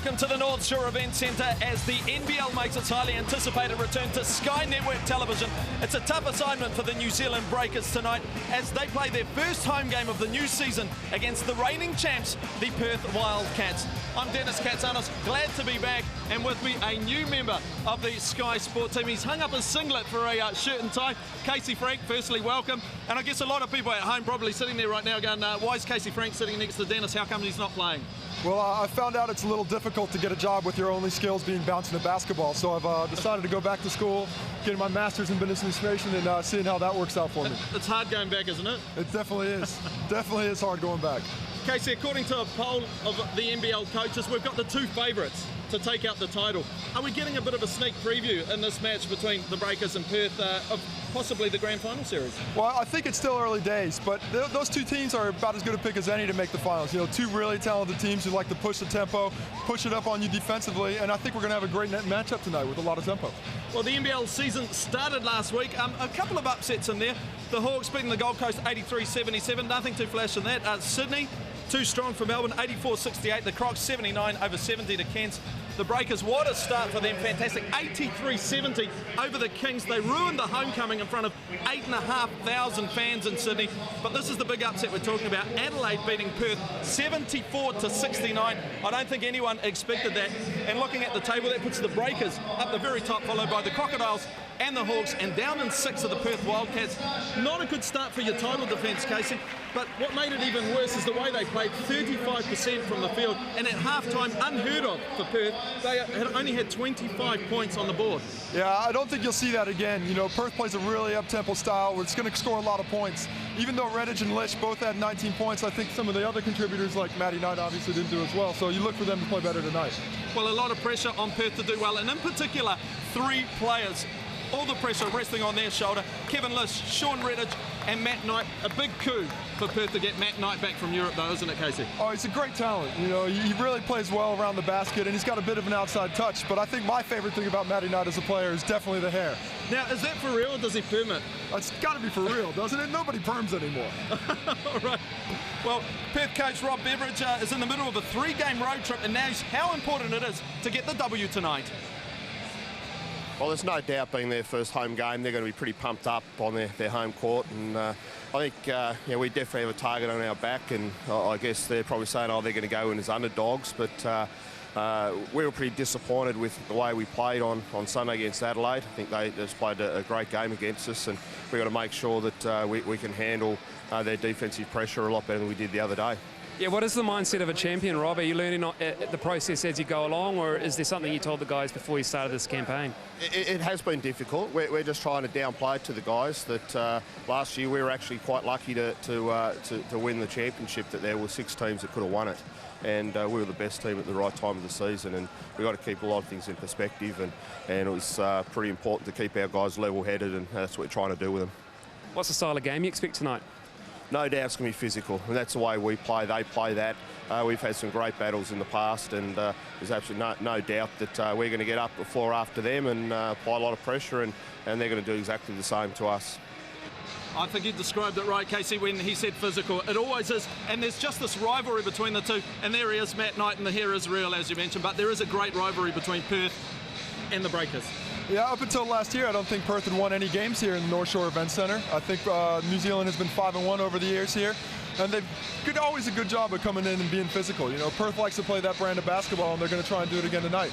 welcome to the North Shore Event Centre as the NBL makes its highly anticipated return to Sky Network Television. It's a tough assignment for the New Zealand Breakers tonight as they play their first home game of the new season against the reigning champs, the Perth Wildcats. I'm Dennis Katsanos, glad to be back, and with me a new member of the Sky Sport team. He's hung up his singlet for a shirt and tie. Casey Frank, firstly, welcome. And I guess a lot of people at home probably sitting there right now going, why is Casey Frank sitting next to Dennis? How come he's not playing? Well, I found out it's a little difficult to get a job with your only skills being bouncing a basketball, so I've decided to go back to school, getting my master's in business administration, and seeing how that works out for me. It's hard going back, isn't it? It definitely is. Definitely is hard going back. Casey, according to a poll of the NBL coaches, we've got the two favourites to take out the title. Are we getting a bit of a sneak preview in this match between the Breakers and Perth of possibly the Grand Final series? Well, I think it's still early days, but those two teams are about as good a pick as any to make the finals. You know, two really talented teams who like to push the tempo, push it up on you defensively, and I think we're going to have a great matchup tonight with a lot of tempo. Well, the NBL season started last week. A couple of upsets in there. The Hawks beating the Gold Coast 83-77, nothing too flash in that. Sydney, too strong for Melbourne, 84-68. The Crocs 79 over 70 to Cairns. The Breakers, what a start for them, fantastic, 83-70 over the Kings. They ruined the homecoming in front of 8,500 fans in Sydney. But this is the big upset we're talking about. Adelaide beating Perth 74-69. I don't think anyone expected that. And looking at the table, that puts the Breakers up the very top, followed by the Crocodiles and the Hawks, and down in six of the Perth Wildcats. Not a good start for your title defence, Casey, but what made it even worse is the way they played, 35% from the field, and at halftime, unheard of for Perth, they had only had 25 points on the board. Yeah, I don't think you'll see that again. You know, Perth plays a really up-tempo style where it's going to score a lot of points. Even though Redditch and Lish both had 19 points, I think some of the other contributors like Matty Knight obviously didn't do as well, so you look for them to play better tonight. Well, a lot of pressure on Perth to do well, and in particular, three players. All the pressure resting on their shoulder. Kevin Lish, Sean Redditch and Matt Knight. A big coup for Perth to get Matt Knight back from Europe though, isn't it, Casey? Oh, he's a great talent. You know, he really plays well around the basket and he's got a bit of an outside touch, but I think my favorite thing about Matty Knight as a player is definitely the hair. Now, is that for real or does he perm it? It's got to be for real, doesn't it? Nobody perms anymore. All right. Well, Perth coach Rob Beveridge is in the middle of a three-game road trip and knows how important it is to get the W tonight. Well, there's no doubt being their first home game, they're going to be pretty pumped up on their home court. And I think we definitely have a target on our back. And I guess they're probably saying, oh, they're going to go in as underdogs. But we were pretty disappointed with the way we played on Sunday against Adelaide. I think they just played a great game against us. And we've got to make sure that we can handle their defensive pressure a lot better than we did the other day. Yeah, what is the mindset of a champion, Rob? Are you learning the process as you go along, or is there something you told the guys before you started this campaign? It has been difficult. We're just trying to downplay it to the guys that last year we were actually quite lucky to win the championship, that there were 6 teams that could have won it. And we were the best team at the right time of the season, and we've got to keep a lot of things in perspective, and it was pretty important to keep our guys level-headed, and that's what we're trying to do with them. What's the style of game you expect tonight? No doubt it's going to be physical, and that's the way we play. They play that. We've had some great battles in the past, and there's absolutely no doubt that we're going to get up the floor after them and apply a lot of pressure, and they're going to do exactly the same to us. I think you described it right, Casey, when he said physical. It always is, and there's just this rivalry between the two, and there he is, Matt Knight, and the hair is real, as you mentioned, but there is a great rivalry between Perth and the Breakers. Yeah, up until last year, I don't think Perth had won any games here in the North Shore Event Centre. I think New Zealand has been 5-1 over the years here, and they've always a good job of coming in and being physical. You know, Perth likes to play that brand of basketball, and they're going to try and do it again tonight.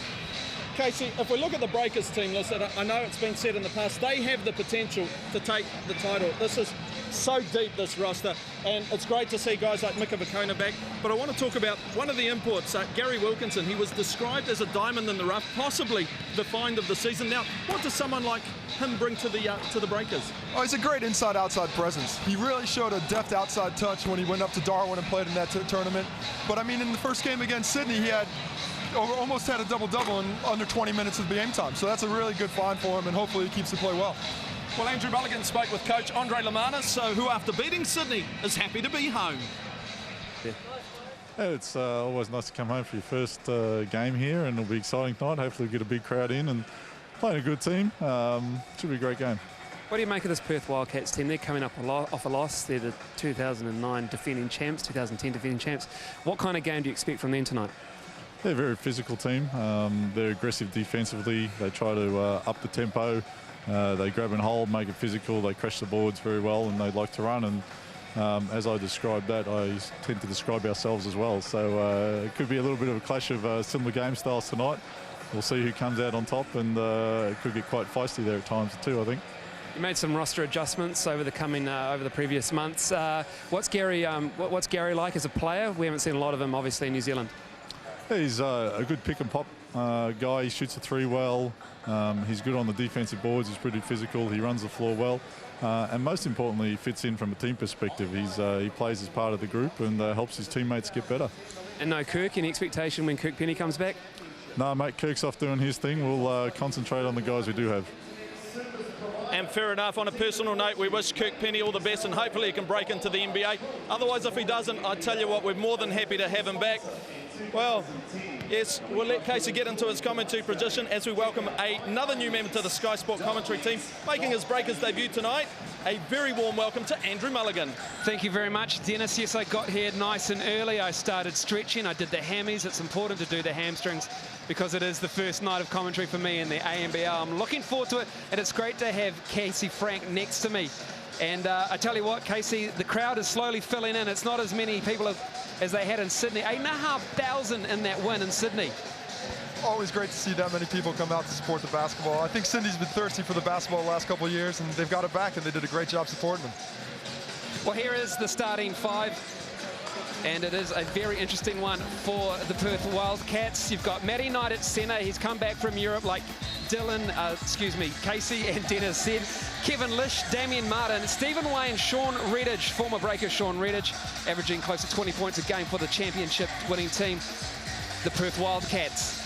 Casey, if we look at the Breakers team, listen, I know it's been said in the past, they have the potential to take the title. This is so deep, this roster, and it's great to see guys like Mika Vakona back. But I want to talk about one of the imports, Gary Wilkinson. He was described as a diamond in the rough, possibly the find of the season. Now, what does someone like him bring to the Breakers? Oh, he's a great inside-outside presence. He really showed a deft outside touch when he went up to Darwin and played in that tournament. But I mean, in the first game against Sydney, he had almost had a double-double in under 20 minutes of game time. So that's a really good find for him, and hopefully he keeps the play well. Well, Andrew Mulligan spoke with coach Andre Lamanis, who after beating Sydney is happy to be home. Yeah, it's always nice to come home for your first game here, and it'll be exciting tonight. Hopefully we get a big crowd in and playing a good team. Should be a great game. What do you make of this Perth Wildcats team? They're coming up off a loss. They're the 2009 defending champs, 2010 defending champs. What kind of game do you expect from them tonight? they're a very physical team. They're aggressive defensively. They try to up the tempo. They grab and hold, make it physical. They crash the boards very well, and they like to run. And as I described that, I tend to describe ourselves as well. So it could be a little bit of a clash of similar game styles tonight. We'll see who comes out on top, and it could get quite feisty there at times too, I think. You made some roster adjustments over the previous months. What's Gary like as a player? We haven't seen a lot of him, obviously, in New Zealand. He's a good pick and pop guy. He shoots a three well. He's good on the defensive boards. He's pretty physical. He runs the floor well. And most importantly, he fits in from a team perspective. He plays as part of the group and helps his teammates get better. And no Kirk, any expectation when Kirk Penny comes back? No, mate, Kirk's off doing his thing. We'll concentrate on the guys we do have. And fair enough. On a personal note, we wish Kirk Penny all the best, and hopefully he can break into the NBA. Otherwise, if he doesn't, I tell you what, we're more than happy to have him back. Well, yes, we'll let Casey get into his commentary position as we welcome another new member to the Sky Sport commentary team, making his Breakers debut tonight. A very warm welcome to Andrew Mulligan. Thank you very much, Dennis. Yes, I got here nice and early. I started stretching. I did the hammies. It's important to do the hamstrings because it is the first night of commentary for me in the NBL. I'm looking forward to it, and it's great to have Casey Frank next to me. And I tell you what, Casey, the crowd is slowly filling in. It's not as many people as they had in Sydney. 8,500 in that win in Sydney. Always great to see that many people come out to support the basketball. I think Sydney's been thirsty for the basketball the last couple of years, and they've got it back, and they did a great job supporting them. Well, here is the starting five, and it is a very interesting one for the Perth Wildcats. You've got Matty Knight at centre. He's come back from Europe like Casey and Dennis said. Kevin Lish, Damien Martin, Stephen Wayne, Sean Redditch, former Breaker Sean Redditch, averaging close to 20 points a game for the championship winning team, the Perth Wildcats.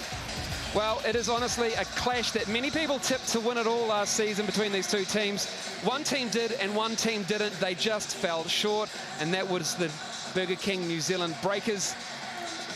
Well, it is honestly a clash that many people tipped to win it all last season between these two teams. One team did and one team didn't. They just fell short, and that was the Burger King New Zealand Breakers.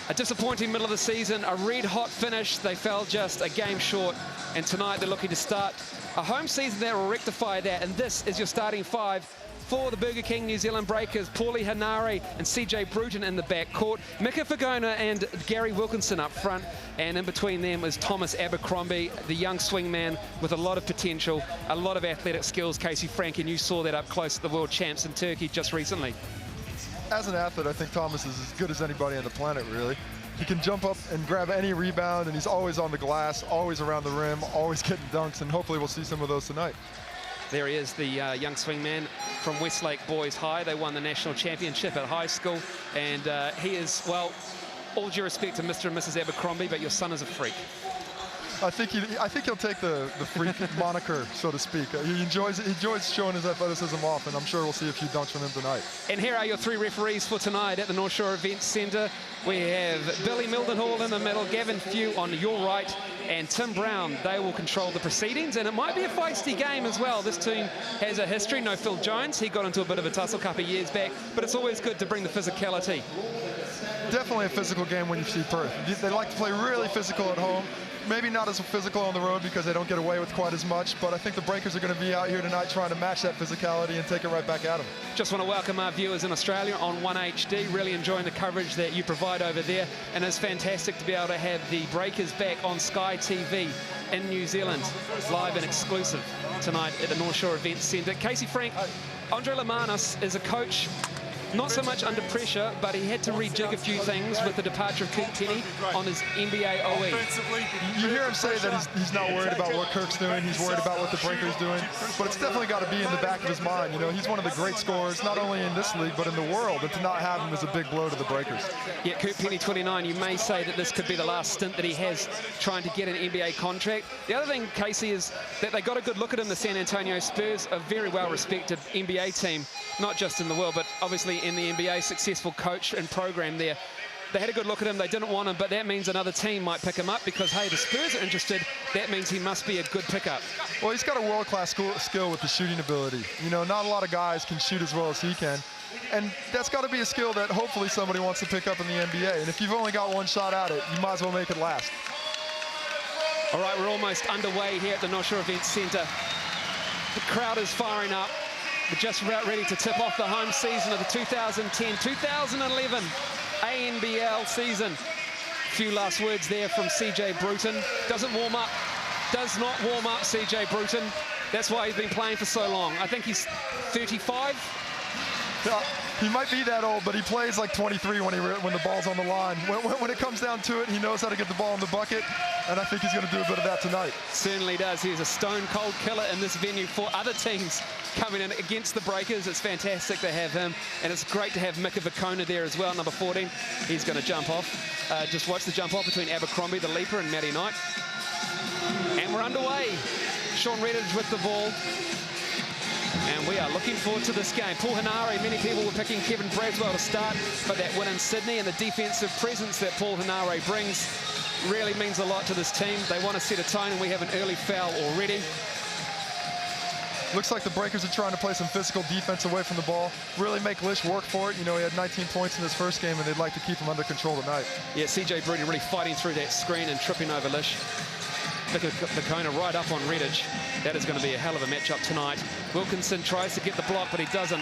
A disappointing middle of the season, a red-hot finish. They fell just a game short, and tonight they're looking to start a home season that will rectify that, and this is your starting five for the Burger King New Zealand Breakers. Paulie Hanare and CJ Bruton in the backcourt. Mika Fagona and Gary Wilkinson up front. And in between them is Thomas Abercrombie, the young swingman with a lot of potential, a lot of athletic skills, Casey Frank, and you saw that up close at the World Champs in Turkey just recently. As an athlete, I think Thomas is as good as anybody on the planet, really. He can jump up and grab any rebound, and he's always on the glass, always around the rim, always getting dunks, and hopefully we'll see some of those tonight. There he is, the young swingman from Westlake Boys High. They won the national championship at high school, and he is, well, all due respect to Mr. and Mrs. Abercrombie, but your son is a freak. I think he'll take the freak moniker, so to speak. He enjoys showing his athleticism off, and I'm sure we'll see a few dunks from him tonight. And here are your three referees for tonight at the North Shore Events Centre. We have Billy Mildenhall in the middle, Gavin Few on your right, and Tim Brown. They will control the proceedings, and it might be a feisty game as well. This team has a history. No Phil Jones. He got into a bit of a tussle a couple of years back, but it's always good to bring the physicality. Definitely a physical game when you see Perth. They like to play really physical at home. Maybe not as physical on the road because they don't get away with quite as much, but I think the Breakers are going to be out here tonight trying to match that physicality and take it right back at them. Just want to welcome our viewers in Australia on 1HD. Really enjoying the coverage that you provide over there, and it's fantastic to be able to have the Breakers back on Sky TV in New Zealand, live and exclusive tonight at the North Shore Events Centre. Casey Frank, Andre Lamanos is a coach. Not so much under pressure, but he had to rejig a few things with the departure of Kirk Penny on his NBA OE. You hear him say that he's not worried about what Kirk's doing, he's worried about what the Breakers doing, but it's definitely got to be in the back of his mind. You know, he's one of the great scorers, not only in this league, but in the world, and to not have him is a big blow to the Breakers. Yeah, Kirk Penny, 29, you may say that this could be the last stint that he has trying to get an NBA contract. The other thing, Casey, is that they got a good look at him, the San Antonio Spurs, a very well-respected NBA team, not just in the world, but obviously in the NBA, successful coach and program there. They had a good look at him. They didn't want him, but that means another team might pick him up because, hey, the Spurs are interested. That means he must be a good pickup. Well, he's got a world-class skill with the shooting ability. You know, not a lot of guys can shoot as well as he can. And that's got to be a skill that hopefully somebody wants to pick up in the NBA. And if you've only got one shot at it, you might as well make it last. All right, we're almost underway here at the North Shore Events Centre. The crowd is firing up. We're just about ready to tip off the home season of the 2010-2011 NBL season Few last words there from CJ Bruton. Doesn't warm up. Does not warm up, CJ Bruton. That's why he's been playing for so long. I think he's 35. Yeah, he might be that old, but he plays like 23 when the ball's on the line. When it comes down to it, he knows how to get the ball in the bucket, and I think he's going to do a bit of that tonight. Certainly does. He's a stone-cold killer in this venue for other teams coming in against the Breakers. It's fantastic to have him, and it's great to have Mika Vakona there as well, number 14. He's going to jump off. Just watch the jump off between Abercrombie, the leaper, and Matty Knight. And we're underway. Sean Redditch with the ball. And we are looking forward to this game. Paul Henare, many people were picking Kevin Braswell to start, but that win in Sydney and the defensive presence that Paul Henare brings really means a lot to this team. They want to set a tone, and we have an early foul already. Looks like the Breakers are trying to play some physical defense away from the ball, really make Lish work for it. You know, he had 19 points in his first game, and they'd like to keep him under control tonight. Yeah, CJ Bruton really fighting through that screen and tripping over Lish. Vakona right up on Redditch. That is going to be a hell of a matchup tonight. Wilkinson tries to get the block, but he doesn't.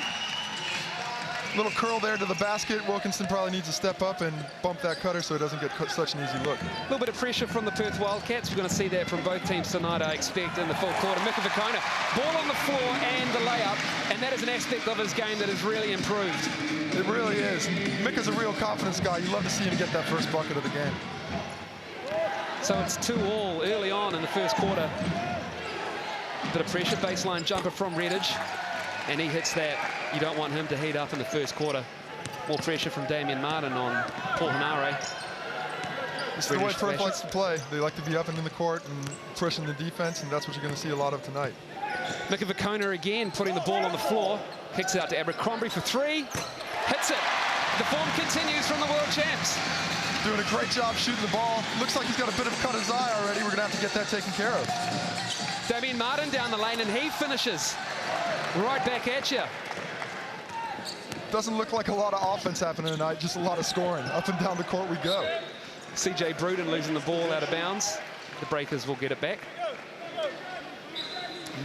Little curl there to the basket. Wilkinson probably needs to step up and bump that cutter so it doesn't get such an easy look. A little bit of pressure from the Perth Wildcats. We're going to see that from both teams tonight, I expect, in the full quarter. Mika Vakona, ball on the floor and the layup, and that is an aspect of his game that has really improved. It really is. Mika's a real confidence guy. You love to see him get that first bucket of the game. So it's 2-all early on in the first quarter. Bit of pressure, baseline jumper from Redditch, and he hits that. You don't want him to heat up in the first quarter. More pressure from Damian Martin on Paul Henare. It's the way Perth likes to play. They like to be up and in the court and pushing the defense, and that's what you're going to see a lot of tonight. Mika Vakona again putting the ball on the floor. Kicks it out to Abercrombie for three. Hits it. The form continues from the world champs. Doing a great job shooting the ball. Looks like he's got a bit of cut his eye already. We're going to have to get that taken care of. Damian Martin down the lane, and he finishes right back at you. Doesn't look like a lot of offense happening tonight, just a lot of scoring. Up and down the court we go. CJ Bruton losing the ball out of bounds. The Breakers will get it back.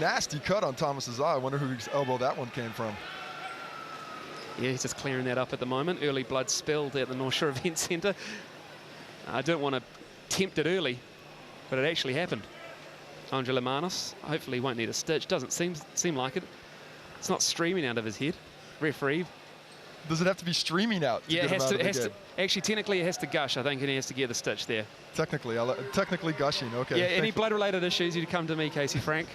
Nasty cut on Thomas's eye. I wonder whose elbow that one came from. Yeah, he's just clearing that up at the moment. Early blood spilled at the North Shore Event Centre. I don't want to tempt it early, but it actually happened. Angela Manos, hopefully he won't need a stitch. Doesn't seem like it. It's not streaming out of his head. Referee. Does it have to be streaming out? Yeah, it has to. Actually, technically, it has to gush, I think, and he has to get the stitch there. Technically gushing, okay. Yeah, any blood-related issues, you'd come to me, Casey Frank.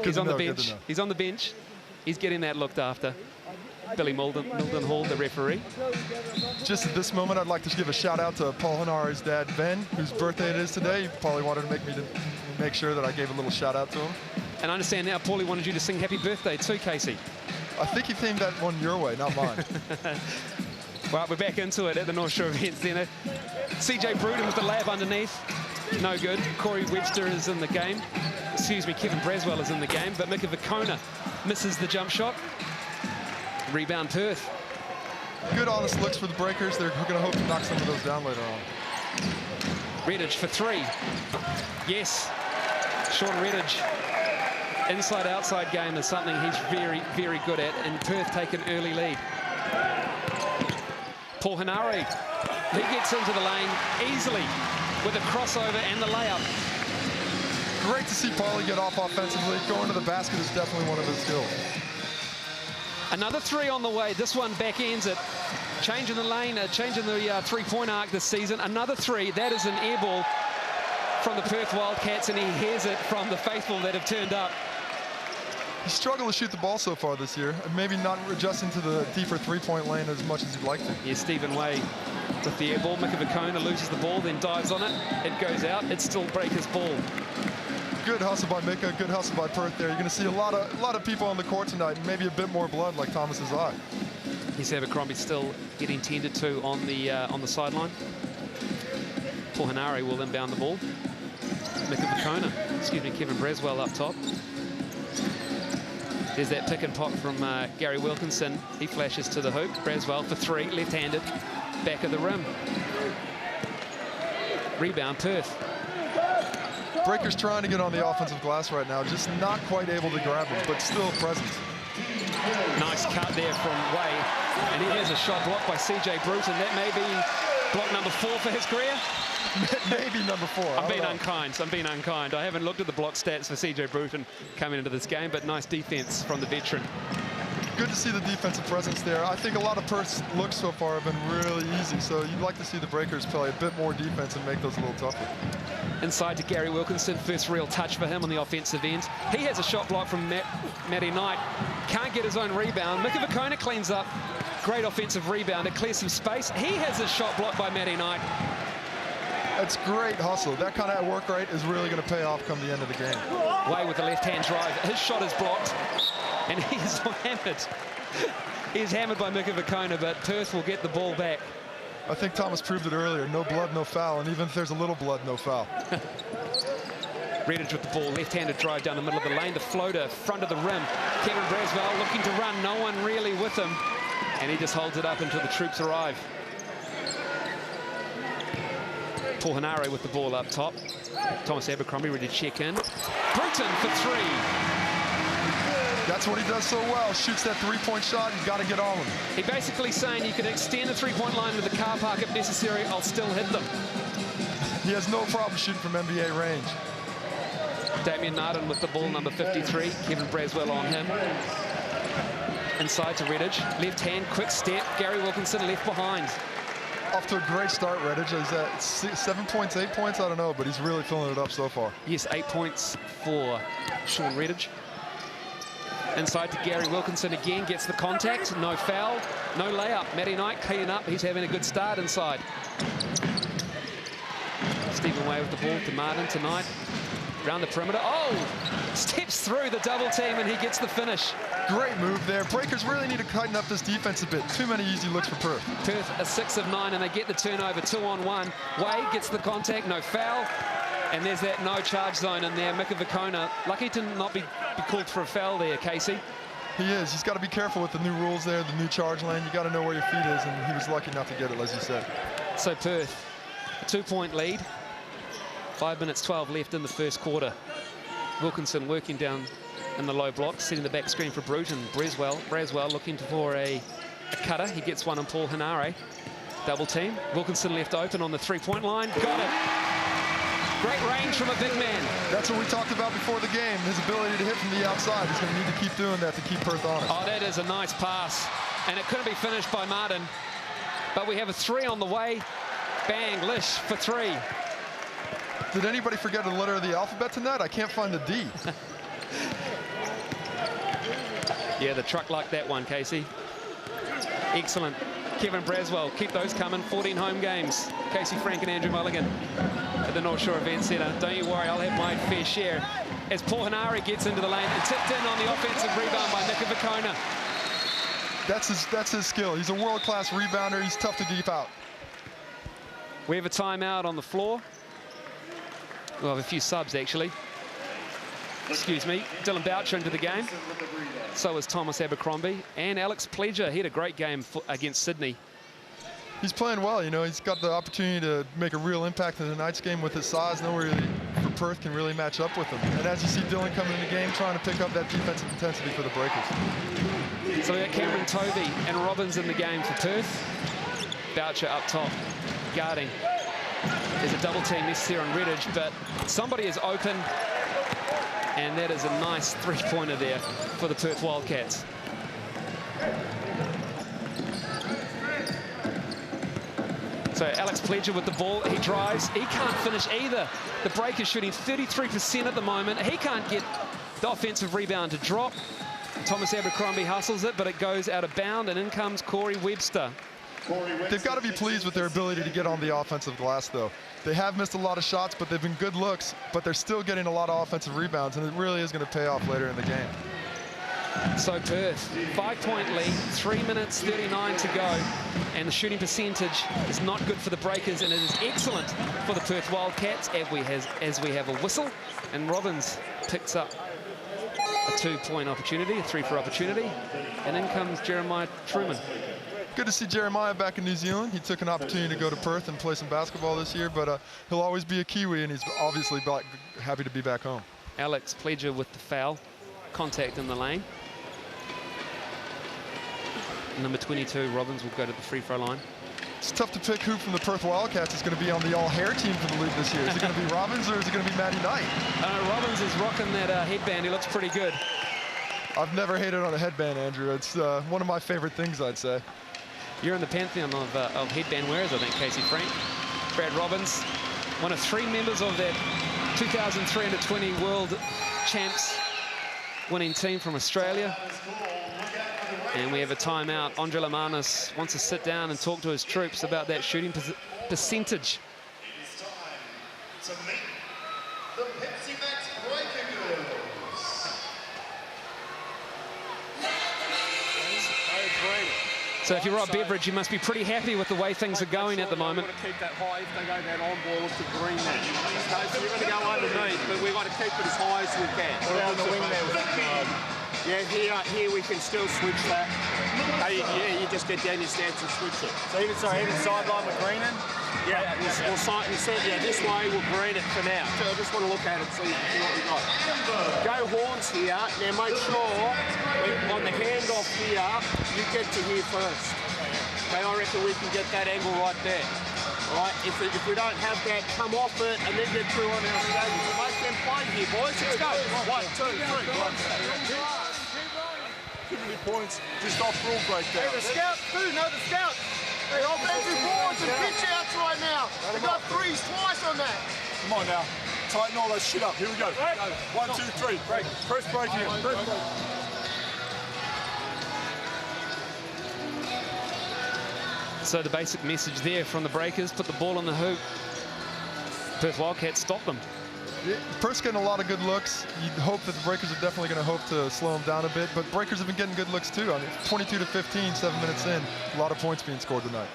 He's on the bench. He's on the bench. He's getting that looked after. Billy Mildenhall, the referee. Just at this moment, I'd like to give a shout out to Paul Henare's dad, Ben, whose birthday it is today. He probably wanted to make sure that I gave a little shout out to him. And I understand now Paulie wanted you to sing happy birthday too, Casey. I think he themed that one your way, not mine. Well, we're back into it at the North Shore Event Centre. CJ Bruton with the layup underneath. No good. Corey Webster is in the game. Excuse me, Kevin Braswell is in the game, but Mika Vakona misses the jump shot. Rebound Perth. Good honest looks for the Breakers. They're going to hope to knock some of those down later on. Redditch for three. Yes. Sean Redditch. Inside-outside game is something he's very, very good at, and Perth take an early lead. Paul Henare. He gets into the lane easily with a crossover and the layup. Great to see Paulie get off offensively. Going to the basket is definitely one of his skills. Another three on the way. This one back ends it. Changing the lane, changing the three-point arc this season. Another three. That is an air ball from the Perth Wildcats, and he hears it from the faithful that have turned up. He struggled to shoot the ball so far this year, and maybe not adjusting to the deeper three-point lane as much as he'd like to. Yeah, Stephen Way with the air ball. Mika Vakona loses the ball, then dives on it. It goes out. It's still Breakers' ball. Good hustle by Mika, good hustle by Perth there. You're going to see a lot of people on the court tonight, and maybe a bit more blood like Thomas's eye. He's Abercrombie still getting tended to on the sideline. Paul Henare will inbound the ball. Mika Vakona, excuse me, Kevin Braswell up top. There's that pick and pop from Gary Wilkinson. He flashes to the hoop. Braswell for three, left-handed, back of the rim. Rebound, Perth. Breakers trying to get on the offensive glass right now, just not quite able to grab him, but still present. Nice cut there from Way. And he has a shot blocked by CJ Bruton. That may be Block number 4 for his career. Maybe number 4. I'm being unkind. I haven't looked at the block stats for CJ Bruton coming into this game, but nice defense from the veteran. Good to see the defensive presence there. I think a lot of Perth's looks so far have been really easy, so you'd like to see the Breakers play a bit more defense and make those a little tougher. Inside to Gary Wilkinson, first real touch for him on the offensive end. He has a shot block from Matty Knight. Can't get his own rebound. Mika Vakona cleans up. Great offensive rebound. It clears some space. He has a shot blocked by Matty Knight. That's great hustle. That kind of work rate is really going to pay off come the end of the game. Way with the left-hand drive. His shot is blocked, and he's hammered. He's hammered by Mika Vakona, but Perth will get the ball back. I think Thomas proved it earlier. No blood, no foul, and even if there's a little blood, no foul. Redditch with the ball, left-handed drive down the middle of the lane. The floater, front of the rim. Kevin Braswell looking to run. No one really with him, and he just holds it up until the troops arrive. Paul Henare with the ball up top. Thomas Abercrombie ready to check in. Bruton for 3. That's what he does so well. Shoots that three-point shot. You've got to get on him. He basically saying you can extend the three-point line to the car park if necessary. I'll still hit them. He has no problem shooting from NBA range. Damien Narden with the ball, number 53. Kevin Braswell on him. Inside to Redditch. Left hand, quick step. Gary Wilkinson left behind. Off to a great start, Redditch. He's at 7 points, 8 points, I don't know, but he's really filling it up so far. Yes, 8 points for Sean Redditch. Inside to Gary Wilkinson again, gets the contact, no foul, no layup. Matty Knight cleaning up, he's having a good start inside. Stephen Way with the ball to Martin tonight. Around the perimeter, steps through the double team and he gets the finish. Great move there. Breakers really need to tighten up this defense a bit. Too many easy looks for Perth. Perth a 6 of 9 and they get the turnover, 2-on-1. Way gets the contact, no foul. And there's that no charge zone in there. Mika Vakona, lucky to not be called for a foul there, Casey. He is. He's got to be careful with the new rules there, the new charge lane. You got to know where your feet is, and he was lucky not to get it, as you said. So Perth, a 2-point lead. 5 minutes 12 left in the first quarter. Wilkinson working down in the low block, setting the back screen for Bruton. Braswell looking for a cutter. He gets one on Paul Henare. Double team. Wilkinson left open on the three-point line. Got it. Great range from a big man. That's what we talked about before the game, his ability to hit from the outside. He's going to need to keep doing that to keep Perth honest. Oh, that is a nice pass. And it couldn't be finished by Martin. But we have a 3 on the way. Bang, Lish for 3. Did anybody forget a letter of the alphabet tonight? I can't find the D. Yeah, the truck like that one, Casey. Excellent. Kevin Braswell, keep those coming. 14 home games. Casey Frank and Andrew Mulligan at the North Shore Event Centre. Don't you worry, I'll have my fair share. As Paul Henare gets into the lane and tipped in on the offensive rebound by Mika Vakona. That's his skill. He's a world-class rebounder. He's tough to keep out. We have a timeout on the floor. We'll have a few subs, actually. Excuse me. Dylan Boucher into the game. So is Thomas Abercrombie. And Alex Pledger. He had a great game against Sydney. He's playing well, you know. He's got the opportunity to make a real impact in tonight's game with his size. Nowhere for Perth can really match up with him. And as you see Dylan coming in the game, trying to pick up that defensive intensity for the Breakers. So we got Cameron Tovey and Robbins in the game for Perth. Boucher up top, guarding. There's a double team necessary on Redditch, but somebody is open. And that is a nice three-pointer there for the Perth Wildcats. So Alex Pledger with the ball, he drives, he can't finish either. The Breakers shooting 33% at the moment. He can't get the offensive rebound to drop. Thomas Abercrombie hustles it, but it goes out of bound, and in comes Corey Webster. They've got to be pleased with their ability to get on the offensive glass, though. They have missed a lot of shots, but they've been good looks, but they're still getting a lot of offensive rebounds, and it really is going to pay off later in the game. So Perth, 5-point lead, 3 minutes 39 to go, and the shooting percentage is not good for the Breakers, and it is excellent for the Perth Wildcats as we have a whistle, and Robbins picks up a 2-point opportunity, a 3-for opportunity, and in comes Jeremiah Truman. Good to see Jeremiah back in New Zealand. He took an opportunity to go to Perth and play some basketball this year, but he'll always be a Kiwi, and he's obviously happy to be back home. Alex Pledger with the foul, contact in the lane. Number 22, Robbins, will go to the free throw line. It's tough to pick who from the Perth Wildcats is going to be on the all-hair team for the league this year. Is it going to be Robbins or is it going to be Matty Knight? Robbins is rocking that headband. He looks pretty good. I've never hated on a headband, Andrew. It's one of my favorite things, I'd say. You're in the pantheon of headband wearers, I think, Casey Frank. Brad Robbins, one of 3 members of that 2003 Under-20 World Champs winning team from Australia. And we have a timeout. Andre Lamanis wants to sit down and talk to his troops about that shooting percentage. It's time to meet the Pepsi Max Breaker Girls. So if you're Rob Beveridge, you must be pretty happy with the way things are going at the moment. We've got to keep that high. If they go that on ball, look to green that. So you're going to go underneath, but we've got to keep it as high as we can. We're on the wing there. Yeah, here we can still switch that. Yeah, you just get down your stance and switch it. So even sideline with greening? Yeah, this way we'll green it for now. So I just want to look at it, see what we got. Go horns here. Now make sure on the handoff here, you get to here first. Okay, I reckon we can get that angle right there. All right, if we don't have that, come off it and then get through on our stadium. So make them play here, boys. Let's go. 1, 2, 3. Too many points just off rule breakdown. Hey, the scouts too, no, the scouts. Hey, offensive boards and pitch outs right now. They got 3s twice on that. Come on now. Tighten all that shit up. Here we go. 1, 2, 3. Break. First break here. So the basic message there from the Breakers, put the ball in the hoop. Perth Wildcats stop them. Perth's getting a lot of good looks. You'd hope that the Breakers are definitely going to hope to slow them down a bit, but Breakers have been getting good looks too. I mean, 22-15, 7 minutes in, a lot of points being scored tonight.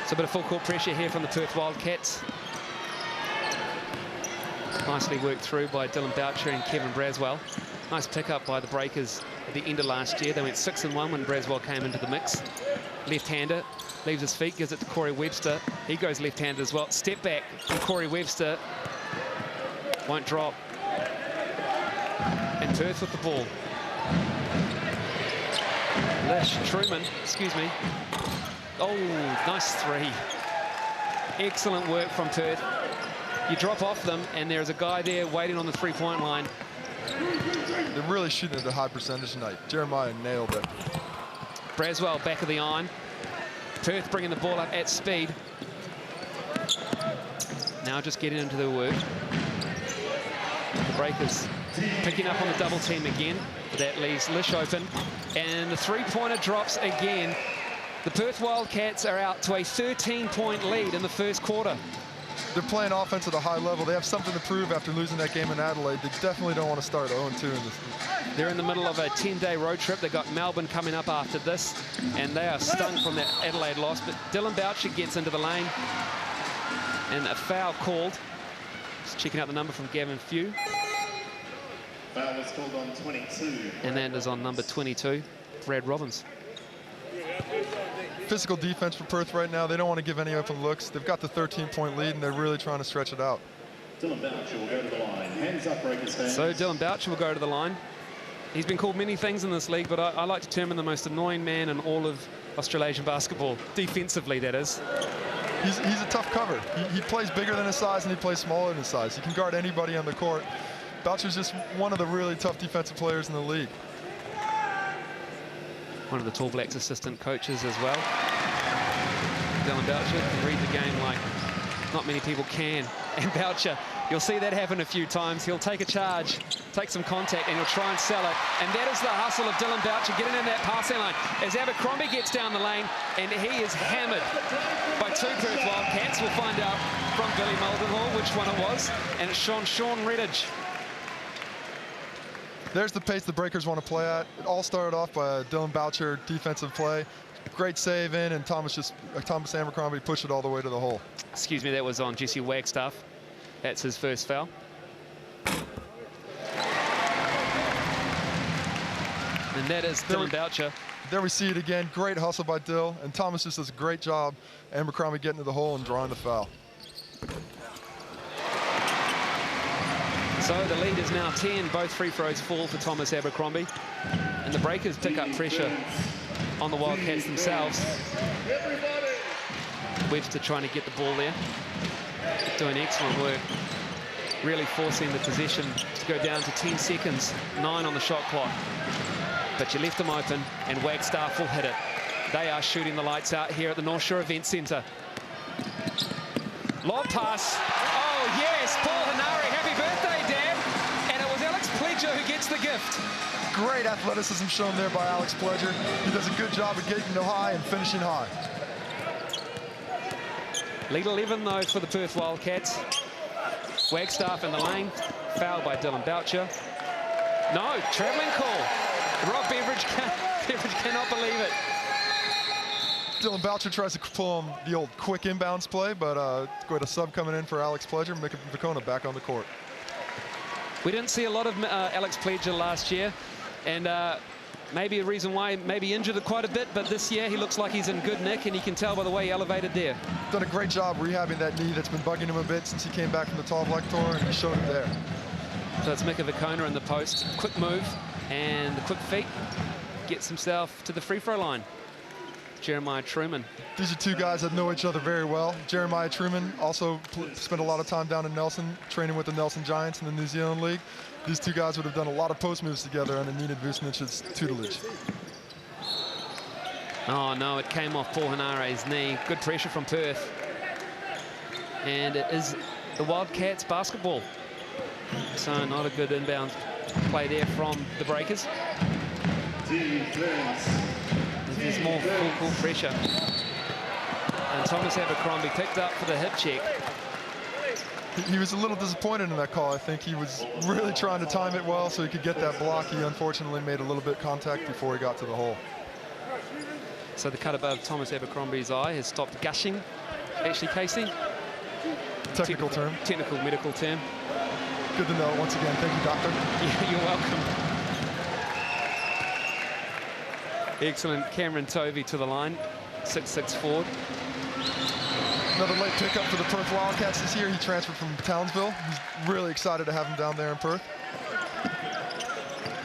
So a bit of full court pressure here from the Perth Wildcats. Nicely worked through by Dylan Boucher and Kevin Braswell. Nice pickup by the Breakers at the end of last year. They went 6-1 when Braswell came into the mix. Left-hander, leaves his feet, gives it to Corey Webster. He goes left-handed as well. Step back from Corey Webster. Won't drop. And Perth with the ball. Truman, excuse me. Oh, nice 3. Excellent work from Perth. You drop off them, and there's a guy there waiting on the 3-point line. They're really shooting at a high percentage tonight. Jeremiah nailed it. Braswell back of the iron. Perth bringing the ball up at speed. Now just getting into their work. The Breakers picking up on the double team again. That leaves Lish open. And the 3-pointer drops again. The Perth Wildcats are out to a 13-point lead in the first quarter. They're playing offense at a high level. They have something to prove after losing that game in Adelaide. They definitely don't want to start 0-2 in this. They're in the middle of a 10-day road trip. They've got Melbourne coming up after this, and they are stung from that Adelaide loss. But Dylan Boucher gets into the lane, and a foul called. Just checking out the number from Gavin Few. Foul was called on 22. And that is on number 22, Brad Robbins. Physical defense for Perth right now. They don't want to give any open looks. They've got the 13-point lead, and they're really trying to stretch it out. Dylan Boucher will go to the line. Hands up, Breakers fans. So Dylan Boucher will go to the line. He's been called many things in this league, but I like to term him the most annoying man in all of Australasian basketball. Defensively, that is. He's a tough cover. He plays bigger than his size, and he plays smaller than his size. He can guard anybody on the court. Boucher's just one of the really tough defensive players in the league. One of the Tall Blacks assistant coaches as well. Dylan Boucher can read the game like not many people can. And Boucher, you'll see that happen a few times. He'll take a charge, take some contact, and he'll try and sell it. And that is the hustle of Dylan Boucher getting in that passing line. As Abercrombie gets down the lane, and he is hammered by 2 Perth Wildcats. We'll find out from Billy Muldenhall which one it was. And it's Sean Redditch. There's the pace the Breakers want to play at. It all started off by a Dylan Boucher defensive play. Great save in, and Thomas Abercrombie pushed it all the way to the hole. Excuse me, that was on Jesse Wagstaff. That's his first foul. And that is Dylan Boucher. There we see it again. Great hustle by Dill, and Thomas just does a great job. Abercrombie getting to the hole and drawing the foul. So the lead is now 10. Both free throws fall for Thomas Abercrombie. And the Breakers pick up pressure on the Wildcats themselves. Webster trying to get the ball there. Doing excellent work. Really forcing the possession to go down to 10 seconds. 9 on the shot clock. But you left them open, and Wagstaff will hit it. They are shooting the lights out here at the North Shore Event Centre. Lob pass. Oh, yes, Paul Hanari. Happy birthday, Dad. And it was Alex Pledger who gets the gift. Great athleticism shown there by Alex Pledger. He does a good job of getting to high and finishing high. Lead 11, though, for the Perth Wildcats. Wagstaff in the lane. Foul by Dylan Boucher. No, travelling call. Rob Beveridge cannot believe it. Dylan Boucher tries to pull him the old quick inbounds play, but got a sub coming in for Alex Pledger. Mika Vicona back on the court. We didn't see a lot of Alex Pledger last year, and maybe a reason why, maybe injured quite a bit, but this year he looks like he's in good nick, and you can tell by the way he elevated there. Done a great job rehabbing that knee that's been bugging him a bit since he came back from the Tall Black Tour, and he showed it there. So it's Mika Vicona in the post. Quick move and the quick feet. Gets himself to the free throw line. Jeremiah Truman. These are two guys that know each other very well. Jeremiah Truman also spent a lot of time down in Nelson, training with the Nelson Giants in the New Zealand League. These two guys would have done a lot of post moves together under Nina Vucinich's tutelage. Oh, no, it came off Paul Hanare's knee. Good pressure from Perth. And it is the Wildcats basketball. So not a good inbound play there from the Breakers. There's more full pressure. And Thomas Abercrombie picked up for the hip check. He was a little disappointed in that call. I think he was really trying to time it well so he could get that block. He unfortunately made a little bit of contact before he got to the hole. So the cut above Thomas Abercrombie's eye has stopped gushing. Actually, Casey? Technical term. Technical medical term. Good to know once again. Thank you, doctor. Yeah, you're welcome. Excellent. Cameron Tovey to the line. 6'6" forward. Another late pickup for the Perth Wildcats this year. He transferred from Townsville. He's really excited to have him down there in Perth.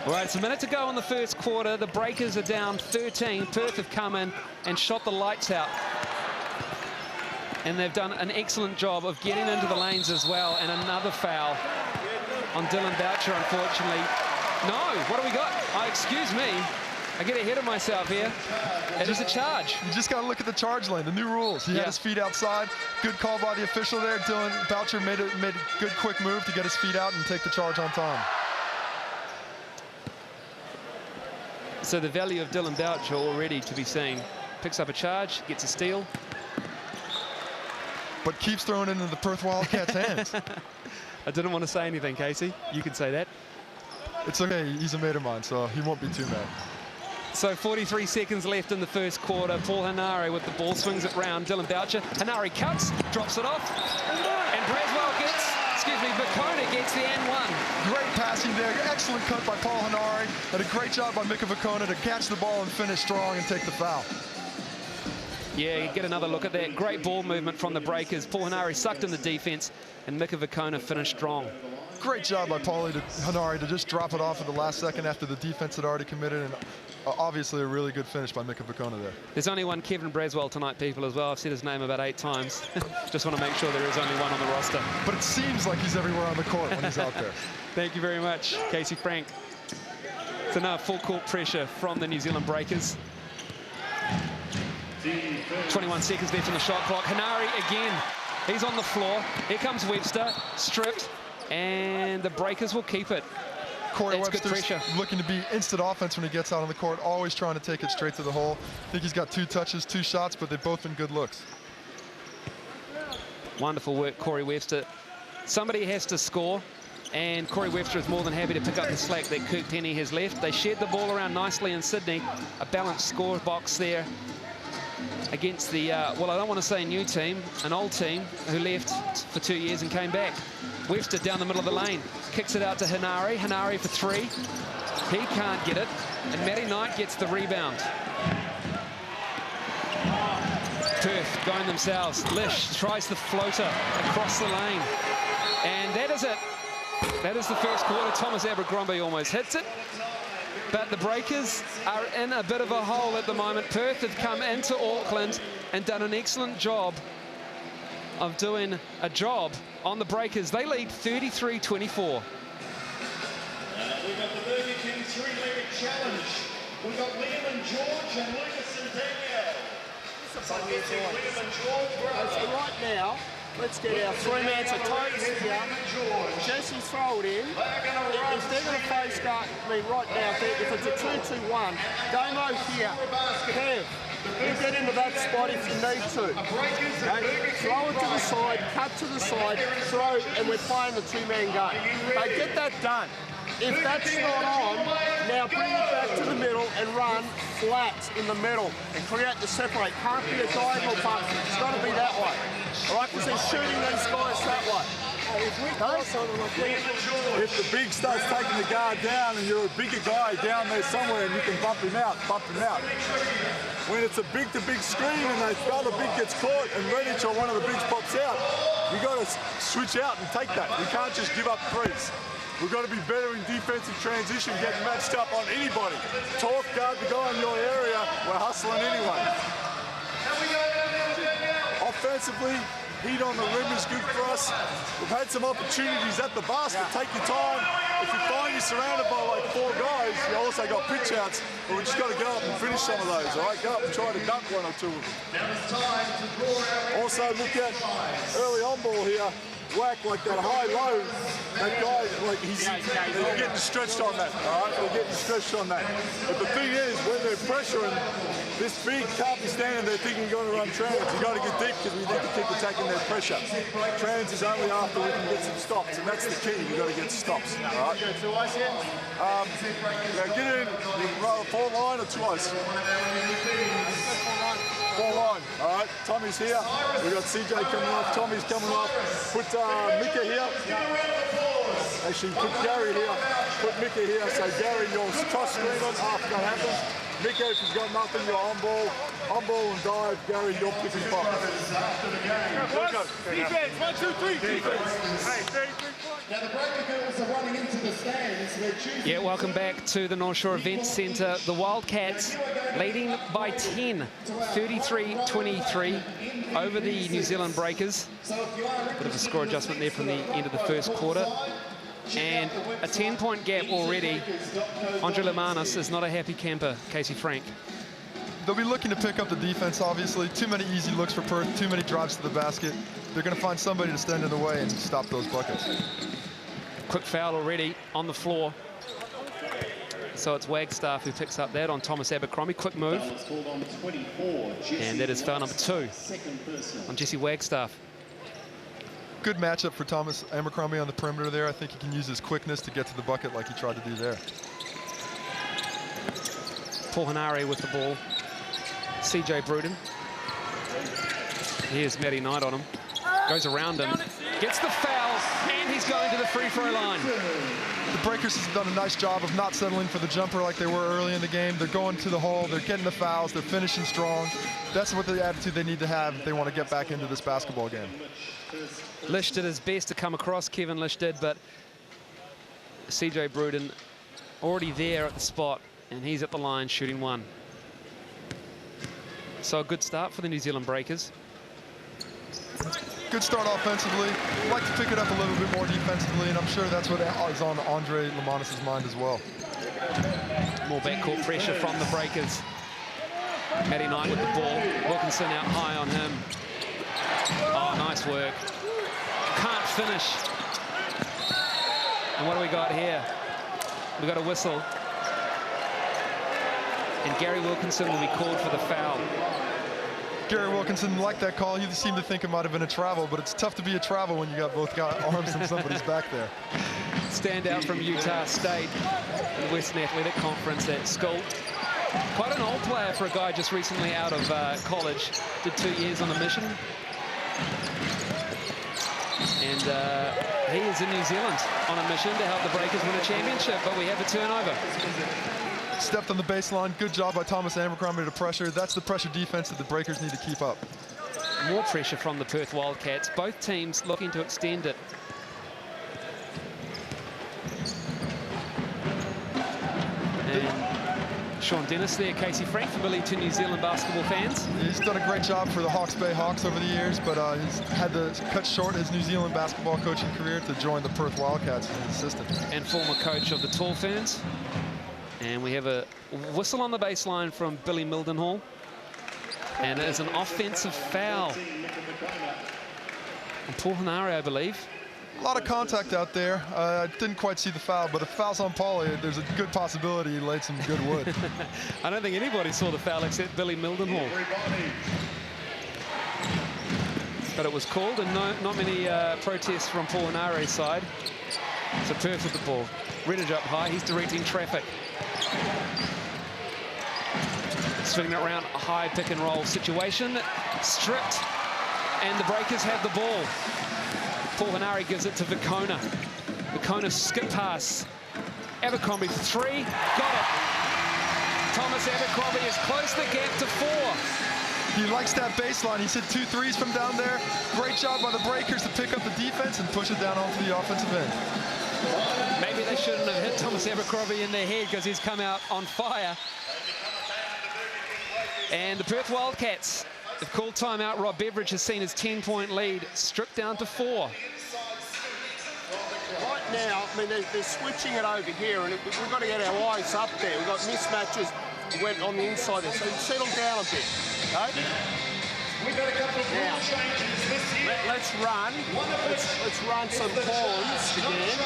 All right, it's a minute to go in the first quarter. The Breakers are down 13. Perth have come in and shot the lights out. And they've done an excellent job of getting into the lanes as well. And another foul on Dylan Boucher, unfortunately. No, what do we got? Oh, excuse me. I get ahead of myself here. It is a charge. You just got to look at the charge lane, the new rules. He had his feet outside. Good call by the official there. Dylan Boucher made a good quick move to get his feet out and take the charge on time. So the value of Dylan Boucher already to be seen. Picks up a charge, gets a steal. But keeps throwing it into the Perth Wildcats' hands. I didn't want to say anything, Casey. You can say that. It's okay. He's a mate of mine, so he won't be too mad. So 43 seconds left in the first quarter. Paul Hanari with the ball, swings it round. Dylan Boucher. Hanari cuts, drops it off. And Braswell gets, Vicona gets the N1. Great passing there. Excellent cut by Paul Hanari. And a great job by Mika Vicona to catch the ball and finish strong and take the foul. Yeah, you get another look at that. Great ball movement from the Breakers. Paul Hanari sucked in the defense, and Mika Vicona finished strong. Great job by Paulie Hanari to just drop it off at the last second after the defense had already committed, and obviously a really good finish by Mika Vicona there. There's only one Kevin Braswell tonight, people, as well. I've said his name about 8 times. Just want to make sure there is only one on the roster. But it seems like he's everywhere on the court when he's out there. Thank you very much, Casey Frank. So now full court pressure from the New Zealand Breakers. 21 seconds left on the shot clock. Hanari again. He's on the floor. Here comes Webster, stripped, and the Breakers will keep it. Corey That's Webster's looking to be instant offense when he gets out on the court, always trying to take it straight to the hole. I think he's got 2 touches, 2 shots, but they've both been good looks. Wonderful work, Corey Webster. Somebody has to score, and Corey Webster is more than happy to pick up the slack that Kirk Penny has left. They shared the ball around nicely in Sydney. A balanced score box there against the, well, I don't want to say new team, an old team who left for 2 years and came back. Webster down the middle of the lane, kicks it out to Hanari. Hanari for 3. He can't get it, and Matty Knight gets the rebound. Perth going themselves. Lish tries the floater across the lane, and that is it. That is the first quarter. Thomas Abercrombie almost hits it, but the Breakers are in a bit of a hole at the moment. Perth have come into Auckland and done an excellent job of doing a job on the Breakers. They lead 33-24. We've got the Burger King three-legged challenge. We've got Liam and George and Lucas and Danielle. So Liam and George, So right now, let's get our three-man to toes here. Jesse, throw it in. If they're going to face guard me right now, if it's a 2-2-1, Damo here, Kev, you get into that spot if you need to. Okay? Throw it to the side, cut to the side, throw, and we're playing the two-man game. Okay, get that done. If that's not on, now bring it back to the middle and run flat in the middle and create the separate. Can't be a diagonal pass. It's got to be that way. All right, because they're shooting these guys that way. If the big starts taking the guard down and you're a bigger guy down there somewhere and you can bump him out. When it's a big-to-big screen and the other big gets caught and Redditch or one of the bigs pops out, you got to switch out and take that. We can't just give up threes. We've got to be better in defensive transition, getting matched up on anybody. Talk, guard the guy in your area, we're hustling anyway. Offensively, heat on the rim is good for us. We've had some opportunities at the basket. Take your time. If you find you're surrounded by like 4 guys, you also got pitch outs, but we just got to go up and finish some of those, all right? Go up and try to dunk 1 or 2 of them. Also look at early on ball here. Whack like that high-low, that guy, like they're getting stretched on that, all right? They're getting stretched on that. But the thing is, when they're pressuring, this big can't be standing there thinking you're going to run trans. You've got to get deep because we need to keep attacking their pressure. Trans is only after we can get some stops, and that's the key. You've got to get stops, all right? Now get in, you'd rather 4 line or 2 ice? 4 line, all right? Tommy's here. We've got CJ coming off. Tommy's coming off. Put Mika here. Actually, put Gary here. Put Mika here. So Gary, you'll cross screen on after that happens. Mika, if he's got nothing, you're on ball and dive. Gary, you're picking pop. Defense, 1, 2, 3, defense. Hey, 33 points. Now the Breaker girls are running into the stands. They're choosing. Yeah, welcome back to the North Shore Events Centre. The Wildcats leading by 10, 33-23 over the New Zealand Breakers. Bit of a score adjustment there from the end of the first quarter. And a 10-point gap already. Andre Lemanis is not a happy camper, Casey Frank. They'll be looking to pick up the defense, obviously. Too many easy looks for Perth, too many drives to the basket. They're going to find somebody to stand in the way and stop those buckets. Quick foul already on the floor. So it's Wagstaff who picks up that on Thomas Abercrombie. Quick move. And that is foul number 2 on Jesse Wagstaff. Good matchup for Thomas Abercrombie on the perimeter there. I think he can use his quickness to get to the bucket like he tried to do there. Paul Hanare with the ball. CJ Bruden. Here's Matty Knight on him. Goes around him. Gets the foul, and he's going to the free throw line. The Breakers have done a nice job of not settling for the jumper like they were early in the game. They're going to the hole. They're getting the fouls. They're finishing strong. That's what the attitude they need to have if they want to get back into this basketball game. Lish did his best to come across. Kevin Lish did, but CJ Bruden already there at the spot, and he's at the line shooting 1. So a good start for the New Zealand Breakers. Good start offensively. Like to pick it up a little bit more defensively, and I'm sure that's what is on Andre Lemanis' mind as well. More backcourt pressure from the Breakers. Matty Knight with the ball. Wilkinson out high on him. Oh, nice work. Can't finish. And what do we got here? We got a whistle. And Gary Wilkinson will be called for the foul. Gary Wilkinson liked that call. You seem to think it might have been a travel, but it's tough to be a travel when you got both arms and somebody's back there. Standout from Utah State in the Western Athletic Conference at school. Quite an old player for a guy just recently out of college. Did 2 years on a mission. And he is in New Zealand on a mission to help the Breakers win a championship, but we have a turnover. Stepped on the baseline. Good job by Thomas Abercrombie to pressure. That's the pressure defense that the Breakers need to keep up. More pressure from the Perth Wildcats. Both teams looking to extend it. And Sean Dennis there, Casey Frank, familiar to New Zealand basketball fans. He's done a great job for the Hawke's Bay Hawks over the years, but he's had to cut short his New Zealand basketball coaching career to join the Perth Wildcats as an assistant. And former coach of the Tall Ferns. And we have a whistle on the baseline from Billy Mildenhall. And it is an offensive foul on Paul Hanare, I believe. A lot of contact out there. I didn't quite see the foul, but if the foul's on Paulie, there's a good possibility he laid some good wood. I don't think anybody saw the foul except Billy Mildenhall. But it was called, and not many protests from Paul Hanare's side. So Perth with the ball. Redditch up high, he's directing traffic. Swinging it around a high pick and roll situation. Stripped, and the Breakers have the ball. Paul Hanare gives it to Vicona. Vicona skip pass. Abercrombie for three. Got it. Thomas Abercrombie has closed the gap to 4. He likes that baseline. He's hit 2 threes from down there. Great job by the Breakers to pick up the defense and push it down onto the offensive end. Maybe they shouldn't have hit Thomas Abercrombie in their head because he's come out on fire. And the Perth Wildcats have called timeout. Rob Beveridge has seen his 10-point lead stripped down to 4. Right now, I mean, they're switching it over here, and we've got to get our eyes up there. We've got mismatches went on the inside there, so settle down a bit. Okay? We've got a couple of rule changes this year. Let's run. Let's run some horns again.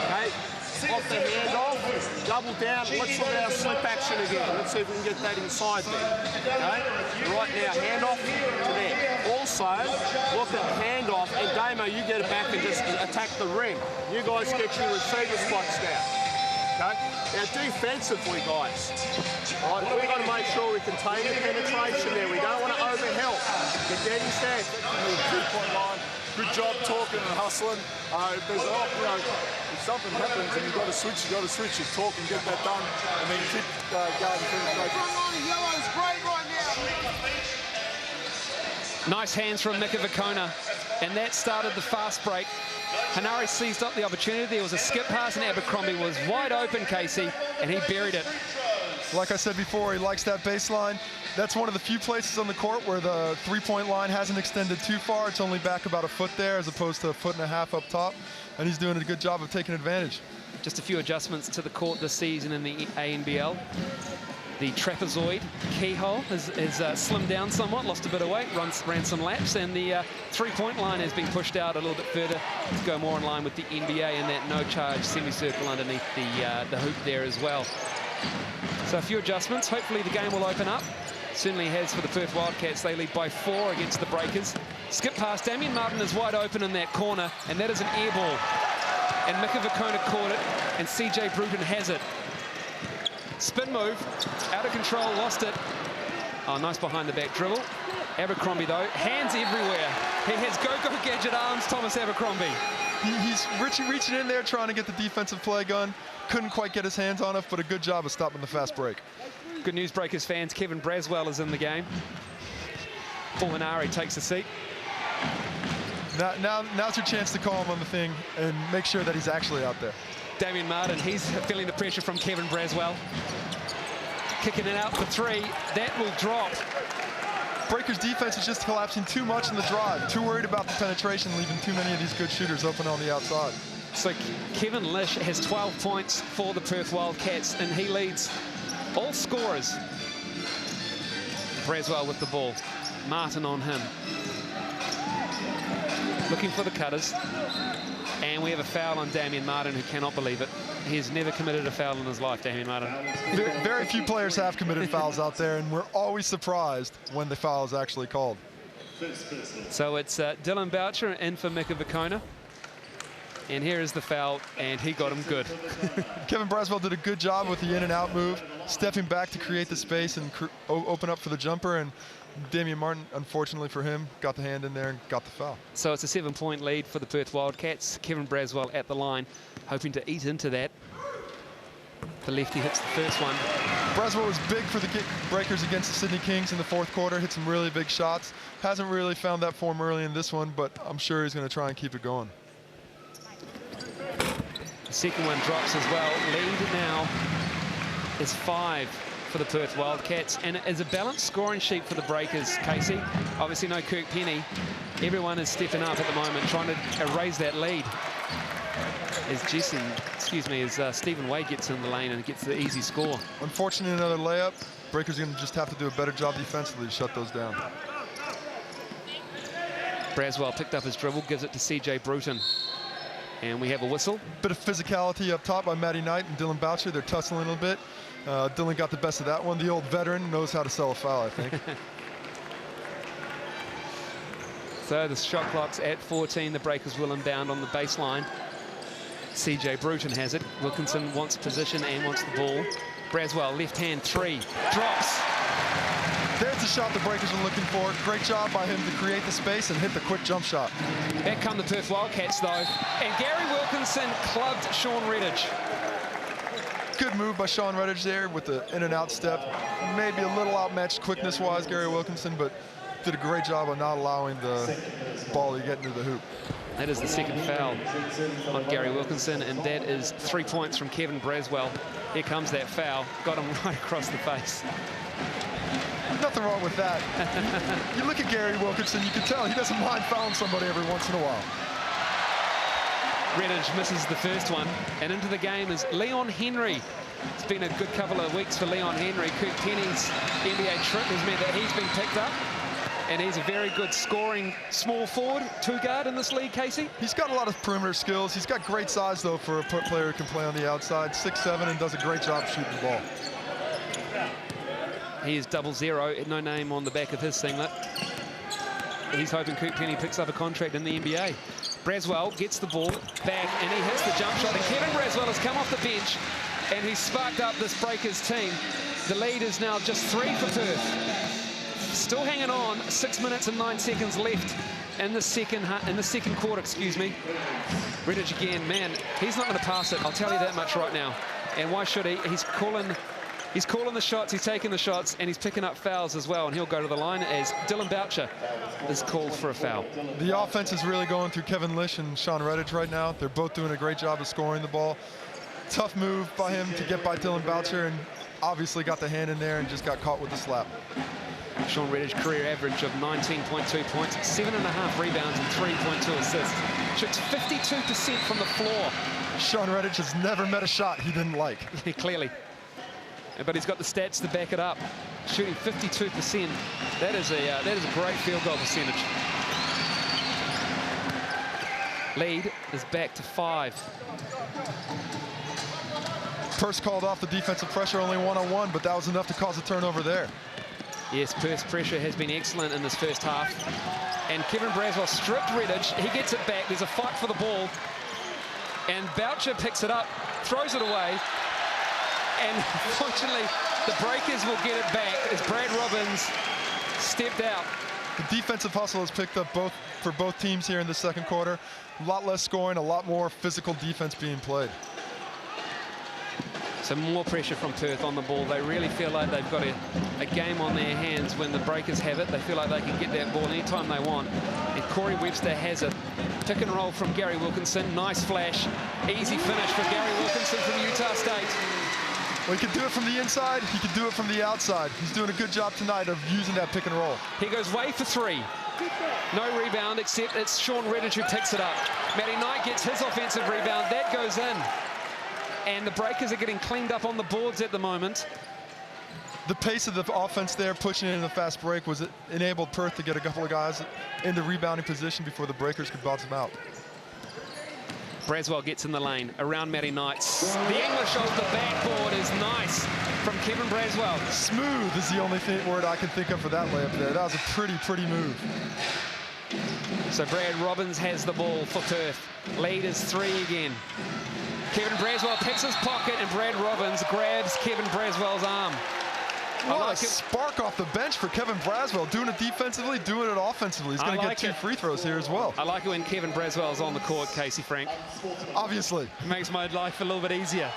Okay? Off the handoff, double down. Let's look at our slip action again. Let's see if we can get that inside there. Okay? Right now, handoff to there. Also, look at handoff, and Damo, you get it back and just attack the rim. You guys get your receiver spots down. Okay? Now, defensively, guys, right, we've got to make sure we contain the penetration there. We don't want to overhelp. Get getting stand. 2-point line. Good job talking and hustling. If there's if something happens and you've got to switch, you talk and get that done, and then keep going through. Yellow's great right now. Nice hands from Mika Vicona, and that started the fast break. Hanare seized up the opportunity. There was a skip pass, and Abercrombie was wide open, Casey, and he buried it. Like I said before, he likes that baseline. That's one of the few places on the court where the three-point line hasn't extended too far. It's only back about a foot there as opposed to a foot and a half up top. And he's doing a good job of taking advantage. Just a few adjustments to the court this season in the NBL. The trapezoid keyhole has slimmed down somewhat, lost a bit of weight, ran some laps, and the three-point line has been pushed out a little bit further to go more in line with the NBA and that no-charge semicircle underneath the hoop there as well. So a few adjustments. Hopefully the game will open up. Certainly has for the Perth Wildcats. They lead by 4 against the Breakers. Skip pass. Damien Martin is wide open in that corner, and that is an air ball. And Mika Vicona caught it, and CJ Bruton has it. Spin move, out of control, lost it. Oh, nice behind the back dribble. Abercrombie, though, hands everywhere. He has go-go gadget arms, Thomas Abercrombie. He's reaching in there trying to get the defensive play gun. Couldn't quite get his hands on it, but a good job of stopping the fast break. Good news, Breakers fans. Kevin Braswell is in the game. Paul Hanare takes a seat. Now's your chance to call him on the thing and make sure that he's actually out there. Damien Martin, he's feeling the pressure from Kevin Braswell. Kicking it out for 3. That will drop. Breakers defense is just collapsing too much in the drive. Too worried about the penetration, leaving too many of these good shooters open on the outside. So Kevin Lish has 12 points for the Perth Wildcats, and he leads all scorers. Braswell with the ball. Martin on him. Looking for the cutters. And we have a foul on Damien Martin, who cannot believe it. He has never committed a foul in his life, Damien Martin. Very few players have committed fouls out there, and we're always surprised when the foul is actually called. So it's Dylan Boucher in for Mika Vicona. And here is the foul, and he got him good. Kevin Braswell did a good job with the in and out move, stepping back to create the space and open up for the jumper. And Damien Martin, unfortunately for him, got the hand in there and got the foul. So it's a 7-point lead for the Perth Wildcats. Kevin Braswell at the line, hoping to eat into that. The lefty hits the first one. Braswell was big for the Breakers against the Sydney Kings in the fourth quarter, hit some really big shots. Hasn't really found that form early in this one, but I'm sure he's going to try and keep it going. The second one drops as well. Lead now is 5 for the Perth Wildcats, and it is a balanced scoring sheet for the Breakers, Casey. Obviously no Kirk Penny. Everyone is stepping up at the moment, trying to erase that lead. As Stephen Wade gets in the lane and gets the easy score. Unfortunately, another layup. Breakers are going to just have to do a better job defensively to shut those down. Braswell picked up his dribble, gives it to CJ Bruton. And we have a whistle. Bit of physicality up top by Matty Knight and Dylan Boucher. They're tussling a little bit. Dylan got the best of that one. The old veteran knows how to sell a foul, I think. So the shot clock's at 14. The Breakers will inbound on the baseline. CJ Bruton has it. Wilkinson wants position and wants the ball. Braswell, left hand three, drops. There's the shot the Breakers are looking for. Great job by him to create the space and hit the quick jump shot. Back come the Perth Wildcats, though. And Gary Wilkinson clubbed Sean Redditch. Good move by Sean Redditch there with the in and out step. Maybe a little outmatched quickness-wise, Gary Wilkinson, but did a great job of not allowing the ball to get into the hoop. That is the second foul on Gary Wilkinson, and that is 3 points from Kevin Braswell. Here comes that foul. Got him right across the face. Nothing wrong with that. You look at Gary Wilkinson, you can tell he doesn't mind fouling somebody every once in a while. Redditch misses the first one, and into the game is Leon Henry. It's been a good couple of weeks for Leon Henry. Kirk Penny's NBA trip has meant that he's been picked up, and he's a very good scoring small forward, two-guard in this league, Casey. He's got a lot of perimeter skills. He's got great size, though, for a player who can play on the outside. 6'7", and does a great job shooting the ball. He is 00, no name on the back of his singlet. He's hoping Kirk Penny picks up a contract in the NBA. Braswell gets the ball back, and he hits the jump shot. And Kevin Braswell has come off the bench, and he's sparked up this Breakers team. The lead is now just 3 for Perth. Still hanging on, 6 minutes and 9 seconds left in the second quarter, excuse me. Redditch again, man, he's not going to pass it, I'll tell you that much right now. And why should he? He's calling the shots, he's taking the shots, and he's picking up fouls as well, and he'll go to the line as Dylan Boucher is called for a foul. The offense is really going through Kevin Lish and Sean Redditch right now. They're both doing a great job of scoring the ball. Tough move by him to get by Dylan Boucher, and obviously got the hand in there and just got caught with the slap. Sean Redditch career average of 19.2 points, 7.5 rebounds and 3.2 assists. Shoots 52% from the floor. Sean Redditch has never met a shot he didn't like. Clearly. But he's got the stats to back it up. Shooting 52%. That is a great field goal percentage. Lead is back to 5. Perth called off the defensive pressure, only one-on-one, but that was enough to cause a turnover there. Yes, Perth's pressure has been excellent in this first half. And Kevin Braswell stripped Redditch. He gets it back. There's a fight for the ball. And Boucher picks it up, throws it away. And fortunately, the Breakers will get it back as Brad Robbins stepped out. The defensive hustle has picked up for both teams here in the second quarter. A lot less scoring, a lot more physical defense being played. So more pressure from Perth on the ball. They really feel like they've got a game on their hands when the Breakers have it. They feel like they can get that ball anytime they want. And Corey Webster has it. Pick and roll from Gary Wilkinson. Nice flash. Easy finish for Gary Wilkinson from Utah State. Well, he can do it from the inside. He can do it from the outside. He's doing a good job tonight of using that pick and roll. He goes way for 3. No rebound, except it's Sean Redditch who picks it up. Matty Knight gets his offensive rebound. That goes in. And the Breakers are getting cleaned up on the boards at the moment. The pace of the offense there, pushing it in the fast break, was enabled Perth to get a couple of guys in the rebounding position before the Breakers could bounce them out. Braswell gets in the lane around Matty Knight. The English off the backboard is nice from Kevin Braswell. Smooth is the only word I can think of for that layup there. That was a pretty move. So Brad Robbins has the ball for Perth. Lead is 3 again. Kevin Braswell picks his pocket, and Brad Robbins grabs Kevin Braswell's arm. What a spark off the bench for Kevin Braswell. Doing it defensively, doing it offensively. He's going to get 2 free throws here as well. I like it when Kevin Braswell's on the court, Casey Frank. Obviously. It makes my life a little bit easier.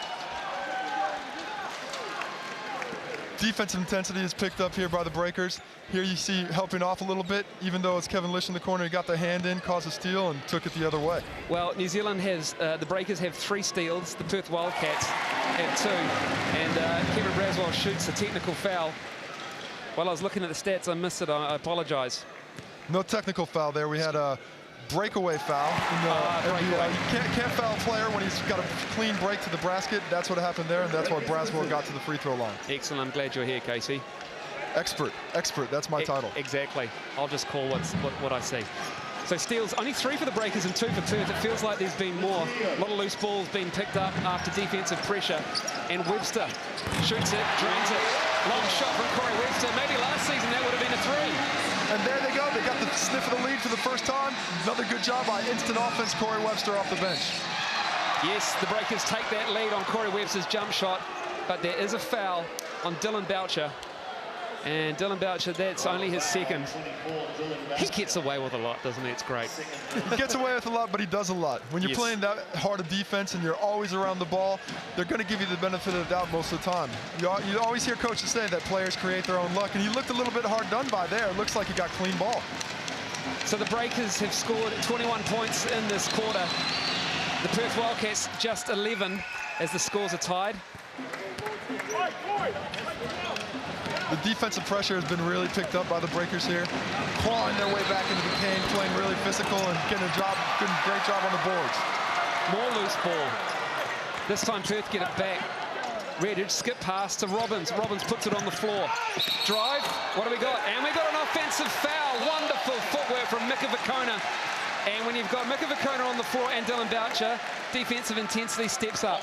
Defensive intensity is picked up here by the Breakers. Here you see helping off a little bit, even though it's Kevin Lish in the corner. He got the hand in, caused a steal, and took it the other way. Well, New Zealand has, the Breakers have 3 steals. The Perth Wildcats at 2. And Kevin Braswell shoots a technical foul. While I was looking at the stats, I missed it. I apologise. No technical foul there. We had a breakaway foul in the NBL. You can't foul a player when he's got a clean break to the basket. That's what happened there, and that's why Braswell got to the free throw line. Excellent. I'm glad you're here, Casey. Expert. That's my title. Exactly. I'll just call what I see. So steals only 3 for the Breakers and 2 for Perth. It feels like there's been more. A lot of loose balls being picked up after defensive pressure. And Webster shoots it, drains it. Long shot from Corey Webster. Maybe last season that would have been a 3. And there they go. They got the sniff of the lead for the first time. Another good job by instant offense, Corey Webster off the bench. Yes, the Breakers take that lead on Corey Webster's jump shot, but there is a foul on Dylan Boucher. And Dylan Boucher, that's only his second. He gets away with a lot, doesn't he? It's great. He gets away with a lot, but he does a lot. When you're playing that hard of defense and you're always around the ball, they're going to give you the benefit of the doubt most of the time. You always hear coaches say that players create their own luck, and he looked a little bit hard done by there. It looks like he got clean ball. So the Breakers have scored 21 points in this quarter. The Perth Wildcats just 11 as the scores are tied. The defensive pressure has been really picked up by the Breakers here, clawing their way back into the game, playing really physical and getting a great job on the boards. More loose ball. This time Perth get it back. Redditch skip pass to Robbins. Robbins puts it on the floor. Drive. What do we got? And we got an offensive foul. Wonderful footwork from Mika Vakona. And when you've got Mika Vakona on the floor and Dylan Boucher, defensive intensity steps up.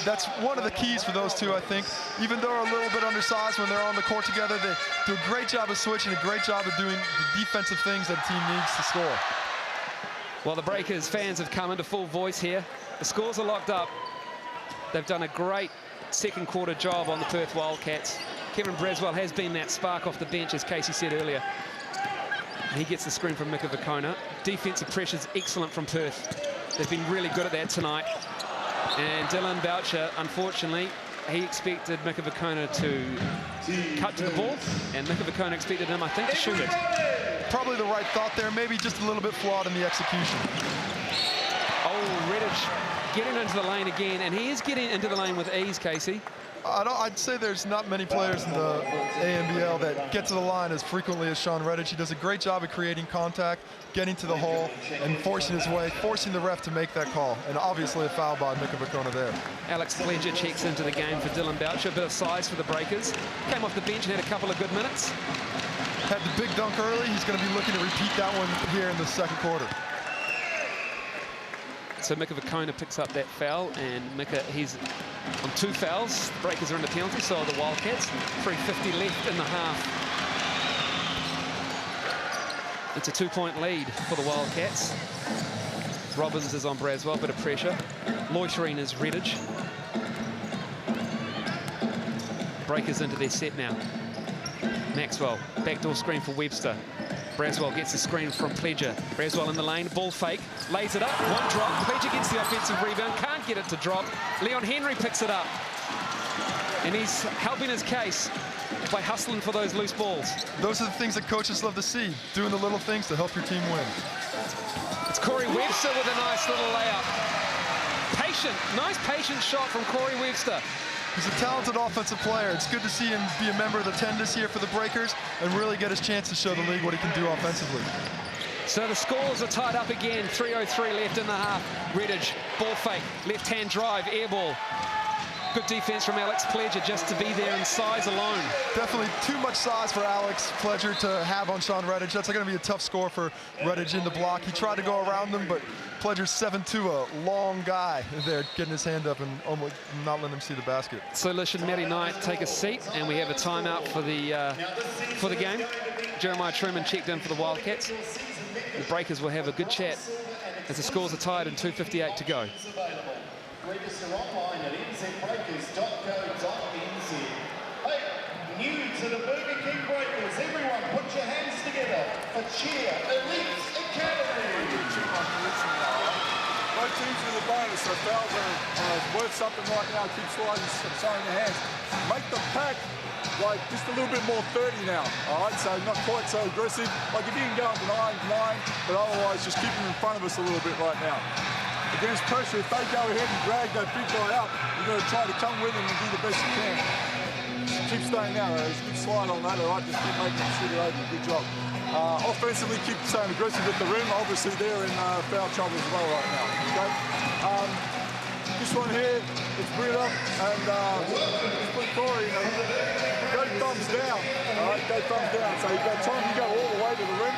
That's one of the keys for those two, I think. Even though they're a little bit undersized when they're on the court together, they do a great job of switching, a great job of doing the defensive things that a team needs to score. Well, the Breakers fans have come into full voice here. The scores are locked up. They've done a great second quarter job on the Perth Wildcats. Kevin Braswell has been that spark off the bench, as Casey said earlier. He gets the screen from Mika Vakona. Defensive pressure's excellent from Perth. They've been really good at that tonight. And Dylan Boucher, unfortunately, he expected Mika Vakona to cut to the ball, and Mika Vakona expected him, I think, to shoot it. Probably the right thought there, maybe just a little bit flawed in the execution. Oh, Redditch getting into the lane again, and he is getting into the lane with ease, Casey. I'd say there's not many players in the NBL that get to the line as frequently as Sean Redditch. He does a great job of creating contact, getting to the hole, and forcing his way, forcing the ref to make that call. And obviously a foul by Mika Vakona there. Alex Pledger checks into the game for Dylan Boucher. A bit of size for the Breakers. Came off the bench and had a couple of good minutes. Had the big dunk early. He's going to be looking to repeat that one here in the second quarter. So Mika Vakona picks up that foul, and Mika, he's on 2 fouls. The Breakers are in the penalty, so are the Wildcats. 3:50 left in the half. It's a 2-point lead for the Wildcats. Robbins is on Braswell, bit of pressure. Loitering is Redditch. Breakers into their set now. Maxwell, backdoor screen for Webster. Braswell gets the screen from Pledger. Braswell in the lane, ball fake, lays it up, one drop. Pledger gets the offensive rebound, can't get it to drop. Leon Henry picks it up. And he's helping his case by hustling for those loose balls. Those are the things that coaches love to see, doing the little things to help your team win. It's Corey Webster with a nice little layup. Patient, nice patient shot from Corey Webster. He's a talented offensive player. It's good to see him be a member of the 10 this year for the Breakers and really get his chance to show the league what he can do offensively. So the scores are tied up again. 3:03 left in the half. Redditch, ball fake, left-hand drive, air ball. Good defense from Alex Pledger just to be there in size alone. Definitely too much size for Alex Pledger to have on Sean Redditch. That's going to be a tough score for Redditch in the block. He tried to go around them, but Pledger's 7'2", a long guy there, getting his hand up and almost not letting him see the basket. So Lish and Matty Knight take a seat, and we have a timeout for the game. Jeremiah Truman checked in for the Wildcats. The Breakers will have a good chat as the scores are tied and 2:58 to go. Register online at nzbreakers.co.nz. Hey, new to the Burger King Breakers, everyone put your hands together for Cheer Elite Academy. Both teams with a bonus, so fouls are worth something right now. Keep sliding, throwing your hands. Make the pack like just a little bit more 30 now, all right? So not quite so aggressive. Like if you can go up to 9, but otherwise just keep them in front of us a little bit right now. against pressure, if they go ahead and drag that big guy up, you've got to try to come with them and do the best you can. Keep staying narrow. There's a good slide on that, all right? Just keep making them shoot it open. Good job. Offensively, keep staying aggressive at the rim. Obviously, they're in foul trouble as well right now. Okay? This one here, let's bring it up and just put Corey, go thumbs down. All right, go thumbs down. So you've got time to go all the way to the rim.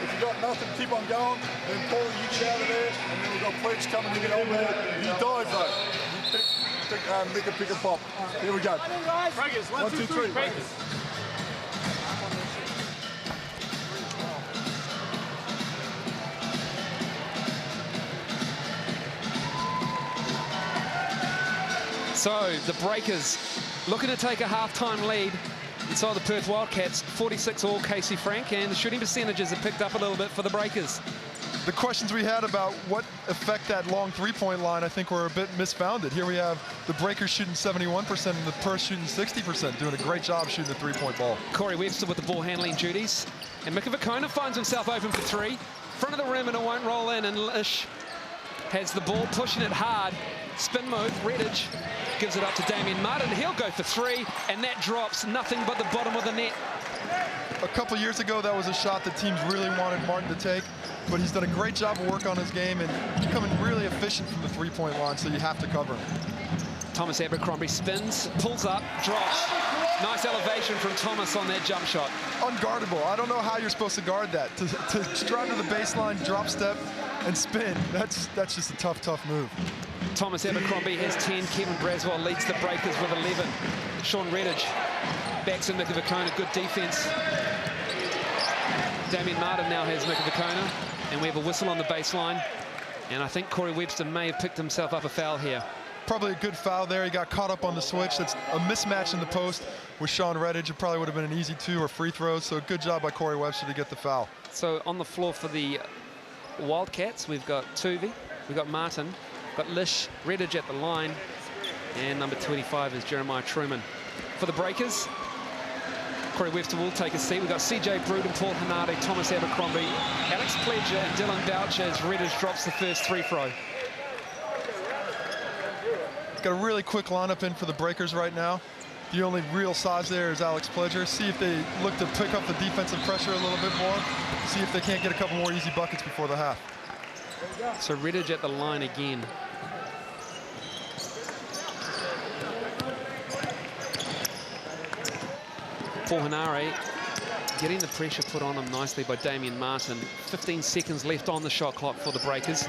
If you've got nothing, keep on going. Then Paul, you get out of there. And then we've got Pledge coming to get on there. You dive though. You pick a pick and pop. Here we go. Breakers, 1, 2, 3. Breakers. So the Breakers looking to take a half-time lead inside the Perth Wildcats. 46 all, Casey Frank, and the shooting percentages have picked up a little bit for the Breakers. The questions we had about what effect that long three-point line, I think, were a bit misfounded. Here we have the Breakers shooting 71% and the Perth shooting 60%, doing a great job shooting the three-point ball. Corey Webster with the ball handling duties, and Mika Vakona finds himself open for three. Front of the rim, and it won't roll in, and Lish has the ball, pushing it hard. Spin move, Redditch gives it up to Damien Martin. He'll go for three, and that drops nothing but the bottom of the net. A couple years ago, that was a shot that teams really wanted Martin to take, but he's done a great job of work on his game and becoming really efficient from the three-point line, so you have to cover him. Thomas Abercrombie spins, pulls up, drops. Nice elevation from Thomas on that jump shot. Unguardable. I don't know how you're supposed to guard that. To drive to the baseline, drop step, and spin, that's just a tough move. Thomas Abercrombie has 10. Kevin Braswell leads the Breakers with 11. Sean Redditch backs in Mika Vakona. Good defense. Damien Martin now has Mika Vakona. And we have a whistle on the baseline. And I think Corey Webster may have picked himself up a foul here. Probably a good foul there. He got caught up on the switch. That's a mismatch in the post with Sean Redditch. It probably would have been an easy 2 or free throws. So good job by Corey Webster to get the foul. So on the floor for the Wildcats, we've got Tuvey, we've got Martin, we've got Lish, Redditch at the line, and number 25 is Jeremiah Truman. For the Breakers, Corey Webster will take a seat. We've got CJ Bruden, Paul Hanade, Thomas Abercrombie, Alex Pledger, and Dylan Boucher as Redditch drops the first free throw. Got a really quick lineup in for the Breakers right now. The only real size there is Alex Pledger. See if they look to pick up the defensive pressure a little bit more. See if they can't get a couple more easy buckets before the half. So Redditch at the line again. Paul Hanare getting the pressure put on him nicely by Damien Martin. 15 seconds left on the shot clock for the Breakers.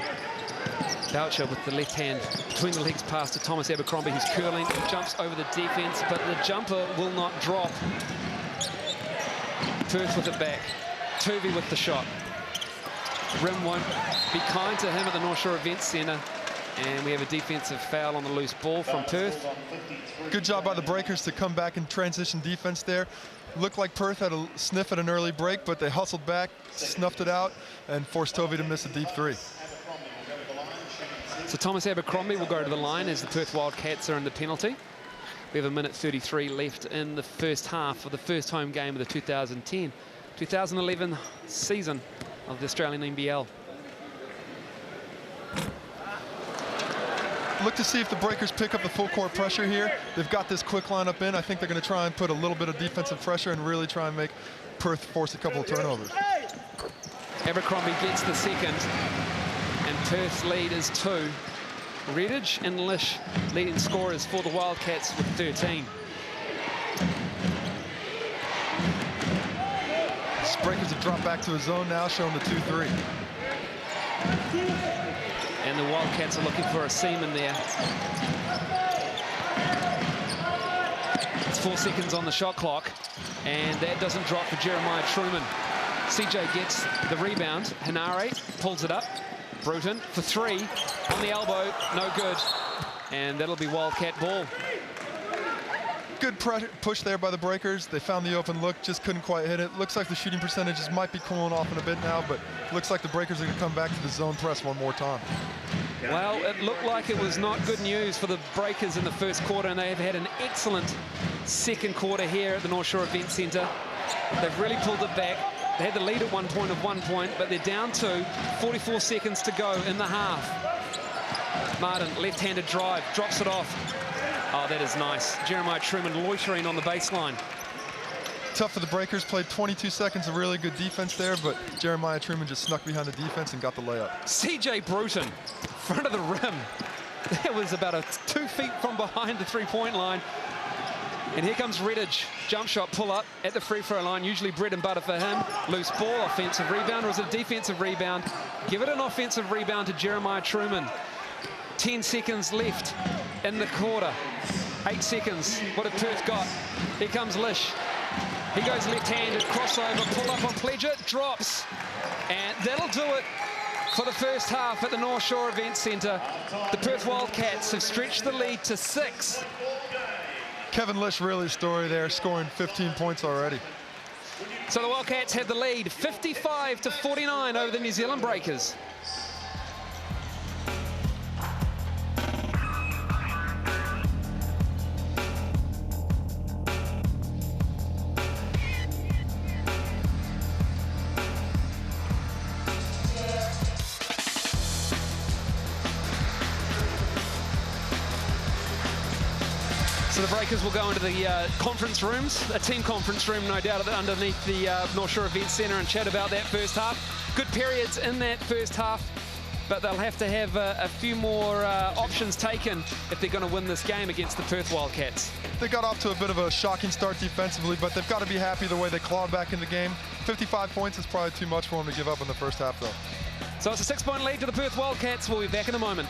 Boucher with the left hand between the legs pass to Thomas Abercrombie, who's curling, jumps over the defense, but the jumper will not drop. Perth with it back. Tuvey with the shot. Rim won't be kind to him at the North Shore Events Centre. And we have a defensive foul on the loose ball from Perth. Good job by the Breakers to come back in transition defense there. Looked like Perth had a sniff at an early break, but they hustled back, snuffed it out, and forced Tovey to miss a deep three. So Thomas Abercrombie will go to the line as the Perth Wildcats are in the penalty. We have 1:33 left in the first half for the first home game of the 2010-2011 season of the Australian NBL. Look to see if the Breakers pick up the full court pressure here. They've got this quick lineup in. I think they're going to try and put a little bit of defensive pressure and really try and make Perth force a couple of turnovers. Abercrombie gets the second, and Perth's lead is 2. Redditch and Lish leading scorers for the Wildcats with 13. Breakers have dropped back to a zone now, showing the 2-3. And the Wildcats are looking for a seam in there. It's 4 seconds on the shot clock, and that doesn't drop for Jeremiah Truman. CJ gets the rebound. Hanare pulls it up. Bruton for 3 on the elbow, no good. And that'll be Wildcat ball. Good push there by the Breakers. They found the open look, just couldn't quite hit it. Looks like the shooting percentages might be cooling off in a bit now, but looks like the Breakers are going to come back to the zone press one more time. Well, it looked like it was not good news for the Breakers in the first quarter, and they've had an excellent second quarter here at the North Shore Event Centre. They've really pulled it back. They had the lead at 1 point, but they're down 2. 44 seconds to go in the half. Martin, left-handed drive, drops it off. Oh, that is nice. Jeremiah Truman loitering on the baseline. Tough for the Breakers, played 22 seconds of really good defense there, but Jeremiah Truman just snuck behind the defense and got the layup. CJ Bruton, front of the rim. That was about 2 feet from behind the three-point line. And here comes Redditch. Jump shot, pull up at the free throw line, usually bread and butter for him. Loose ball, offensive rebound, or is it a defensive rebound? Give it an offensive rebound to Jeremiah Truman. 10 seconds left in the quarter. 8 seconds. What have Perth got? Here comes Lish. He goes left-handed, crossover, pull up on Pledger, drops. And that'll do it for the first half at the North Shore Event Centre. The Perth Wildcats have stretched the lead to 6. Kevin Lish really a story there, scoring 15 points already. So the Wildcats have the lead, 55-49 over the New Zealand Breakers. So the Breakers will go into the conference rooms, a team conference room, no doubt, underneath the North Shore Event Centre, and chat about that first half. Good periods in that first half, but they'll have to have a few more options taken if they're going to win this game against the Perth Wildcats. They got off to a bit of a shocking start defensively, but they've got to be happy the way they clawed back in the game. 55 points is probably too much for them to give up in the first half, though. So it's a 6-point lead to the Perth Wildcats. We'll be back in a moment.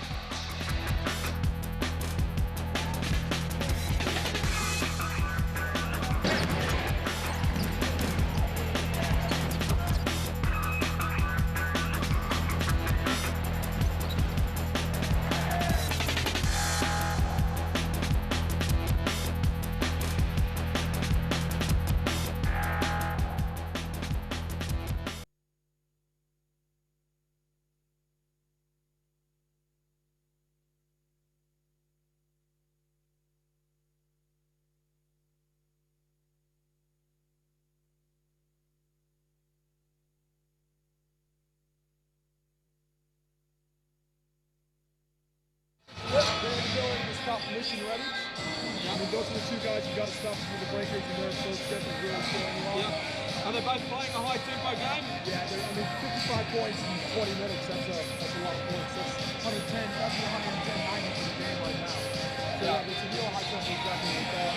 Mission ready. I mean, those are the two guys you got to stop for the Breakers, and they're so definitely really scoring well. Yeah. Are they both playing a high-tempo game? Yeah, I mean, 55 points in 20 minutes, that's a lot of points. That's 110, that's 110, 90 for the game right now. So yeah, it's a real high-tempo exactly like that.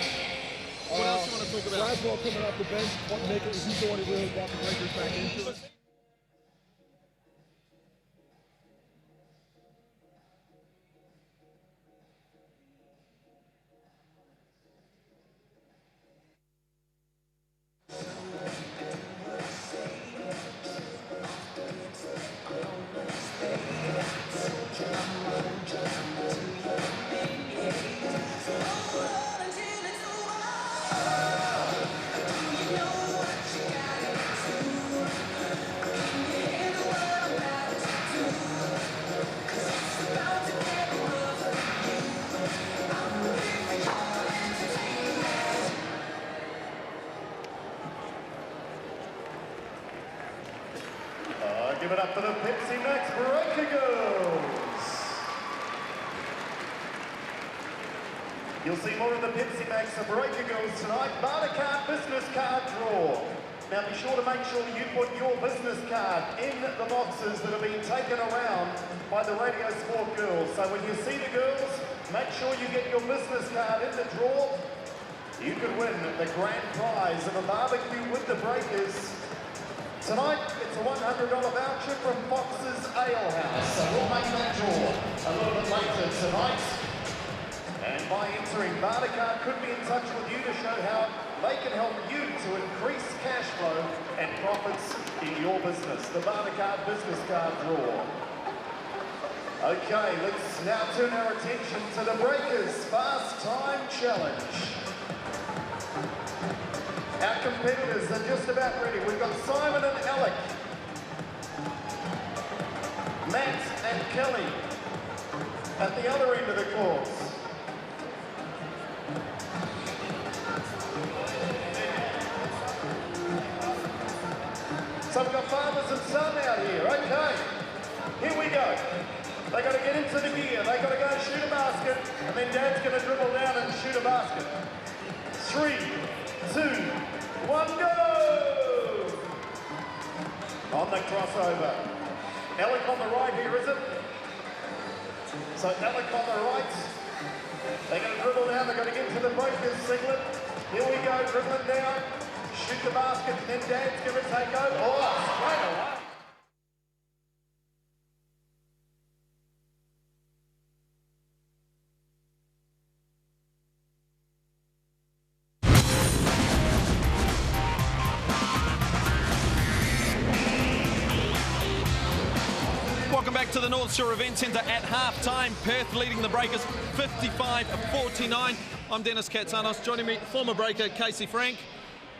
What else do you want to talk about? Glasgow coming off the bench, he's the one who really brought the Breakers back into it. Give it up for the Pepsi Max Breaker Girls. You'll see more of the Pepsi Max Breaker Girls tonight. Barter card, business card draw. Now be sure to make sure you put your business card in the boxes that are being taken around by the Radio Sport girls. So when you see the girls, make sure you get your business card in the draw. You could win the grand prize of a barbecue with the Breakers. Tonight, it's a $100 voucher from Fox's Ale House. So we'll make that draw a little bit later tonight. And by entering, Bartercard could be in touch with you to show how they can help you to increase cash flow and profits in your business. The Bartercard business card draw. Okay, let's now turn our attention to the Breakers Fast Time Challenge. Our competitors are just about ready. We've got Simon and Alec, Matt and Kelly at the other end of the course. So we've got fathers and son out here. Okay, here we go. They got to get into the gear. They got to go shoot a basket, and then Dad's going to dribble down and shoot a basket. 3, 2, 1, go! On the crossover. Alec on the right here, is it? So Alec on the right. They're going to dribble down. They're going to get to the breakers singlet. Here we go, dribbling down. Shoot the basket, and then Dad's going to take over. Oh, straight away. Welcome back to the North Shore Event Centre at half-time. Perth leading the Breakers 55-49. I'm Dennis Katsanos. Joining me, former Breaker Casey Frank.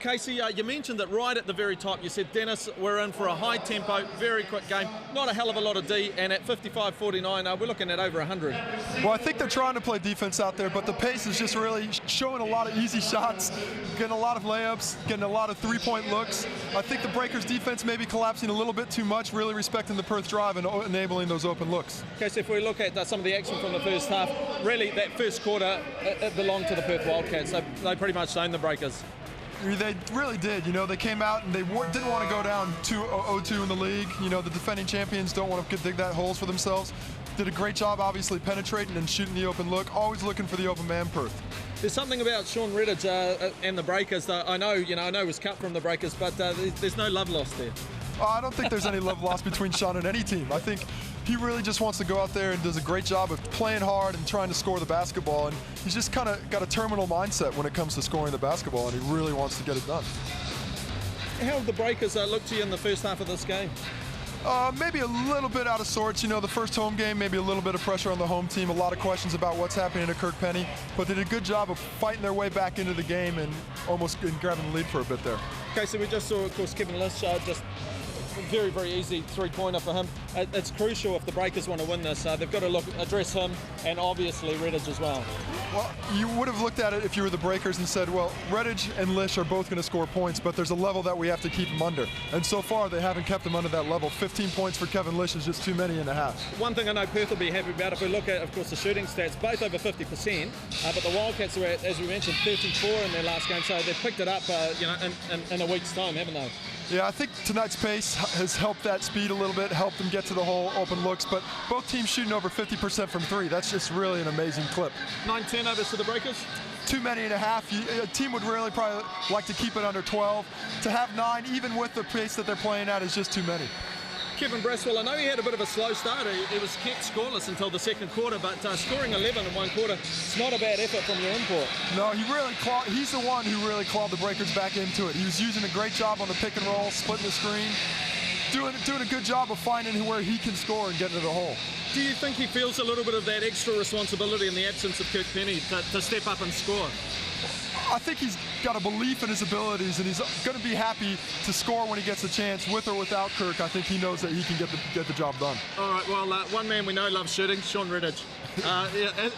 Casey, you mentioned that right at the very top. You said, Dennis, we're in for a high-tempo, very quick game. Not a hell of a lot of D, and at 55-49, we're looking at over 100. Well, I think they're trying to play defense out there, but the pace is just really showing a lot of easy shots, getting a lot of layups, getting a lot of three-point looks. I think the Breakers' defense may be collapsing a little bit too much, really respecting the Perth drive and enabling those open looks. Casey, if we look at some of the action from the first half, really that first quarter, it belonged to the Perth Wildcats. They pretty much owned the Breakers. They really did. You know, they came out and they didn't want to go down 2-0-2 in the league. You know, the defending champions don't want to dig that holes for themselves. Did a great job, obviously, penetrating and shooting the open look. Always looking for the open man, Perth. There's something about Sean Redditch and the Breakers that I know it was cut from the Breakers, but there's no love lost there. I don't think there's any love lost between Sean and any team. I think he really just wants to go out there and does a great job of playing hard and trying to score the basketball. And he's just kind of got a terminal mindset when it comes to scoring the basketball, and he really wants to get it done. How have the Breakers looked to you in the first half of this game? Maybe a little bit out of sorts. You know, the first home game, maybe a little bit of pressure on the home team. A lot of questions about what's happening to Kirk Penny. But they did a good job of fighting their way back into the game and almost grabbing the lead for a bit there. Okay, so we just saw, of course, Kevin Lish just very, very easy three-pointer for him. It's crucial if the Breakers want to win this. They've got to address him and obviously Redditch as well. Well, you would have looked at it if you were the Breakers and said, well, Redditch and Lish are both going to score points, but there's a level that we have to keep them under. And so far, they haven't kept them under that level. 15 points for Kevin Lish is just too many in a half. One thing I know Perth will be happy about, if we look at, of course, the shooting stats, both over 50%, but the Wildcats were at, as we mentioned, 34 in their last game, so they've picked it up, in a week's time, haven't they? Yeah, I think tonight's pace has helped that speed a little bit, helped them get to the hole, open looks, but both teams shooting over 50% from three. That's just really an amazing clip. 9 turnovers to the Breakers? Too many and a half. A team would really probably like to keep it under 12. To have 9, even with the pace that they're playing at, is just too many. Kevin Braswell, I know he had a bit of a slow start. He was kept scoreless until the second quarter, but scoring 11 in one quarter, it's not a bad effort from your import. No, he's the one who really clawed the Breakers back into it. He was using a great job on the pick and roll, splitting the screen, doing a good job of finding where he can score and get into the hole. Do you think he feels a little bit of that extra responsibility in the absence of Kirk Penny to step up and score? I think he's got a belief in his abilities, and he's going to be happy to score when he gets a chance, with or without Kirk. I think he knows that he can get the job done. All right, well, one man we know loves shooting, Sean Redditch.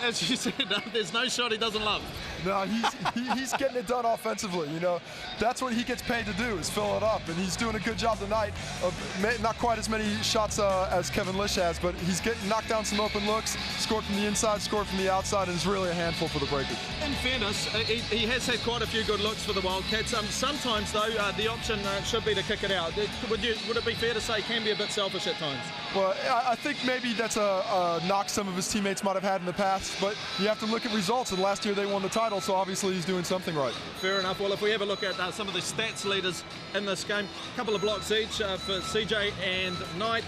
As you said, there's no shot he doesn't love. No, he's getting it done offensively. You know, that's what he gets paid to do, is fill it up, and he's doing a good job tonight of not quite as many shots as Kevin Lish has, but he's getting knocked down some open looks, scored from the inside, scored from the outside, and is really a handful for the Breakers. In fairness, he has had quite a few good looks for the Wildcats. Sometimes, though, the option should be to kick it out. Would it be fair to say he can be a bit selfish at times? Well, I think maybe that's a knock some of his teammates might have had in the past, but you have to look at results, and last year they won the title, so obviously he's doing something right. Fair enough. Well, if we have a look at some of the stats leaders in this game, a couple of blocks each for CJ and Knight.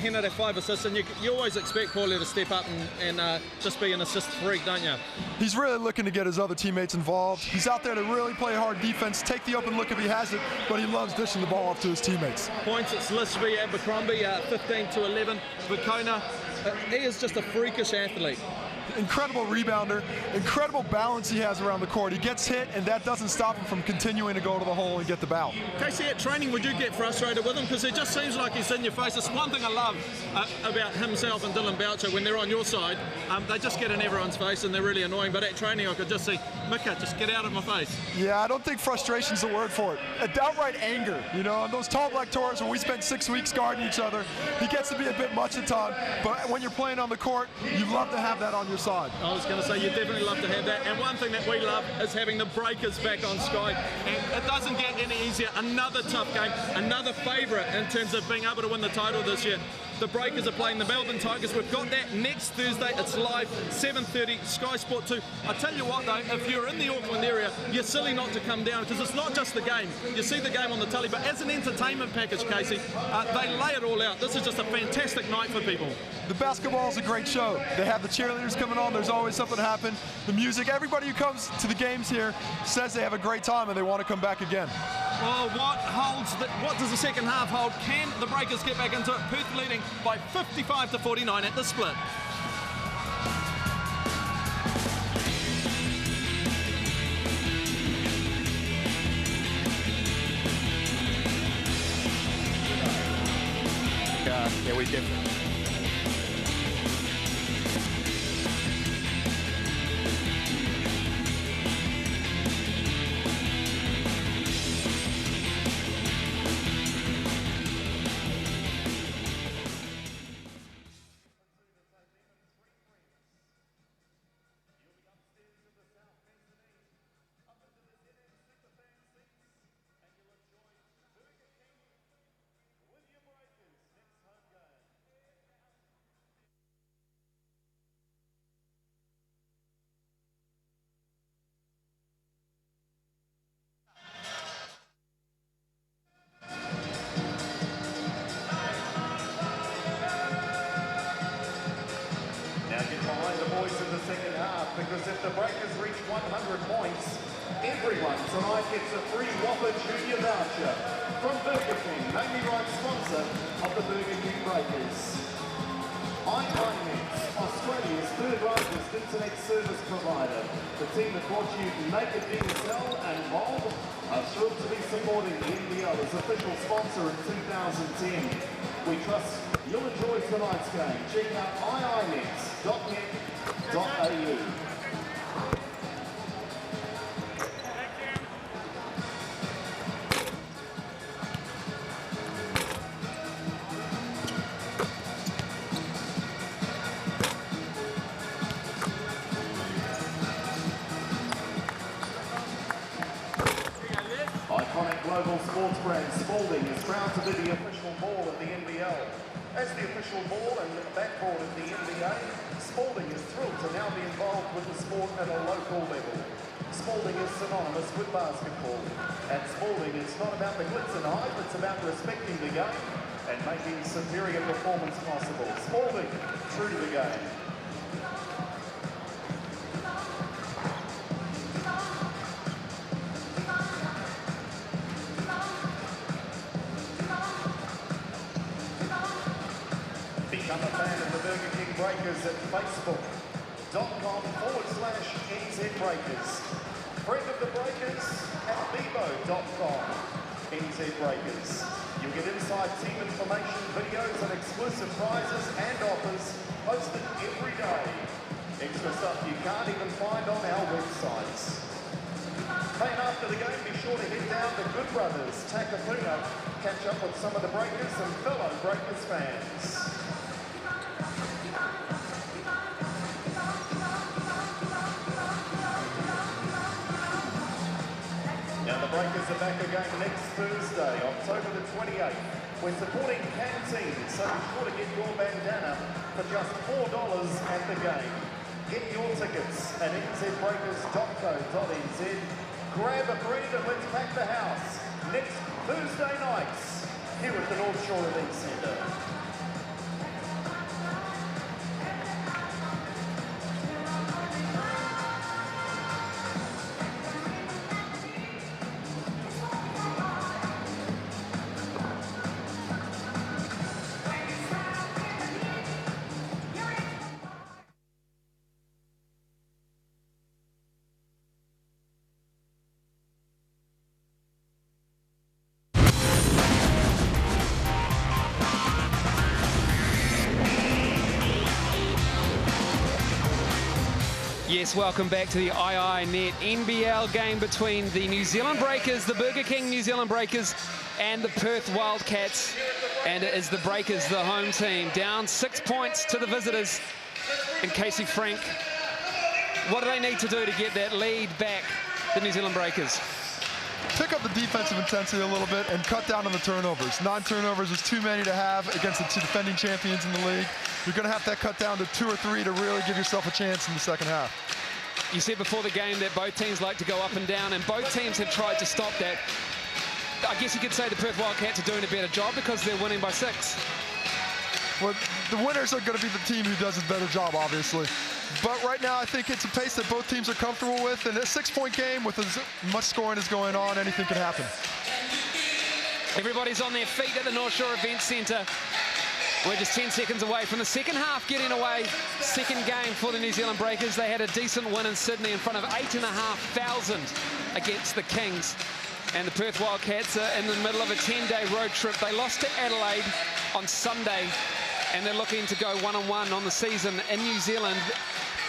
Hennett at 5 assists, and you always expect Paulie to step up and just be an assist freak, don't you? He's really looking to get his other teammates involved. He's out there to really play hard defense, take the open look if he has it, but he loves dishing the ball off to his teammates. Points, it's Lisby, Abercrombie, 15 to 11. Vicona, he is just a freakish athlete. incredible rebounder, incredible balance he has around the court. He gets hit, and that doesn't stop him from continuing to go to the hole and get the bounce. Casey, at training, would you get frustrated with him? Because it just seems like he's in your face. It's one thing I love about himself and Dylan Boucher when they're on your side. They just get in everyone's face, and they're really annoying. But at training, I could just see, Mika, just get out of my face. Yeah, I don't think frustration's the word for it. Outright anger, you know, on those tall black tours where we spent 6 weeks guarding each other, he gets to be a bit much at times, but when you're playing on the court, you love to have that on your side. I was going to say, you definitely love to have that. And one thing that we love is having the Breakers back on Sky. And it doesn't get any easier. Another tough game, another favourite in terms of being able to win the title this year. The Breakers are playing the Melbourne Tigers. We've got that next Thursday. It's live, 7:30, Sky Sport 2. I tell you what, though, if you're in the Auckland area, you're silly not to come down, because it's not just the game. You see the game on the telly, but as an entertainment package, Casey, they lay it all out. This is just a fantastic night for people. The basketball is a great show. They have the cheerleaders coming on. There's always something to happen. The music, everybody who comes to the games here says they have a great time and they want to come back again. Well, what does the second half hold? Can the Breakers get back into it? Perth leading by 55-49 at the split. Yeah, we definitely. Because if the Breakers reach 100 points, everyone tonight gets a free Whopper Junior voucher from Burger King, namely right sponsor of the Burger King Breakers. iNet, Australia's third largest internet service provider. The team that brought you Naked DSL and Mob are thrilled to be supporting the NBL as official sponsor in 2010. We trust you'll enjoy tonight's game. Check out iinet.net.au. Iconic global sports brand Spalding is proud to be the official ball of the NBL. As the official ball and backboard of the NBA, Spalding is thrilled to now be involved with the sport at a local level. Spalding is synonymous with basketball. At Spalding, it's not about the glitz and hype, it's about respecting the game and making superior performance possible. Spalding, true to the game. Become a fan of the Burger King Breakers at Facebook.com/NZBreakers. Friend of the Breakers at Bebo.com. NZ Breakers. You'll get inside team information, videos and exclusive prizes and offers posted every day. Extra stuff you can't even find on our websites. Hey, and after the game, be sure to head down to Good Brothers, Takapuna, catch up with some of the Breakers and fellow Breakers fans. Now the Breakers are back again next Thursday, October the 28th. We're supporting Canteen, so be sure to get your bandana for just $4 at the game. Get your tickets at nzbreakers.co.nz. Grab a friend and let's pack the house next Thursday nights here at the North Shore Event Centre. Yes, welcome back to the II Net NBL game between the New Zealand Breakers, the Burger King New Zealand Breakers, and the Perth Wildcats. And it is the Breakers, the home team, down 6 points to the visitors. And Casey Frank, what do they need to do to get that lead back, the New Zealand Breakers? Pick up the defensive intensity a little bit and cut down on the turnovers. 9 turnovers is too many to have against the 2 defending champions in the league. You're going to have to cut down to 2 or 3 to really give yourself a chance in the second half. You said before the game that both teams like to go up and down, and both teams have tried to stop that. I guess you could say the Perth Wildcats are doing a better job because they're winning by 6. Well, the winners are going to be the team who does a better job, obviously. But right now, I think it's a pace that both teams are comfortable with. And a 6-point game with as much scoring as going on, anything can happen. Everybody's on their feet at the North Shore Event Centre. We're just 10 seconds away from the second half getting away. Second game for the New Zealand Breakers. They had a decent win in Sydney in front of 8,500 against the Kings. And the Perth Wildcats are in the middle of a 10-day road trip. They lost to Adelaide on Sunday, and they're looking to go 1-1 on the season in New Zealand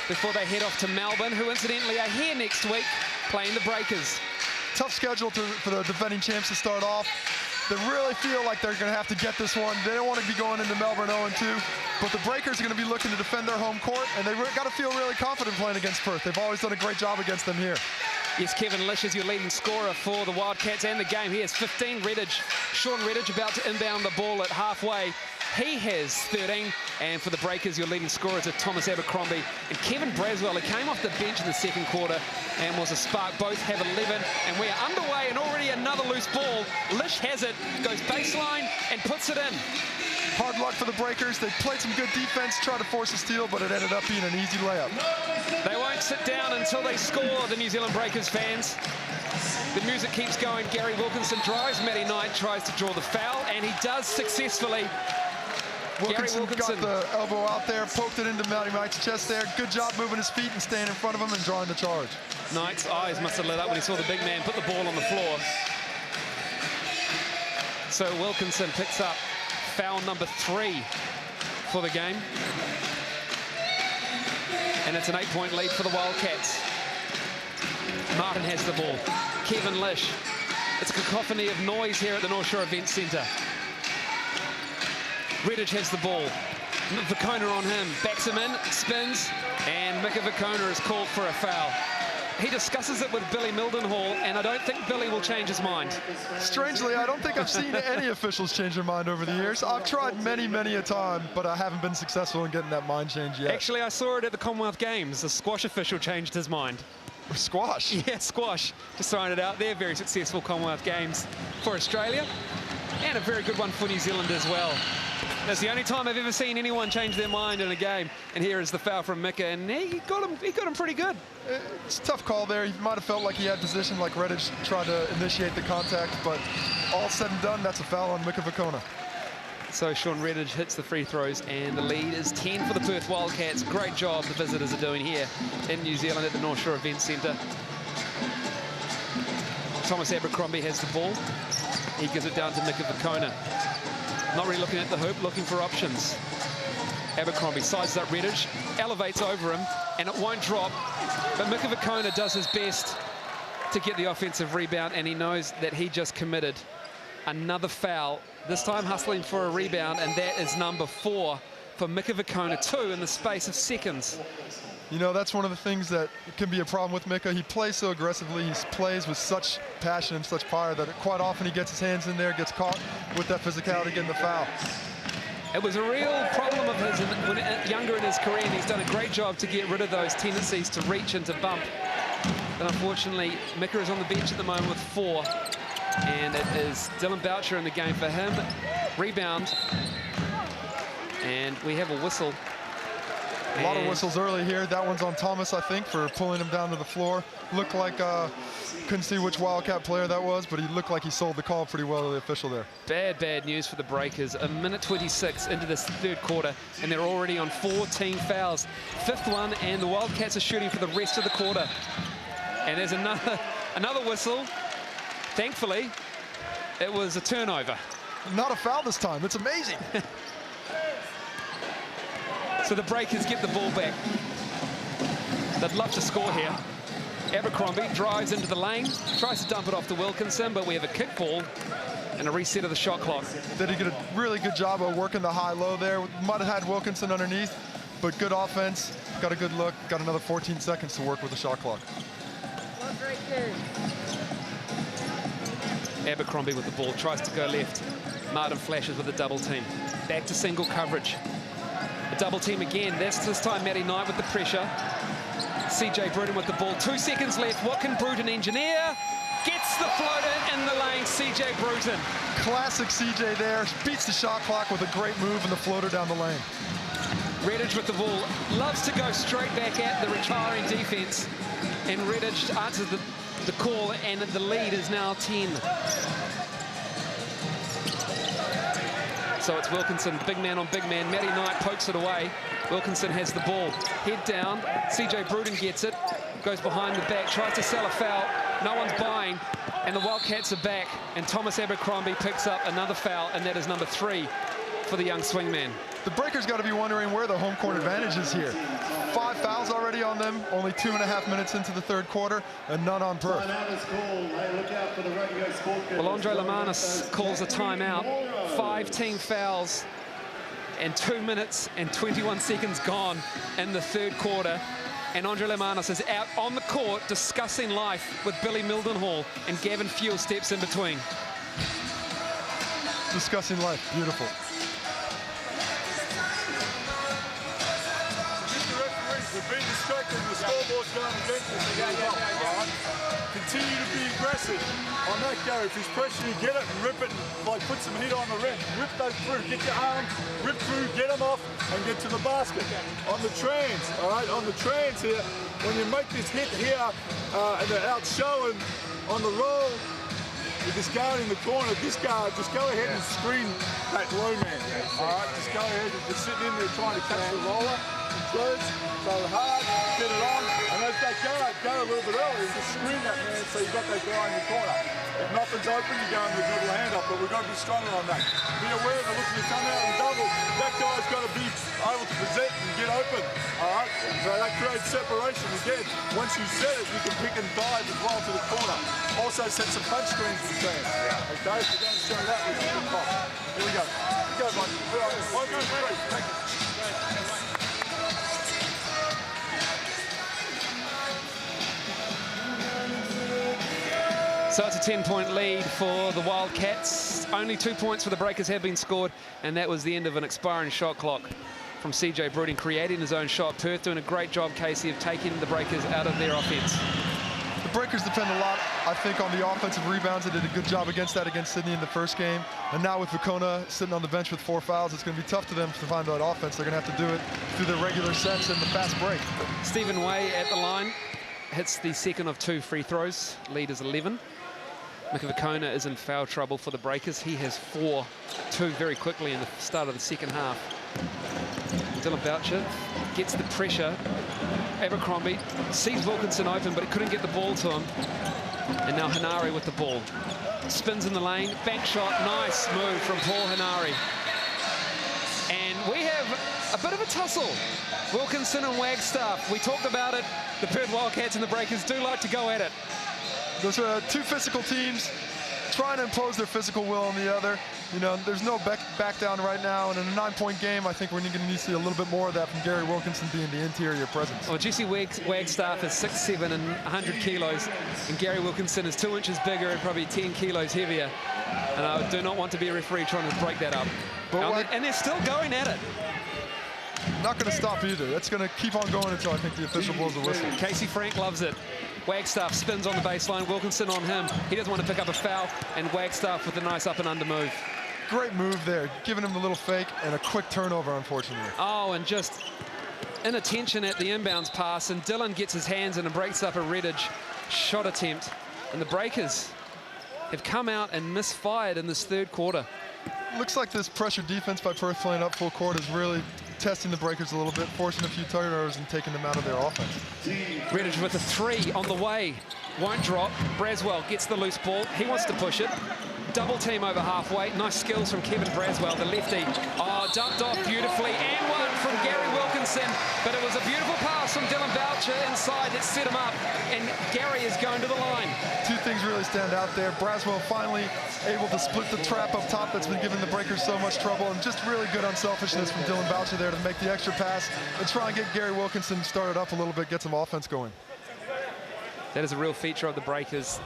before they head off to Melbourne, who incidentally are here next week playing the Breakers. Tough schedule for the defending champs to start off. They really feel like they're going to have to get this one. They don't want to be going into Melbourne 0-2, but the Breakers are going to be looking to defend their home court, and they've got to feel really confident playing against Perth. They've always done a great job against them here. Yes, Kevin Lish is your leading scorer for the Wildcats and the game. He has 15. Sean Redditch about to inbound the ball at halfway. He has 13. And for the Breakers, your leading scorers are Thomas Abercrombie and Kevin Braswell, who came off the bench in the second quarter and was a spark. Both have 11. And we are underway, and already another loose ball. Lish has it, goes baseline and puts it in. Hard luck for the Breakers. They played some good defense, tried to force a steal, but it ended up being an easy layup. They won't sit down until they score, the New Zealand Breakers fans. The music keeps going. Gary Wilkinson drives. Matty Knight tries to draw the foul, and he does successfully. Wilkinson got the elbow out there, poked it into Matty Knight's chest there. Good job moving his feet and staying in front of him and drawing the charge. Knight's eyes must have lit up when he saw the big man put the ball on the floor. So Wilkinson picks up foul number 3 for the game. And it's an 8-point lead for the Wildcats. Martin has the ball. Kevin Lish. It's a cacophony of noise here at the North Shore Event Centre. Redditch has the ball. Vicona on him. Backs him in, spins, and Mika Vicona is called for a foul. He discusses it with Billy Mildenhall, and I don't think Billy will change his mind. Strangely, I don't think I've seen any officials change their mind over the years. I've tried many, many a time, but I haven't been successful in getting that mind change yet. Actually, I saw it at the Commonwealth Games. The squash official changed his mind. Squash? Yeah, squash. Just throwing it out there. Very successful Commonwealth Games for Australia, and a very good one for New Zealand as well. That's the only time I've ever seen anyone change their mind in a game. And here is the foul from Mika, and he got him pretty good. It's a tough call there. He might have felt like he had position, like Redditch tried to initiate the contact, but all said and done, that's a foul on Mika Vicona. So Sean Redditch hits the free throws, and the lead is 10 for the Perth Wildcats. Great job the visitors are doing here in New Zealand at the North Shore Event Centre. Thomas Abercrombie has the ball. He gives it down to Mika Vicona. Not really looking at the hoop, looking for options. Abercrombie sizes up Redditch, elevates over him, and it won't drop. But Mika Vicona does his best to get the offensive rebound, and he knows that he just committed another foul, this time hustling for a rebound, and that is number 4 for Mika Vicona, 2 in the space of seconds. You know, that's one of the things that can be a problem with Mika. He plays so aggressively, he plays with such passion and such fire that quite often he gets his hands in there, gets caught with that physicality, getting the foul. It was a real problem of his when younger in his career, and he's done a great job to get rid of those tendencies to reach and to bump. But unfortunately, Mika is on the bench at the moment with 4, and it is Dylan Boucher in the game for him. Rebound, and we have a whistle. A lot of whistles early here. That one's on Thomas, I think, for pulling him down to the floor. Looked like, couldn't see which Wildcat player that was, but he looked like he sold the call pretty well to the official there. Bad news for the Breakers. A minute 26 into this third quarter, and they're already on 14 fouls. 5th one, and the Wildcats are shooting for the rest of the quarter. And there's another whistle. Thankfully, it was a turnover. Not a foul this time. It's amazing. So the Breakers get the ball back. They'd love to score here. Abercrombie drives into the lane, tries to dump it off to Wilkinson, but we have a kick ball and a reset of the shot clock. They did a really good job of working the high-low there. Might have had Wilkinson underneath, but good offense. Got a good look. Got another 14 seconds to work with the shot clock. Abercrombie with the ball, tries to go left. Martin flashes with a double team. Back to single coverage. A double team again. This time Matty Knight with the pressure. CJ Bruton with the ball. 2 seconds left. What can Bruton engineer? Gets the floater in the lane, CJ Bruton. Classic CJ there. Beats the shot clock with a great move and the floater down the lane. Redditch with the ball. Loves to go straight back at the retiring defense. And Redditch answers the call, and the lead is now 10. So it's Wilkinson, big man on big man. Matty Knight pokes it away. Wilkinson has the ball. Head down. CJ Bruton gets it. Goes behind the back, tries to sell a foul. No one's buying, and the Wildcats are back. And Thomas Abercrombie picks up another foul, and that is number 3 for the young swingman. The Breakers got to be wondering where the home court advantage is here. 5 fouls already on them, only 2.5 minutes into the third quarter, and none on Perth. Well, Andre Lemanis calls a timeout. 5 team fouls, and 2 minutes and 21 seconds gone in the third quarter. And Andre Lemanis is out on the court discussing life with Billy Mildenhall, and Gavin Fuel steps in between. Discussing life, beautiful. We've been distracted and the scoreboard's going against us. Continue to be aggressive on that go. If he's pressuring you, get it and rip it and like put some heat on the rim. Rip those through, get your arms, rip through, get them off and get to the basket. On the trans, all right, on the trans here, when you make this hit here and they're out showing on the roll, with this guard in the corner, this guard, just go ahead and screen that low man. All right, just go ahead and just sitting in there trying to catch the roller. Throw hard, get it on, and as that guard go a little bit earlier, just screen that man so you've got that guy in the corner. If nothing's open, you go in the double hand up, but we've got to be stronger on that. Be aware they're looking to come out and double. That guy's got to be able to present and get open. All right, so that creates separation again. Once you set it, you can pick and dive as well to the corner. Also set some punch screens between. Okay, if you're going to show that, we can pop. Here we go. Here we go, mate. 1, 2, 3. Take it. So it's a 10-point lead for the Wildcats. Only 2 points for the Breakers have been scored, and that was the end of an expiring shot clock from CJ Bruton, creating his own shot. Perth doing a great job, Casey, of taking the Breakers out of their offense. The Breakers depend a lot, I think, on the offensive rebounds. They did a good job against that against Sydney in the first game. And now with Vicona sitting on the bench with 4 fouls, it's going to be tough to them to find that offense. They're going to have to do it through their regular sets and the fast break. Stephen Way at the line hits the second of 2 free throws. Lead is 11. Mika Vicona is in foul trouble for the Breakers. He has 4-2 very quickly in the start of the second half. Dylan Boucher gets the pressure. Abercrombie sees Wilkinson open, but he couldn't get the ball to him. And now Hanari with the ball. Spins in the lane, bank shot, nice move from Paul Hanari. And we have a bit of a tussle. Wilkinson and Wagstaff, we talked about it. The Perth Wildcats and the Breakers do like to go at it. Those are 2 physical teams trying to impose their physical will on the other. You know, there's no back down right now. And in a 9-point game, I think we're going to need to see a little bit more of that from Gary Wilkinson being the interior presence. Well, Jesse Wagstaff is 6'7" and 100 kilos, and Gary Wilkinson is 2 inches bigger and probably 10 kilos heavier. And I do not want to be a referee trying to break that up. And they're still going at it. Not going to stop either. That's going to keep on going until I think the official blows the whistle. Casey Frank loves it. Wagstaff spins on the baseline, Wilkinson on him. He doesn't want to pick up a foul, and Wagstaff with a nice up and under move. Great move there, giving him the little fake and a quick turnover, unfortunately. Oh, and just inattention at the inbounds pass, and Dylan gets his hands in and breaks up a Redditch shot attempt. And the Breakers have come out and misfired in this third quarter. Looks like this pressure defense by Perth playing up full court is really testing the Breakers a little bit, forcing a few turnovers and taking them out of their offense. Redditch with a 3 on the way. Won't drop. Braswell gets the loose ball. He wants to push it. Double team over halfway. Nice skills from Kevin Braswell, the lefty. Oh, dumped off beautifully. And one from Gary Wilkinson. Wilkinson, but it was a beautiful pass from Dylan Boucher inside that set him up, and Gary is going to the line. Two things really stand out there. Braswell finally able to split the trap up top that's been giving the Breakers so much trouble, and just really good unselfishness from Dylan Boucher there to make the extra pass and try and get Gary Wilkinson started up a little bit, get some offense going. That is a real feature of the Breakers.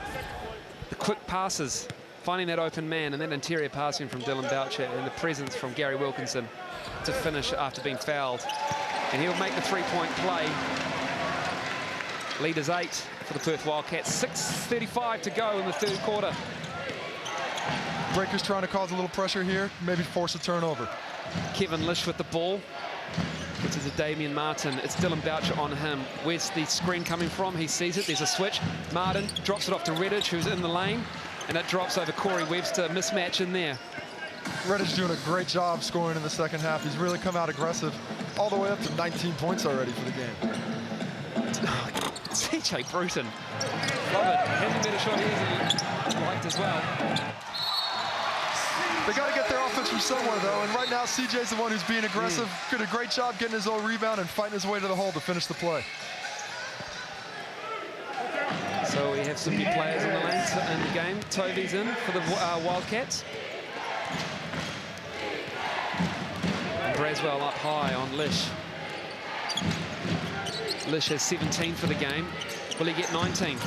The quick passes, finding that open man, and that interior passing from Dylan Boucher, and the presence from Gary Wilkinson to finish after being fouled. And he'll make the three-point play. Lead is 8 for the Perth Wildcats. 6:35 to go in the third quarter. Breakers trying to cause a little pressure here, maybe force a turnover. Kevin Lish with the ball. This is a Damien Martin. It's Dylan Boucher on him. Where's the screen coming from? He sees it. There's a switch. Martin drops it off to Redditch, who's in the lane, and it drops over Corey Webster. Mismatch in there. Redditch doing a great job scoring in the second half. He's really come out aggressive, all the way up to 19 points already for the game. CJ Bruton. Love it. Hasn't been a shot he liked as well. They got to get their offense from somewhere, though, and right now CJ's the one who's being aggressive. Did a great job getting his own rebound and fighting his way to the hole to finish the play. So we have some new players in the lanes in the game. Tovey's in for the Wildcats. And Braswell up high on Lish. Lish has 17 for the game. Will he get 19?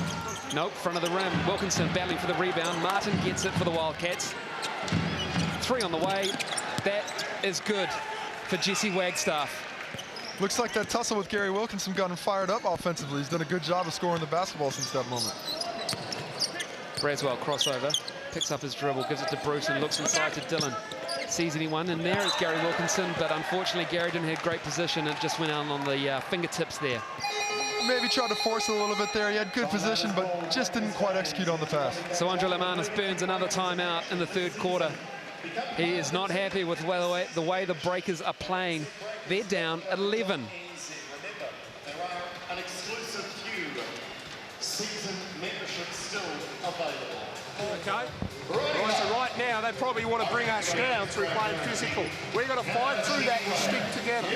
Nope, front of the rim. Wilkinson battling for the rebound. Martin gets it for the Wildcats. 3 on the way. That is good for Jesse Wagstaff. Looks like that tussle with Gary Wilkinson got him fired up offensively. He's done a good job of scoring the basketball since that moment. Braswell crossover, picks up his dribble, gives it to Bruce and looks inside to Dylan. Sees anyone in there, it's Gary Wilkinson, but unfortunately Gary didn't have great position and just went out on the fingertips there. Maybe tried to force it a little bit there. He had good position, but just didn't quite execute on the pass. So Andre Lemanis burns another timeout in the third quarter. He is not happy with the way the Breakers are playing. They're down 11. Remember, there are an exclusive few season memberships still available. Okay. Right, so right now they probably want to bring us down through playing physical. We've got to fight through that and stick together.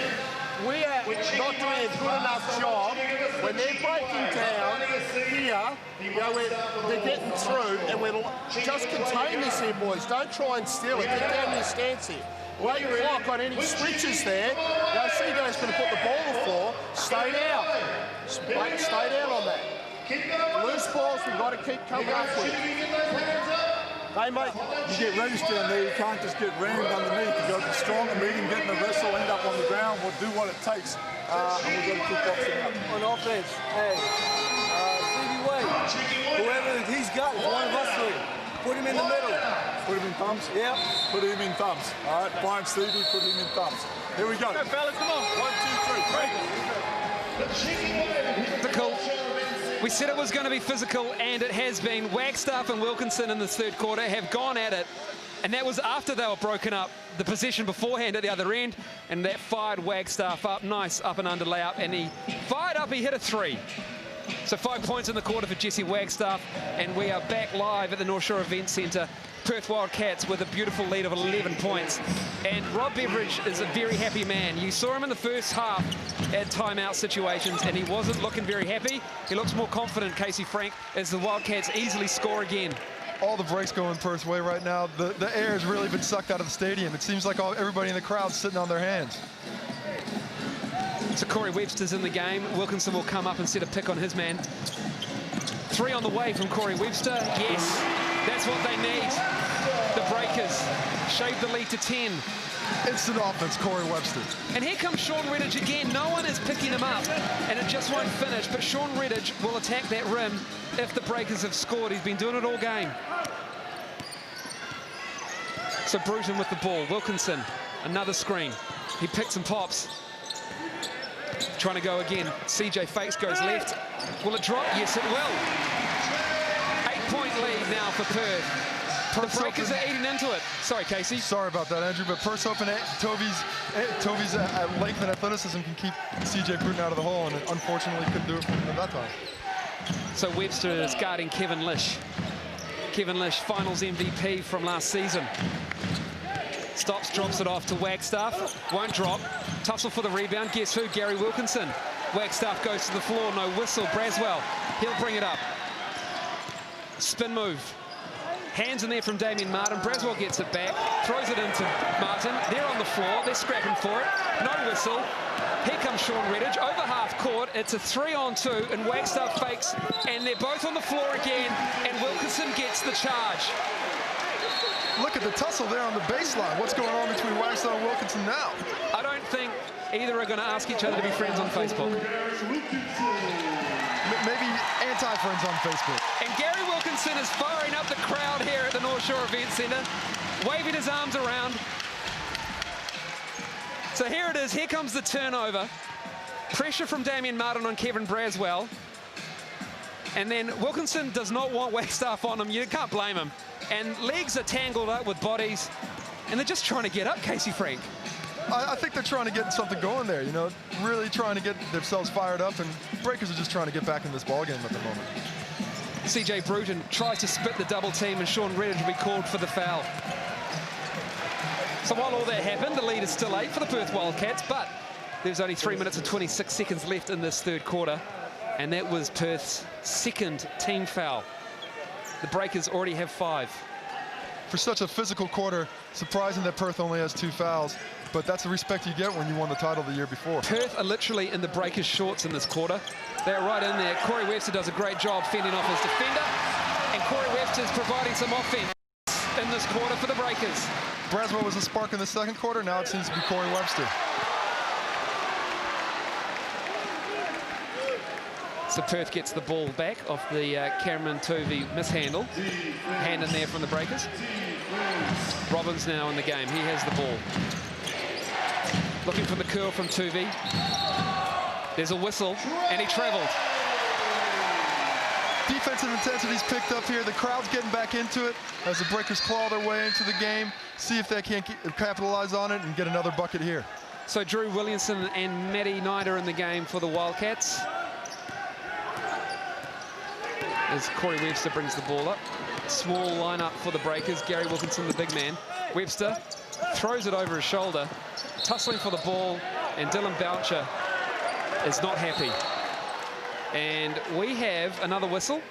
We are not doing a good enough job when they're breaking down here. You know, they're getting through, and we're just contain this here, boys. Don't try and steal it. Get down your stance here. Wait clock on any switches there. You know, CJ's going to put the ball on the floor. Stay down. Stay down on that. Loose balls we've got to keep coming up with. Hey, mate, You get Reddish down there, you can't just get rammed underneath. You've got to be strong and meet him, get in the wrestle, end up on the ground. We'll do what it takes, and we've got to keep boxing out. On offense, hey, Stevie Wade, whoever he's got, one of us three. Put him in the middle. Put him in thumbs? Yep. Put him in thumbs. All right, find Stevie, put him in thumbs. Here we go. Hey, fellas, come on. 1, 2, 3. Physical. We said it was going to be physical, and it has been. Wagstaff and Wilkinson in this third quarter have gone at it, and that was after they were broken up. The possession beforehand at the other end, and that fired Wagstaff up. Nice up and under layup, and he fired up, he hit a 3. So 5 points in the quarter for Jesse Wagstaff, and we are back live at the North Shore Event Centre. Perth Wildcats with a beautiful lead of 11 points. And Rob Beveridge is a very happy man. You saw him in the first half at timeout situations, and he wasn't looking very happy. He looks more confident, Casey Frank, as the Wildcats easily score again. All the breaks going Perth's way right now. The air has really been sucked out of the stadium. It seems like everybody in the crowd's sitting on their hands. So Corey Webster's in the game. Wilkinson will come up and set a pick on his man. 3 on the way from Corey Webster. Yes, that's what they need. The Breakers shave the lead to 10. Instant offense, Corey Webster. And here comes Sean Redditch again. No one is picking him up, and it just won't finish. But Sean Redditch will attack that rim if the Breakers have scored. He's been doing it all game. So Bruton with the ball. Wilkinson, another screen. He picks and pops. Trying to go again. CJ fakes, goes left. Will it drop? Yes, it will. 8-point lead now for Perth. The Breakers are eating into it. Sorry, Casey. Sorry about that, Andrew, but Perth's hoping Tovey's length and athleticism can keep CJ Bruton out of the hole, and unfortunately couldn't do it at that time. So Webster is guarding Kevin Lish. Kevin Lish, finals MVP from last season. Stops, drops it off to Wagstaff. Won't drop. Tussle for the rebound. Guess who? Gary Wilkinson. Wagstaff goes to the floor. No whistle. Braswell. He'll bring it up. Spin move. Hands in there from Damien Martin. Braswell gets it back. Throws it into Martin. They're on the floor. They're scrapping for it. No whistle. Here comes Sean Redditch. Over half court. It's a 3-on-2. And Wagstaff fakes. And they're both on the floor again. And Wilkinson gets the charge. Look at the tussle there on the baseline. What's going on between Wagstaff and Wilkinson now? I don't think either are going to ask each other to be friends on Facebook. Maybe anti-friends on Facebook. And Gary Wilkinson is firing up the crowd here at the North Shore Event Centre, waving his arms around. So here it is. Here comes the turnover. Pressure from Damien Martin on Kevin Braswell. And then Wilkinson does not want Wagstaff on him. You can't blame him. And legs are tangled up with bodies. And they're just trying to get up, Casey Frank. I think they're trying to get something going there, you know, really trying to get themselves fired up. And Breakers are just trying to get back in this ball game at the moment. CJ Bruton tries to split the double team, and Sean Redditch will be called for the foul. So while all that happened, the lead is still 8 for the Perth Wildcats, but there's only 3 minutes and 26 seconds left in this third quarter. And that was Perth's second team foul. The Breakers already have 5. For such a physical quarter, surprising that Perth only has 2 fouls, but that's the respect you get when you won the title the year before. Perth are literally in the Breakers' shorts in this quarter. They're right in there. Corey Webster does a great job fending off his defender, and Corey Webster's providing some offense in this quarter for the Breakers. Braswell was a spark in the second quarter. Now it seems to be Corey Webster. So Perth gets the ball back off the Cameron Tuvey mishandle. Hand in there from the Breakers. Robbins now in the game. He has the ball. Looking for the curl from Tuvey. There's a whistle, and he travelled. Defensive intensity's picked up here. The crowd's getting back into it as the Breakers claw their way into the game. See if they can capitalize on it and get another bucket here. So Drew Williamson and Matty Knight are in the game for the Wildcats. As Corey Webster brings the ball up. Small lineup for the Breakers. Gary Wilkinson, the big man. Webster throws it over his shoulder, tussling for the ball, and Dylan Boucher is not happy. And we have another whistle.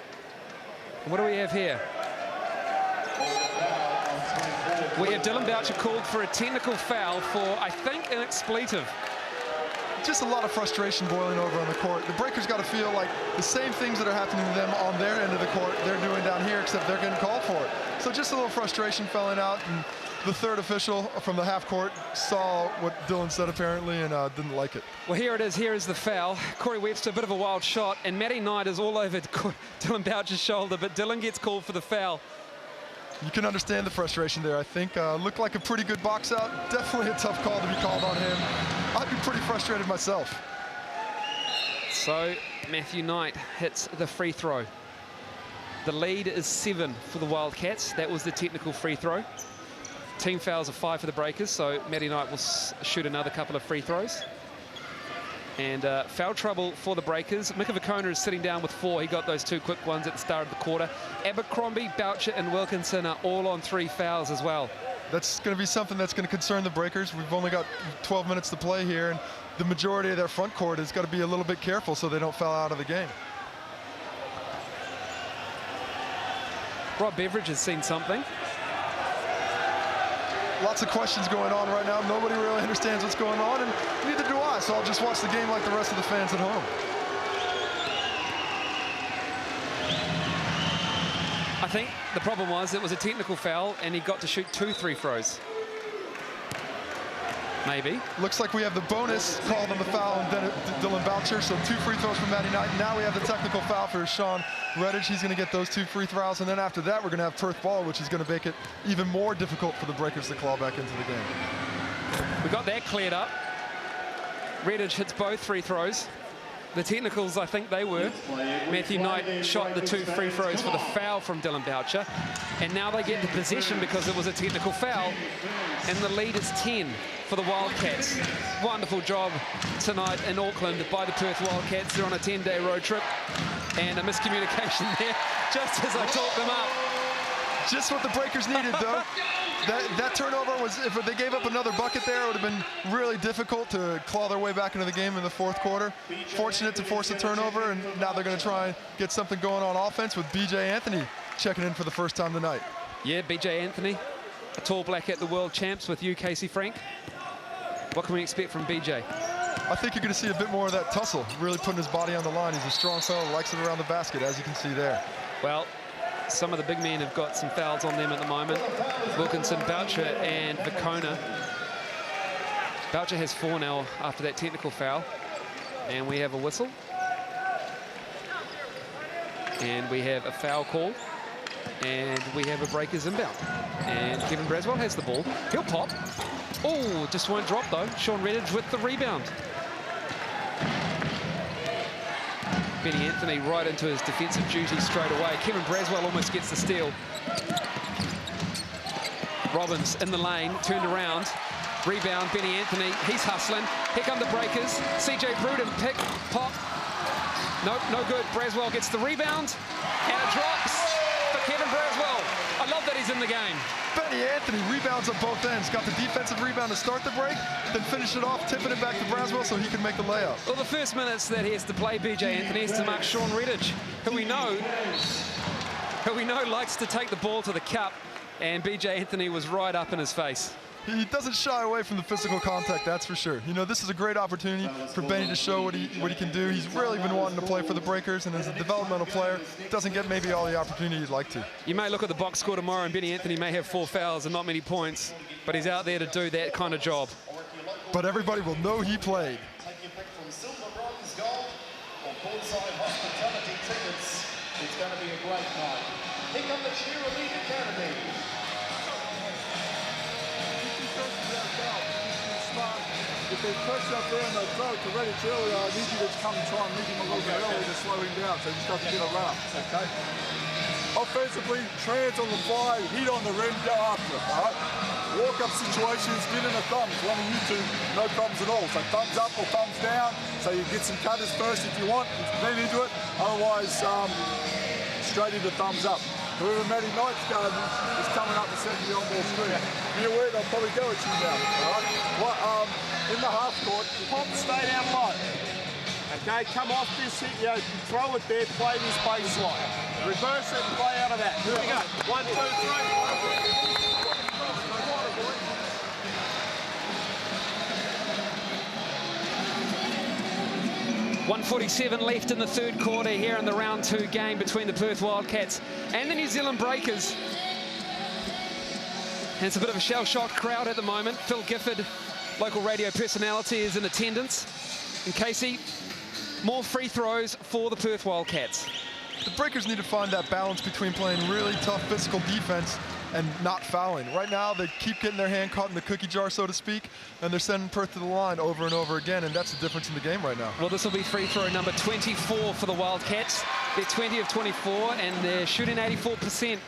What do we have here? We have Dylan Boucher called for a technical foul for, I think, an expletive. Just a lot of frustration boiling over on the court. The Breakers got to feel like the same things that are happening to them on their end of the court, they're doing down here, except they're getting called for it. So just a little frustration falling out, and the third official from the half court saw what Dylan said apparently and didn't like it. Well, here it is. Here is the foul. Corey Webster, a bit of a wild shot, and Matty Knight is all over Dylan Boucher's shoulder, but Dylan gets called for the foul. You can understand the frustration there, I think. Looked like a pretty good box out. Definitely a tough call to be called on him. I'd be pretty frustrated myself. So Matthew Knight hits the free throw. The lead is 7 for the Wildcats. That was the technical free throw. Team fouls are 5 for the Breakers, so Matty Knight will shoot another couple of free throws. And foul trouble for the Breakers. Mika Vakona is sitting down with 4. He got those 2 quick ones at the start of the quarter. Abercrombie, Boucher, and Wilkinson are all on 3 fouls as well. That's going to be something that's going to concern the Breakers. We've only got 12 minutes to play here, and the majority of their front court has got to be a little bit careful so they don't foul out of the game. Rob Beveridge has seen something. Lots of questions going on right now. Nobody really understands what's going on, and neither do I, so I'll just watch the game like the rest of the fans at home. I think the problem was it was a technical foul, and he got to shoot 2 free throws. Maybe. Looks like we have the bonus called on the foul and then Dylan Boucher, so 2 free throws from Matty Knight. Now we have the technical foul for Sean Redditch. He's going to get those 2 free throws, and then after that we're going to have Perth ball, which is going to make it even more difficult for the Breakers to claw back into the game. We got that cleared up. Redditch hits both free throws. The technicals, I think they were. Matthew Knight shot the 2 free throws for the foul from Dylan Boucher. And now they get the possession because it was a technical foul. And the lead is 10 for the Wildcats. Wonderful job tonight in Auckland by the Perth Wildcats. They're on a 10-day road trip. And a miscommunication there, just as I talked them up. Just what the Breakers needed, though. That turnover was, if they gave up another bucket there, it would have been really difficult to claw their way back into the game in the fourth quarter. Fortunate to force a turnover, and now they're going to try and get something going on offense with B.J. Anthony checking in for the first time tonight. Yeah, B.J. Anthony, a tall black at the World Champs with you, Casey Frank. What can we expect from B.J.? I think you're going to see a bit more of that tussle, really putting his body on the line. He's a strong fellow, likes it around the basket, as you can see there. Well, some of the big men have got some fouls on them at the moment. Wilkinson, Boucher, and Vicona. Boucher has 4 now after that technical foul. And we have a whistle. And we have a foul call. And we have a Breakers inbound. And Kevin Braswell has the ball. He'll pop. Oh, just won't drop though. Sean Redditch with the rebound. Benny Anthony right into his defensive duty straight away. Kevin Braswell almost gets the steal. Robbins in the lane, turned around. Rebound, Benny Anthony, he's hustling. Here come the Breakers. CJ Bruden, pick, pop. Nope, no good. Braswell gets the rebound, and it drops for Kevin Braswell. I love that he's in the game. Benny Anthony rebounds at both ends. Got the defensive rebound to start the break, then finish it off, tipping it back to Braswell so he can make the layup. Well, the first minutes that he has to play B.J. Anthony is to mark Sean Redditch, who we know likes to take the ball to the cup, and B.J. Anthony was right up in his face. He doesn't shy away from the physical contact, that's for sure. You know, this is a great opportunity for Benny to show what he can do. He's really been wanting to play for the Breakers, and as a developmental player, doesn't get maybe all the opportunity he'd like to. You may look at the box score tomorrow, and Benny Anthony may have 4 fouls and not many points, but he's out there to do that kind of job. But everybody will know he played. Take your pick from silver, bronze, gold, or courtside hospitality tickets. It's going to be a great night. Pick up the Cheerlead Academy. If there's pressure up there and they throw it to Redditch earlier, I need you to come and try and meet him a little bit early to slow him down so he just doesn't get a run, okay? Offensively, trans on the fly, heat on the rim, go after it, all right? Walk-up situations, get in the thumbs. One of you two, no problems at all. So thumbs up or thumbs down, so you get some cutters first if you want, then into it. Otherwise, straight into thumbs up. Whoever Matty Knight's guard is coming up and setting the on-ball screen. Be aware they'll probably go at you now, all right? Well, in the half court, Pop, stay down low. Okay, come off this hit, you know, throw it there, play this baseline. Reverse it and play out of that. Here we go. 1, 2, 3. 1:47 left in the third quarter here in the round 2 game between the Perth Wildcats and the New Zealand Breakers. And it's a bit of a shell-shocked crowd at the moment. Phil Gifford, local radio personality, is in attendance. And Casey, more free throws for the Perth Wildcats. The Breakers need to find that balance between playing really tough physical defense and not fouling. Right now, they keep getting their hand caught in the cookie jar, so to speak, and they're sending Perth to the line over and over again, and that's the difference in the game right now. Well, this will be free throw number 24 for the Wildcats. They're 20 of 24, and they're shooting 84%.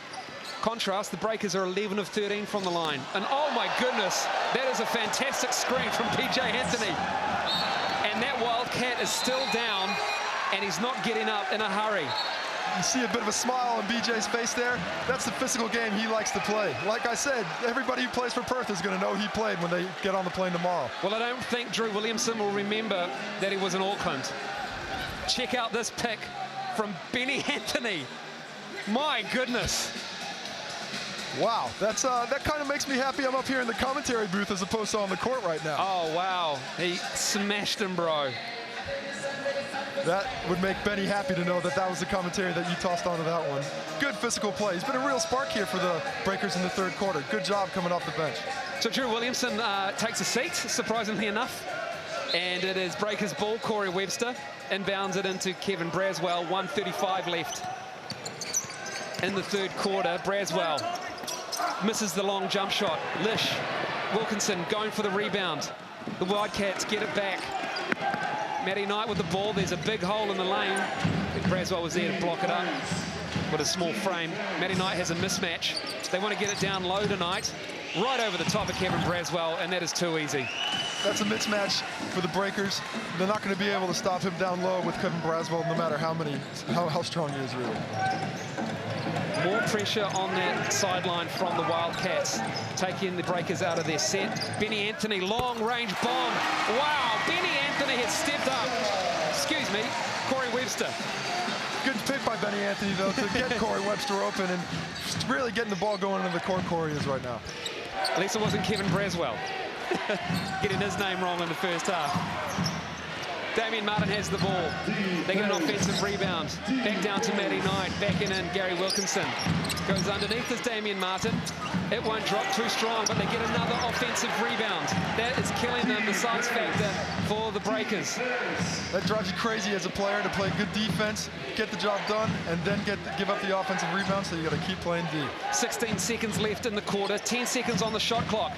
Contrast, the Breakers are 11 of 13 from the line. And oh my goodness, that is a fantastic screen from B.J. Anthony. And that Wildcat is still down, and he's not getting up in a hurry. You see a bit of a smile on BJ's face there. That's the physical game he likes to play. Like I said, everybody who plays for Perth is going to know he played when they get on the plane tomorrow. Well, I don't think Drew Williamson will remember that he was in Auckland. Check out this pick from Benny Anthony. My goodness. Wow, that kind of makes me happy I'm up here in the commentary booth as opposed to on the court right now. Oh, wow. He smashed him, bro. That would make Benny happy to know that that was the commentary that you tossed onto that one. Good physical play. He's been a real spark here for the Breakers in the third quarter. Good job coming off the bench. So Drew Williamson takes a seat, surprisingly enough. And it is Breakers ball. Corey Webster inbounds it into Kevin Braswell. 1:35 left in the third quarter. Braswell misses the long jump shot. Lish, Wilkinson going for the rebound. The Wildcats get it back. Matty Knight with the ball. There's a big hole in the lane. Braswell was there to block it up with a small frame. Matty Knight has a mismatch. They want to get it down low tonight. Right over the top of Kevin Braswell, and that is too easy. That's a mismatch for the Breakers. They're not going to be able to stop him down low with Kevin Braswell, no matter how strong he is, really. More pressure on that sideline from the Wildcats, taking the Breakers out of their set. Benny Anthony, long-range bomb. Wow, Benny Anthony has stepped up. Excuse me, Corey Webster. Good pick by Benny Anthony, though, to get Corey Webster open and really getting the ball going into the court Corey is right now. At least it wasn't Kevin Braswell getting his name wrong in the first half. Damien Martin has the ball. They get an offensive rebound. Back down to Matty Knight. Backing in Gary Wilkinson. Goes underneath as Damien Martin. It won't drop too strong, but they get another offensive rebound. That is killing them, the size factor for the Breakers. That drives you crazy as a player to play good defense, get the job done, and then give up the offensive rebound, so you got to keep playing D. 16 seconds left in the quarter. 10 seconds on the shot clock.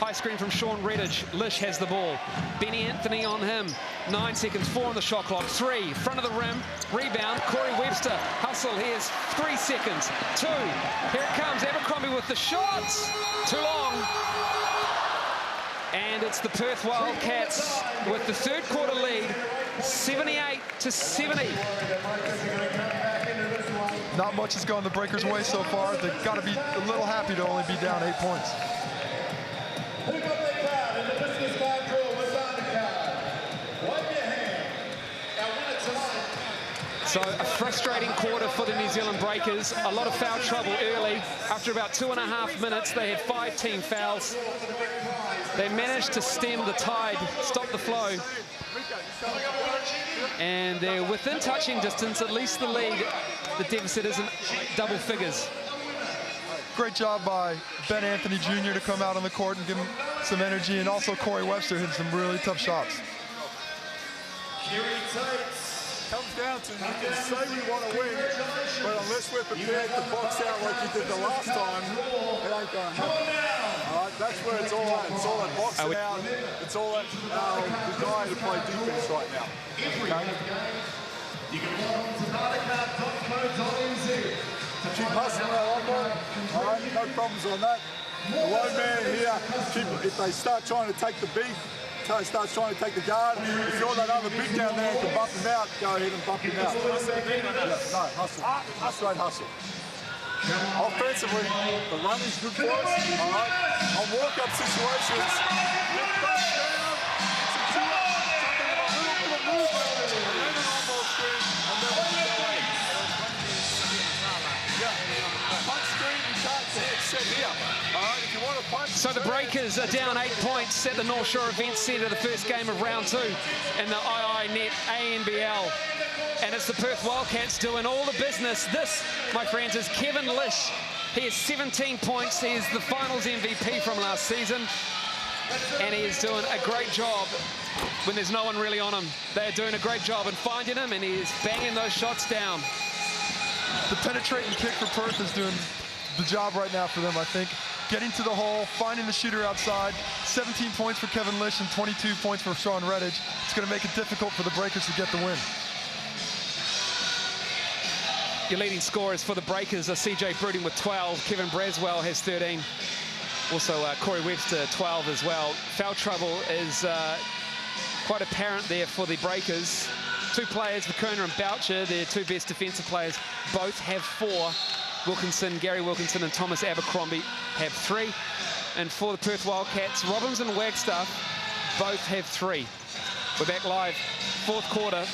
High screen from Sean Redditch. Lish has the ball. Benny Anthony on him. 9 seconds, 4 on the shot clock. 3, front of the rim, rebound. Corey Webster, hustle. Here's 3 seconds. 2, here it comes. Abercrombie with the shots. Too long. And it's the Perth Wildcats with the third quarter lead, 78-70. Not much has gone the Breakers' way so far. They've got to be a little happy to only be down 8 points. So a frustrating quarter for the New Zealand Breakers. A lot of foul trouble early. After about 2.5 minutes, they had 5 team fouls. They managed to stem the tide, stop the flow. And they're within touching distance, at least the lead. The deficit isn't double figures. Great job by Ben Anthony Jr. to come out on the court and give him some energy, and also Corey Webster hit some really tough shots. Comes down to, you can say we want to win, but unless we're prepared to box out like you did the last time, it ain't going to happen. All right, that's where it's all at. It's all at boxing out. It's all at the guy to play defense right now. Okay? Keep hustling our elbow. All right, no problems on that. The low man here, if they start trying to take the big, starts trying to take the guard. If you're that other big down there and can bump him out, go ahead and bump him out. No, hustle. Straight hustle. Offensively, the run is good for us. All right. On walk-up situations, lift back down, some two-up, something of a little bit of movement, and then an on-ball screen, and then we go away. Yeah, punch screen, you can't set here. All right, if you want to punch. So the Breakers are down 8 points at the North Shore Events Centre, the first game of round 2 in the IINet ANBL. And it's the Perth Wildcats doing all the business. This, my friends, is Kevin Lish. He has 17 points. He is the finals MVP from last season. And he is doing a great job when there's no one really on him. They're doing a great job in finding him, and he is banging those shots down. The penetrating kick for Perth is doing the job right now for them, I think. Getting to the hole, finding the shooter outside. 17 points for Kevin Lish and 22 points for Sean Redditch. It's going to make it difficult for the Breakers to get the win. Your leading scorers for the Breakers are CJ Brooding with 12. Kevin Braswell has 13. Also, Corey Webster, 12 as well. Foul trouble is quite apparent there for the Breakers. 2 players, Vicona and Boucher, their 2 best defensive players, both have 4. Wilkinson, Gary Wilkinson and Thomas Abercrombie have 3. And for the Perth Wildcats, Robbins and Wagstaff both have 3. We're back live, 4th quarter.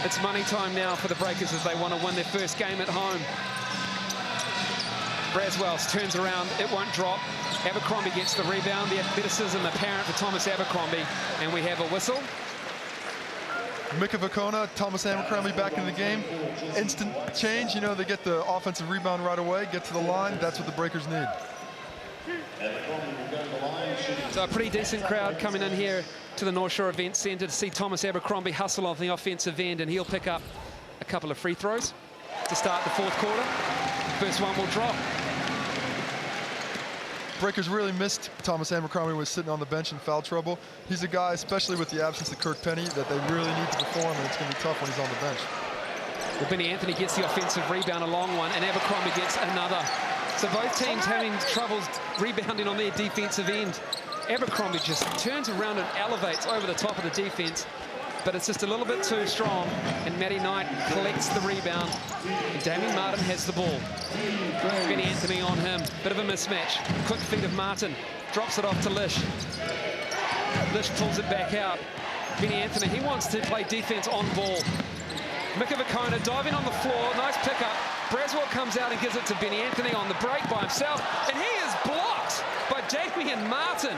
It's money time now for the Breakers as they want to win their first game at home. Braswell turns around, it won't drop. Abercrombie gets the rebound, the athleticism apparent for Thomas Abercrombie, and we have a whistle. Mika Vicona, Thomas Abercrombie back in the game. Instant change, you know, they get the offensive rebound right away, get to the line. That's what the Breakers need. So a pretty decent crowd coming in here to the North Shore Events Centre to see Thomas Abercrombie hustle off the offensive end, and he'll pick up a couple of free throws to start the 4th quarter. First one will drop. Breakers really missed Thomas Abercrombie was sitting on the bench in foul trouble. He's a guy, especially with the absence of Kirk Penny, that they really need to perform, and it's going to be tough when he's on the bench. Well, Benny Anthony gets the offensive rebound, a long one, and Abercrombie gets another. So both teams having troubles rebounding on their defensive end. Abercrombie just turns around and elevates over the top of the defense but it's just a little bit too strong, and Matty Knight collects the rebound. And Damien Martin has the ball. Benny Anthony on him, bit of a mismatch. Quick feed of Martin, drops it off to Lish. Lish pulls it back out. Benny Anthony, he wants to play defense on ball. Mika Vakona diving on the floor, nice pickup. Braswell comes out and gives it to Benny Anthony on the break by himself, and he is blocked by Damien Martin.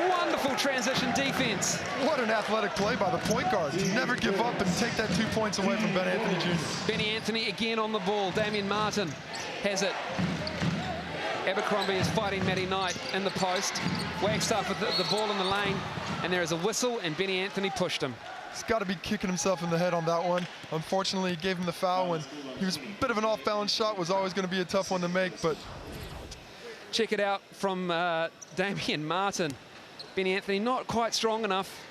Wonderful transition defense. What an athletic play by the point guard to never give up and take that 2 points away from Ben Anthony Jr. Benny Anthony again on the ball. Damien Martin has it. Abercrombie is fighting Matty Knight in the post. Wagstaff with the ball in the lane, and there is a whistle, and Benny Anthony pushed him. He's got to be kicking himself in the head on that one. Unfortunately, he gave him the foul when he was a bit of an off-balance shot, was always going to be a tough one to make, but... Check it out from Damien Martin. Benny Anthony not quite strong enough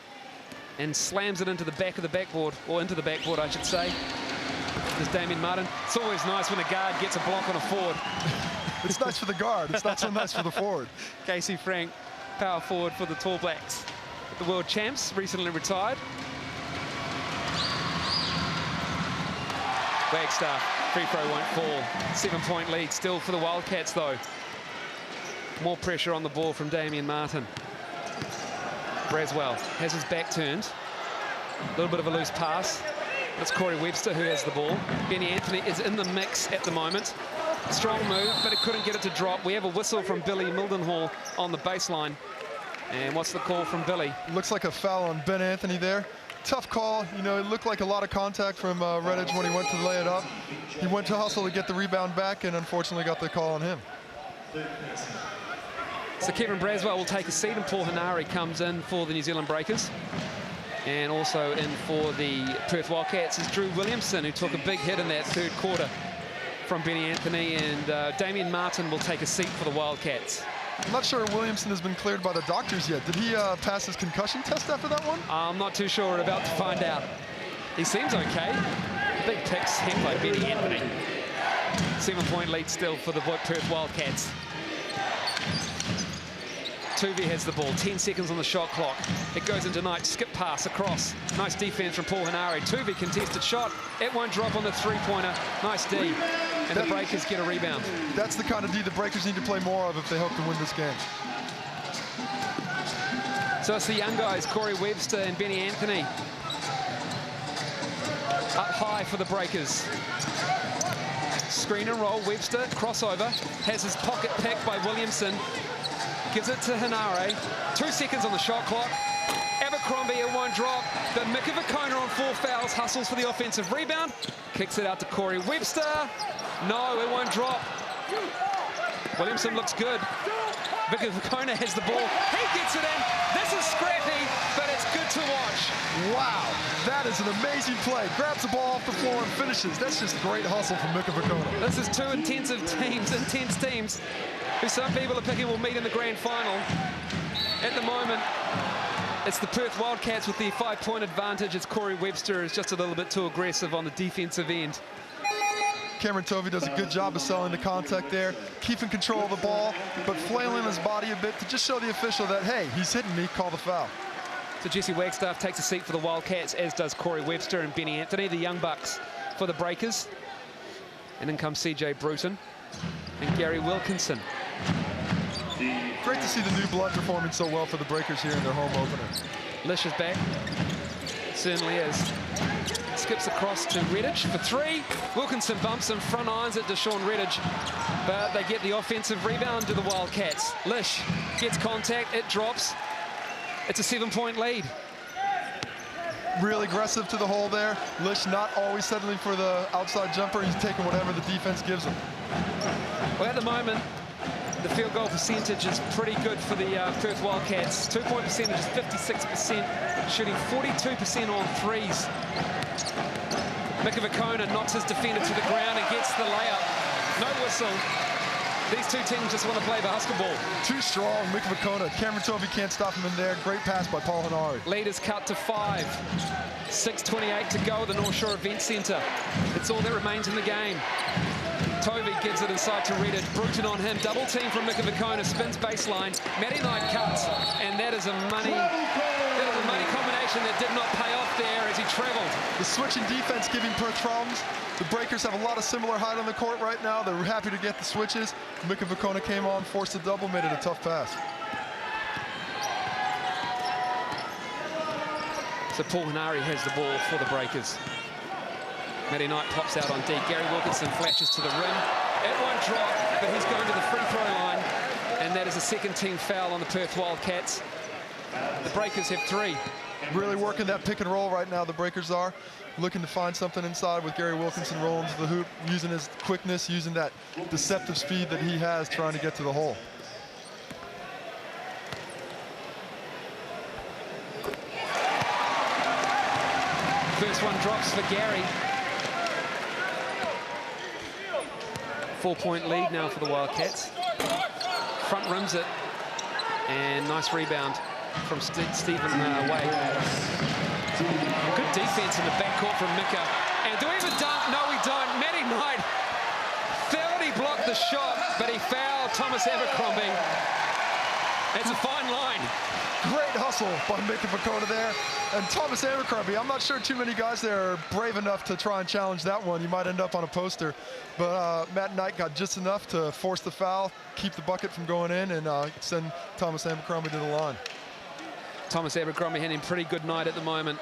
and slams it into the back of the backboard, or into the backboard, I should say. There's Damien Martin. It's always nice when a guard gets a block on a forward. It's nice for the guard. It's not so nice for the forward. Casey Frank, power forward for the Tall Blacks. The world champs, recently retired. Wagstaff, free throw won't fall. 7-point lead still for the Wildcats, though. More pressure on the ball from Damien Martin. Braswell has his back turned. A little bit of a loose pass. That's Corey Webster who has the ball. Benny Anthony is in the mix at the moment. Strong move, but it couldn't get it to drop. We have a whistle from Billy Mildenhall on the baseline. And what's the call from Billy? Looks like a foul on Ben Anthony there. Tough call. You know, it looked like a lot of contact from Redditch when he went to lay it up. He went to hustle to get the rebound back and unfortunately got the call on him. So Kevin Braswell will take a seat, and Paul Hanari comes in for the New Zealand Breakers. And also in for the Perth Wildcats is Drew Williamson, who took a big hit in that third quarter from Benny Anthony, and Damien Martin will take a seat for the Wildcats. I'm not sure Williamson has been cleared by the doctors yet. Did he pass his concussion test after that one? I'm not too sure. We're about to find out. He seems okay. Big picks hit by Benny Anthony. 7-point lead still for the Perth Wildcats. Tuvi has the ball, 10 seconds on the shot clock. It goes into Knight, skip pass across. Nice defense from Paul Hanari. Tuvi contested shot. It won't drop on the three-pointer. Nice D. And the Breakers get a rebound. That's the kind of D the Breakers need to play more of if they hope to win this game. So it's the young guys, Corey Webster and Benny Anthony. Up high for the Breakers. Screen and roll, Webster, crossover. Has his pocket picked by Williamson. Gives it to Hanare. 2 seconds on the shot clock. Abercrombie, it won't drop. But Mika Vakona on 4 fouls, hustles for the offensive rebound. Kicks it out to Corey Webster. No, it won't drop. Williamson looks good. Mika Vakona has the ball. He gets it in. This is scrappy, but it's good to watch. Wow, that is an amazing play. Grabs the ball off the floor and finishes. That's just great hustle from Mika Vakona. This is two intense teams, who some people are picking will meet in the grand final. At the moment, it's the Perth Wildcats with the 5-point advantage. It's Corey Webster is just a little bit too aggressive on the defensive end. Cameron Tovey does a good job of selling the contact there, keeping control of the ball, but flailing his body a bit to just show the official that, hey, he's hitting me, call the foul. So Jesse Wagstaff takes a seat for the Wildcats, as does Corey Webster and Benny Anthony, the Young Bucks for the Breakers. And in comes CJ Bruton and Gary Wilkinson. Great to see the new blood performing so well for the Breakers here in their home opener. Lish is back. Certainly is. Skips across to Redditch for 3. Wilkinson bumps him, front irons it to Sean Redditch, but they get the offensive rebound to the Wildcats. Lish gets contact, it drops. It's a 7-point lead. Real aggressive to the hole there. Lish not always settling for the outside jumper. He's taking whatever the defense gives him. Well, at the moment, the field goal percentage is pretty good for the Perth Wildcats. 2-point percentage is 56%, shooting 42% on threes. Mika Vakona knocks his defender to the ground and gets the layup. No whistle. These two teams just want to play basketball. Too strong, Mika Vakona. Cameron Tovey can't stop him in there. Great pass by Paul Hanari. Lead is cut to 5. 6:28 to go at the North Shore Event Centre. It's all that remains in the game. Tovey gives it inside to Redditch. Bruton on him. Double team from Mika Vakona. Spins baseline. Matty Knight cuts. And that is a money combination combination that did not pay off there as he travelled. The switching defense giving Perth problems. The Breakers have a lot of similar height on the court right now. They're happy to get the switches. Mika Vukona came on, forced a double, made it a tough pass. So Paul Hanari has the ball for the Breakers. Matty Knight pops out on D. Gary Wilkinson flashes to the rim. It won't drop, but he's going to the free throw line. And that is a second team foul on the Perth Wildcats. The Breakers have 3. Really working that pick and roll right now, the Breakers are. Looking to find something inside with Gary Wilkinson rolling to the hoop, using his quickness, using that deceptive speed that he has, trying to get to the hole. First one drops for Gary. 4-point lead now for the Wildcats. Front rims it. And nice rebound from Stephen Way. Good defense in the backcourt from Mika. And do we have a dunk? No, we don't. Matty Knight thought he blocked the shot, but he fouled Thomas Abercrombie. It's a fine line. Great hustle by Mika Vukona there. And Thomas Abercrombie, I'm not sure too many guys there are brave enough to try and challenge that one. You might end up on a poster. But Matt Knight got just enough to force the foul, keep the bucket from going in, and send Thomas Abercrombie to the line. Thomas Abercrombie having a pretty good night at the moment.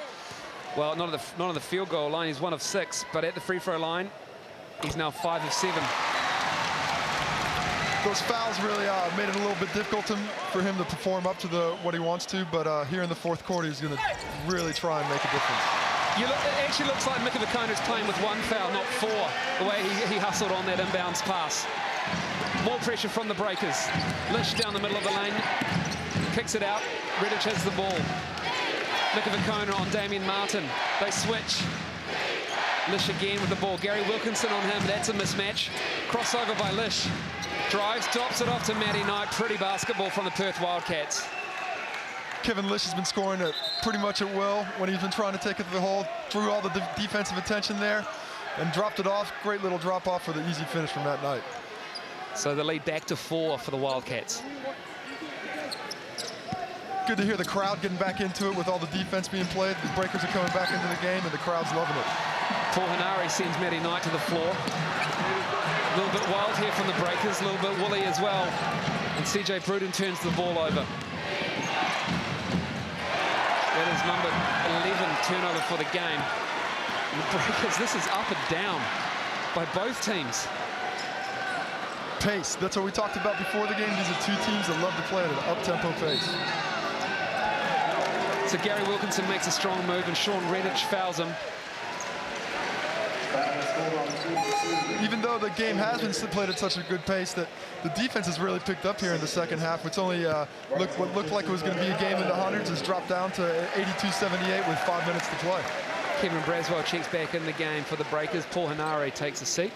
Well, not on the field goal line. He's 1 of 6, but at the free throw line, he's now 5 of 7. Those fouls really made it a little bit difficult for him to perform up to what he wants to, but here in the fourth quarter, he's going to really try and make a difference. It actually looks like Mika Vukona's playing with 1 foul, not 4, the way he hustled on that inbounds pass. More pressure from the Breakers. Lish down the middle of the lane, kicks it out. Redditch has the ball. Mika Vukona on Damian Martin. They switch. Lish again with the ball. Gary Wilkinson on him. That's a mismatch. Crossover by Lish. Drives, drops it off to Matty Knight. Pretty basketball from the Perth Wildcats. Kevin Lish has been scoring it pretty much at will when he's been trying to take it to the hole. Threw all the defensive attention there and dropped it off. Great little drop off for the easy finish from Matt Knight. So the lead back to 4 for the Wildcats. Good to hear the crowd getting back into it with all the defense being played. The Breakers are coming back into the game and the crowd's loving it. Paul Hanari sends Matty Knight to the floor. A little bit wild here from the Breakers, a little bit woolly as well. And CJ Bruton turns the ball over. That is number 11 turnover for the game. And the Breakers, this is up and down by both teams. Pace, that's what we talked about before the game. These are 2 teams that love to play at an up-tempo pace. So Gary Wilkinson makes a strong move and Sean Redditch fouls him. Even though the game has been played at such a good pace, that the defense has really picked up here in the second half. It's only what looked like it was going to be a game in the hundreds has dropped down to 82-78 with 5 minutes to play. Kevin Braswell checks back in the game for the Breakers. Paul Hanari takes a seat.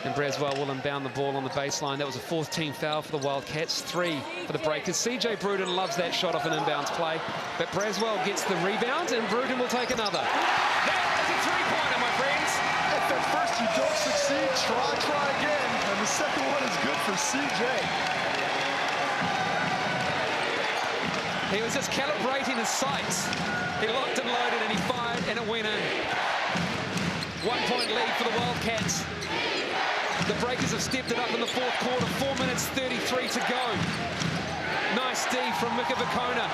And Braswell will inbound the ball on the baseline. That was a 4th team foul for the Wildcats, 3 for the Breakers. CJ Bruton loves that shot off an inbounds play, but Braswell gets the rebound and Bruton will take another. That is a 3-pointer, my friends. If at first you don't succeed, try again. And the second one is good for CJ. He was just calibrating his sights. He locked and loaded and he fired and it went in. 1-point lead for the Wildcats. The Breakers have stepped it up in the fourth quarter. 4 minutes 33 to go. Nice D from Mika Vukona.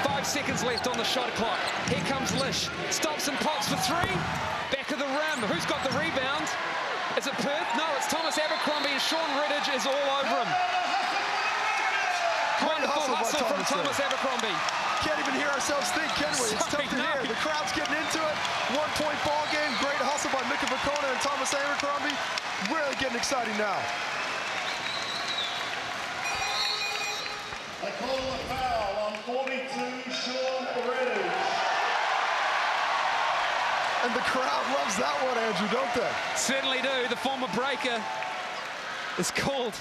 5 seconds left on the shot clock. Here comes Lish. Stops and pops for 3. Back of the rim. Who's got the rebound? Is it Perth? No, it's Thomas Abercrombie and Sean Redditch is all over him. Wonderful hustle from Thomas Abercrombie. Can't even hear ourselves think, can we? It's tough to hear. The crowd's getting into it. 1-point ball game. Great hustle by Mika Vukona and Thomas Abercrombie. Really getting exciting now. They call a foul on 42, Sean Redditch. And the crowd loves that one, Andrew, don't they? Certainly do. The former Breaker is called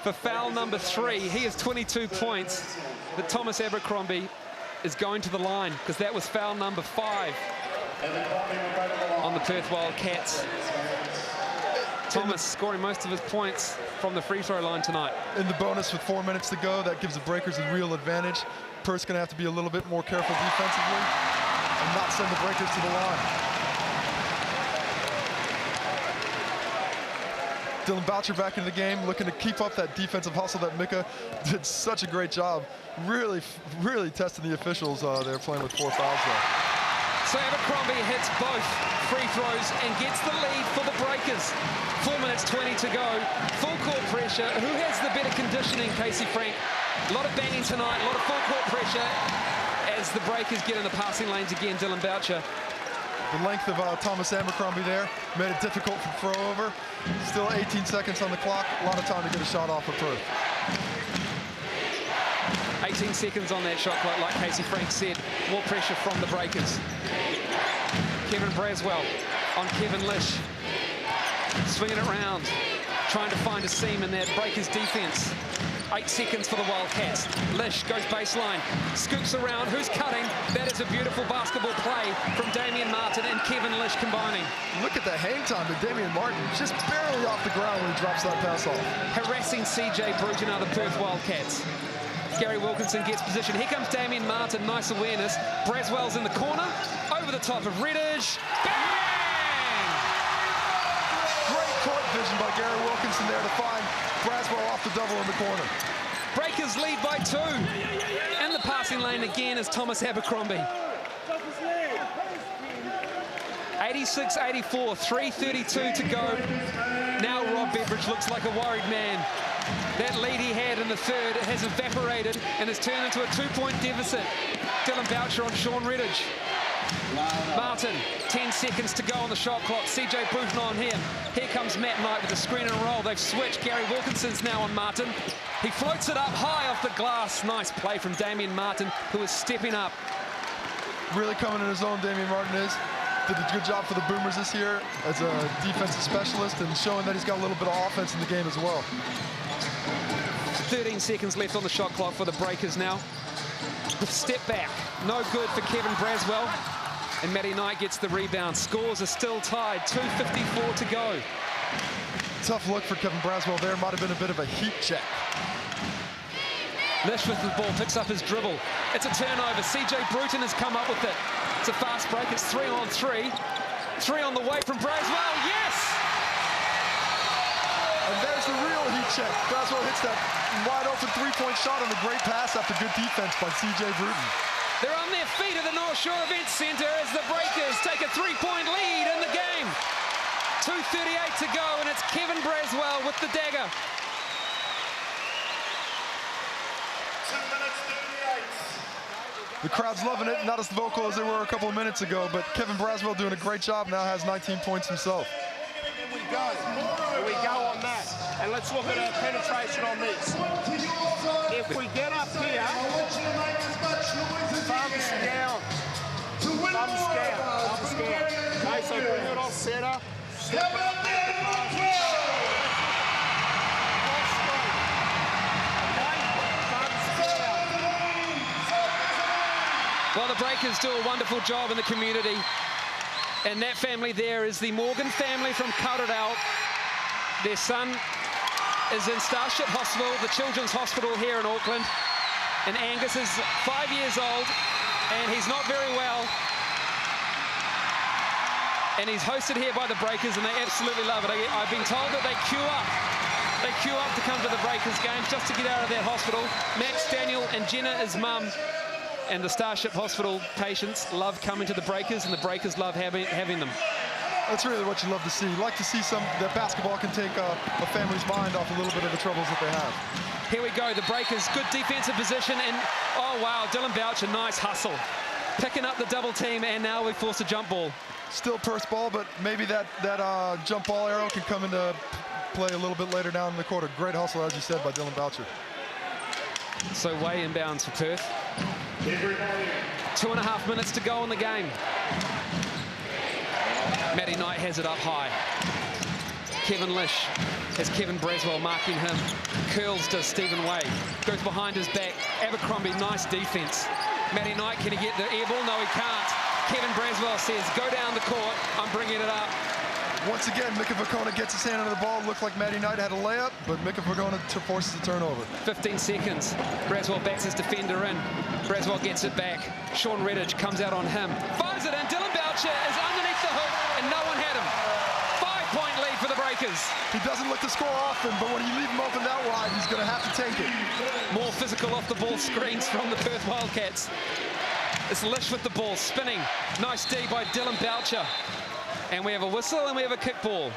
for foul number 3. He has 22 points. But Thomas Abercrombie is going to the line because that was foul number 5 on the Perth Wildcats. Thomas scoring most of his points from the free throw line tonight. In the bonus with 4 minutes to go, that gives the Breakers a real advantage. Perth's going to have to be a little bit more careful defensively and not send the Breakers to the line. Dylan Boucher back into the game, looking to keep up that defensive hustle that Mika did such a great job. Really testing the officials. They're playing with 4 fouls there. So Abercrombie hits both free throws and gets the lead for the Breakers. 4 minutes 20 to go. Full court pressure. Who has the better conditioning, Casey Frank? A lot of banging tonight, a lot of full court pressure as the Breakers get in the passing lanes again. Dylan Boucher. The length of Thomas Abercrombie there made it difficult for throw over. Still 18 seconds on the clock. A lot of time to get a shot off for Perth. 18 seconds on that shot clock, like Casey Frank said. More pressure from the Breakers. Kevin Braswell on Kevin Lish. Swinging it around. Trying to find a seam in that Breakers defense. 8 seconds for the Wildcats. Lish goes baseline, scoops around. Who's cutting? That is a beautiful basketball play from Damian Martin and Kevin Lish combining. Look at the hang time to Damian Martin. Just barely off the ground when he drops that pass off. Harassing CJ Bruton are the Perth Wildcats. Gary Wilkinson gets position. Here comes Damian Martin. Nice awareness. Braswell's in the corner. Over the top of Redditch. Bang! Great court vision by Gary Wilkinson there to find Braswell off the double in the corner. Breakers lead by 2. In the passing lane again is Thomas Abercrombie. 86-84, 3:32 to go. Now Rob Beveridge looks like a worried man. That lead he had in the third has evaporated and has turned into a 2-point deficit. Dylan Boucher on Sean Redditch. Martin, 10 seconds to go on the shot clock. CJ Bruton on him. Here comes Matt Knight with a screen and roll. They've switched. Gary Wilkinson's now on Martin. He floats it up high off the glass. Nice play from Damian Martin, who is stepping up. Really coming in his own, Damian Martin is. Did a good job for the Boomers this year as a defensive specialist and showing that he's got a little bit of offense in the game as well. 13 seconds left on the shot clock for the Breakers now. Step back, no good for Kevin Braswell. And Matty Knight gets the rebound. Scores are still tied, 2:54 to go. Tough look for Kevin Braswell there. Might have been a bit of a heat check. Lish with the ball, picks up his dribble. It's a turnover. CJ Bruton has come up with it. It's a fast break. It's 3-on-3. 3 on the way from Braswell. Yes! And there's the real heat check. Braswell hits that wide open 3-point shot on a great pass after good defense by CJ Bruton. They're on their feet at the North Shore Events Centre as the Breakers take a 3-point lead in the game. 2:38 to go, and it's Kevin Braswell with the dagger. 2 minutes 38. The crowd's loving it, not as vocal as they were a couple of minutes ago, but Kevin Braswell doing a great job, now has 19 points himself. Here we go on that. And let's look at our penetration on this. If we get up here, thumbs down. Thumbs down. Okay, so bring it off center. Step it up there. Well, the Breakers do a wonderful job in the community. And that family there is the Morgan family from Kaurarau. Their son is in Starship Hospital, the Children's Hospital here in Auckland. And Angus is 5 years old, and he's not very well. And he's hosted here by the Breakers, and they absolutely love it. I've been told that they queue up. They queue up to come to the Breakers games just to get out of that hospital. Max, Daniel, and Jenna, his mum, and the Starship Hospital patients love coming to the Breakers, and the Breakers love having them. That's really what you love to see. You like to see that basketball can take a family's mind off a little bit of the troubles that they have. Here we go, the Breakers, good defensive position, and oh wow, Dylan Boucher, nice hustle. Picking up the double team, and now we force a jump ball. Still Perth's ball, but maybe that jump ball arrow can come into play a little bit later down in the quarter. Great hustle, as you said, by Dylan Boucher. So way inbounds for Perth. 2.5 minutes to go in the game. Matty Knight has it up high. Kevin Lish has Kevin Braswell marking him. Curls to Stephen Wade. Goes behind his back. Abercrombie, nice defense. Matty Knight, can he get the air ball? No, he can't. Kevin Braswell says, go down the court. I'm bringing it up. Once again, Mika Vakona gets his hand on the ball. Looked like Matty Knight had a layup, but Mika Vakona forces a turnover. 15 seconds. Braswell backs his defender in. Braswell gets it back. Sean Redditch comes out on him. Fires it in. Dylan Boucher is underneath the hoop, and no one had him. 5-point lead for the Breakers. He doesn't look to score often, but when you leave him open that wide, he's going to have to take it. More physical off-the-ball screens from the Perth Wildcats. It's Lish with the ball, spinning. Nice D by Dylan Boucher. And we have a whistle and we have a kickball.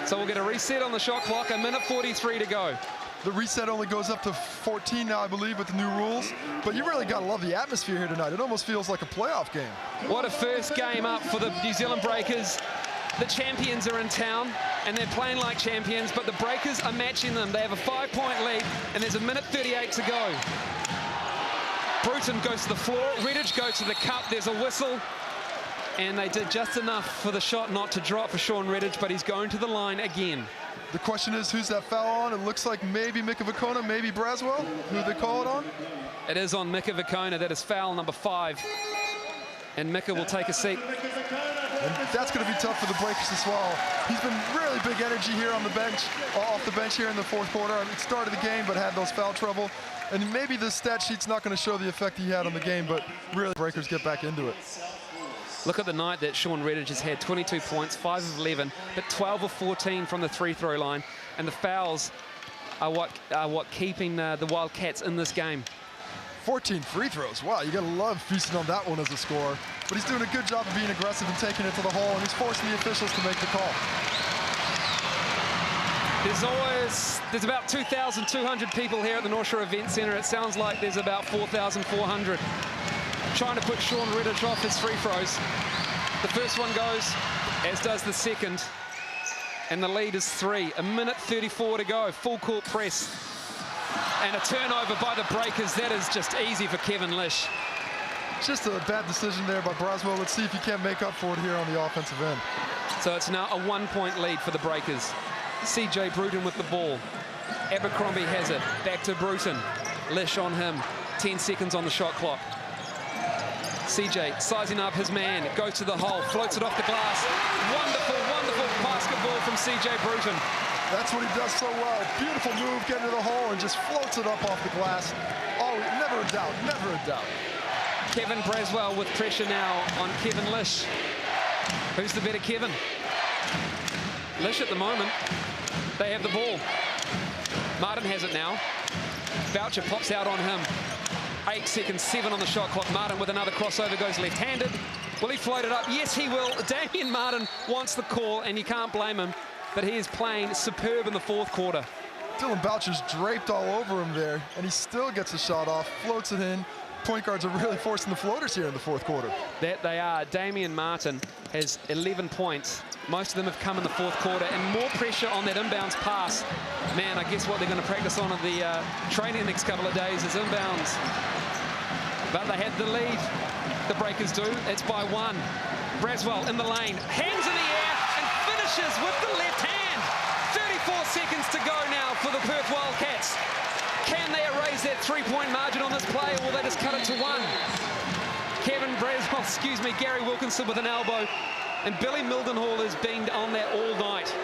So we'll get a reset on the shot clock, 1:43 to go. The reset only goes up to 14 now, I believe, with the new rules. But you really got to love the atmosphere here tonight. It almost feels like a playoff game. What a first game up for the New Zealand Breakers. The champions are in town, and they're playing like champions, but the Breakers are matching them. They have a 5-point lead, and there's 1:38 to go. Bruton goes to the floor. Redditch goes to the cup. There's a whistle. And they did just enough for the shot not to drop for Sean Redditch, but he's going to the line again. The question is, who's that foul on? It looks like maybe Mika Vakona, maybe Braswell. Who they call it on? It is on Mika Vakona. That is foul number 5. And Mika will take a seat. And that's going to be tough for the Breakers to swallow. He's been really big energy here on the bench, off the bench here in the fourth quarter. I mean, started the game, but had those foul trouble. And maybe the stat sheet's not going to show the effect he had on the game, but really Breakers get back into it. Look at the night that Sean Redditch has had. 22 points, 5 of 11, but 12 of 14 from the free-throw line. And the fouls are what keeping the Wildcats in this game. 14 free throws. Wow, you got to love feasting on that one as a scorer. But he's doing a good job of being aggressive and taking it to the hole, and he's forcing the officials to make the call. There's about 2,200 people here at the North Shore Event Centre. It sounds like there's about 4,400. Trying to put Sean Redditch off his free throws. The first one goes, as does the second. And the lead is 3. 1:34 to go. Full court press. And a turnover by the Breakers. That is just easy for Kevin Lish. Just a bad decision there by Braswell. Let's see if he can't make up for it here on the offensive end. So it's now a 1-point lead for the Breakers. CJ Bruton with the ball. Abercrombie has it. Back to Bruton. Lish on him. 10 seconds on the shot clock. CJ sizing up his man, goes to the hole, floats it off the glass. Wonderful, wonderful basketball from CJ Bruton. That's what he does so well. Beautiful move, getting to the hole and just floats it up off the glass. Oh, never a doubt, never a doubt. Kevin Braswell with pressure now on Kevin Lish. Who's the better Kevin? Lish at the moment. They have the ball. Martin has it now. Boucher pops out on him. 8 seconds, 7 on the shot clock. Martin with another crossover goes left-handed. Will he float it up? Yes, he will. Damian Martin wants the call, and you can't blame him, but he is playing superb in the fourth quarter. Dylan Boucher's draped all over him there, and he still gets a shot off, floats it in. Point guards are really forcing the floaters here in the fourth quarter. That they are. Damian Martin has 11 points. Most of them have come in the fourth quarter, and more pressure on that inbounds pass. Man, I guess what they're going to practice on at the training the next couple of days is inbounds. But they had the lead. The Breakers do. It's by 1. Braswell in the lane. Hands in the air and finishes with the left hand. 34 seconds to go now for the Perth Wildcats. Can they erase that 3-point margin on this play, or will they just cut it to 1? Kevin Braswell, Gary Wilkinson with an elbow. And Billy Mildenhall has been on that all night.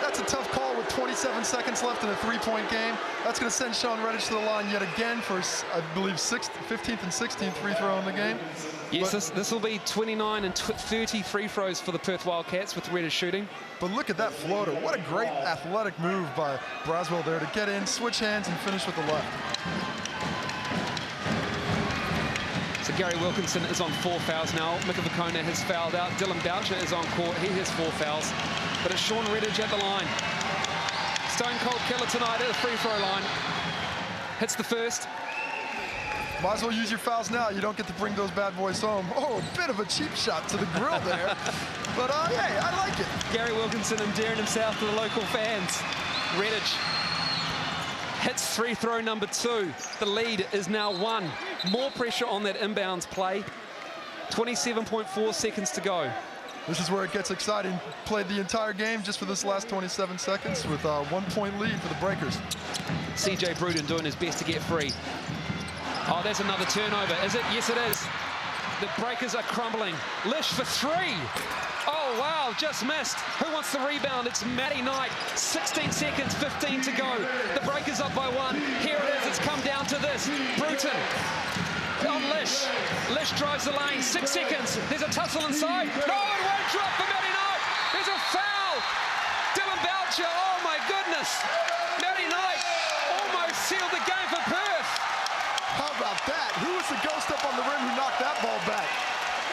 That's a tough call with 27 seconds left in a 3-point game. That's going to send Sean Redditch to the line yet again for, I believe, 15th and 16th free throw in the game. Yes, this will be 29 and 30 free throws for the Perth Wildcats with Redditch shooting. But look at that floater. What a great athletic move by Braswell there to get in, switch hands, and finish with the left. So Gary Wilkinson is on 4 fouls now. Mika Vakona has fouled out. Dylan Boucher is on court. He has 4 fouls. But it's Sean Redditch at the line. Stone cold killer tonight at the free throw line. Hits the first. Might as well use your fouls now. You don't get to bring those bad boys home. Oh, a bit of a cheap shot to the grill there. But hey, I like it. Gary Wilkinson endearing himself to the local fans. Redditch hits free throw number 2. The lead is now 1. More pressure on that inbounds play. 27.4 seconds to go. This is where it gets exciting. Played the entire game just for this last 27 seconds with a 1-point lead for the Breakers. CJ Bruton doing his best to get free. Oh, there's another turnover. Is it? Yes, it is. The Breakers are crumbling. Lish for 3. Oh, wow, just missed. Who wants the rebound? It's Matty Knight. 16 seconds, 15 to go. The Breakers up by 1. Here it is. It's come down to this. Bruton on Lish. Lish drives the lane. 6 seconds. There's a tussle inside. No, it won't drop for Matty Knight. There's a foul. Dylan Boucher. Oh, my goodness. Matty Knight almost sealed the game for Perth. How about that? Who was the ghost up on the rim who knocked that ball back?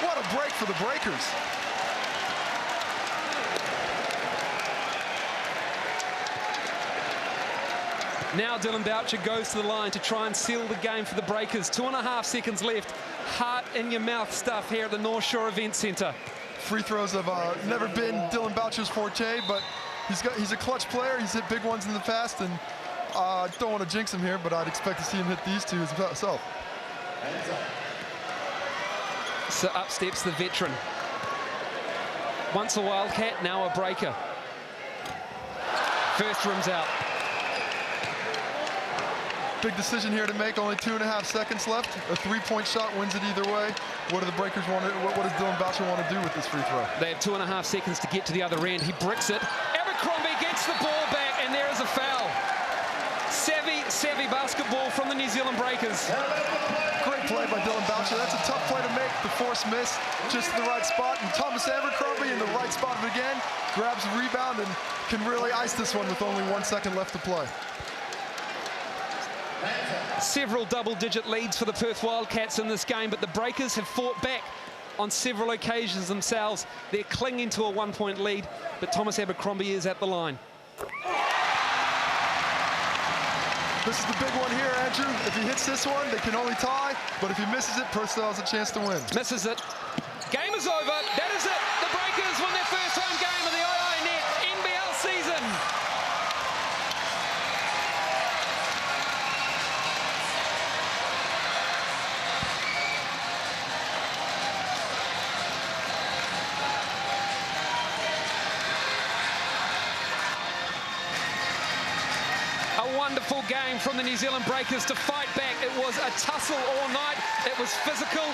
What a break for the Breakers. Now Dylan Boucher goes to the line to try and seal the game for the Breakers. 2.5 seconds left. Heart in your mouth stuff here at the North Shore Event Centre. Free throws have never been Dylan Boucher's forte, but he's a clutch player. He's hit big ones in the past, and I don't want to jinx him here, but I'd expect to see him hit these two himself. So up steps the veteran. Once a Wildcat, now a Breaker. First rim's out. Big decision here to make, only 2.5 seconds left. A 3-point shot wins it either way. What do the Breakers want to, what does Dylan Boucher want to do with this free throw? They have 2.5 seconds to get to the other end. He bricks it. Abercrombie gets the ball back, and there is a foul. Savvy basketball from the New Zealand Breakers. Great play by Dylan Boucher. That's a tough play to make. The force miss, just the right spot. And Thomas Abercrombie in the right spot again, grabs the rebound and can really ice this one with only 1 second left to play. Several double-digit leads for the Perth Wildcats in this game, but the Breakers have fought back on several occasions themselves. They're clinging to a 1-point lead, but Thomas Abercrombie is at the line. This is the big one here, Andrew. If he hits this one, they can only tie, but if he misses it, Perth still has a chance to win. Misses it. Game is over. That is it. The Breakers win their first home game of the IINet NBL season. A wonderful game from the New Zealand Breakers to fight back. It was a tussle all night. It was physical.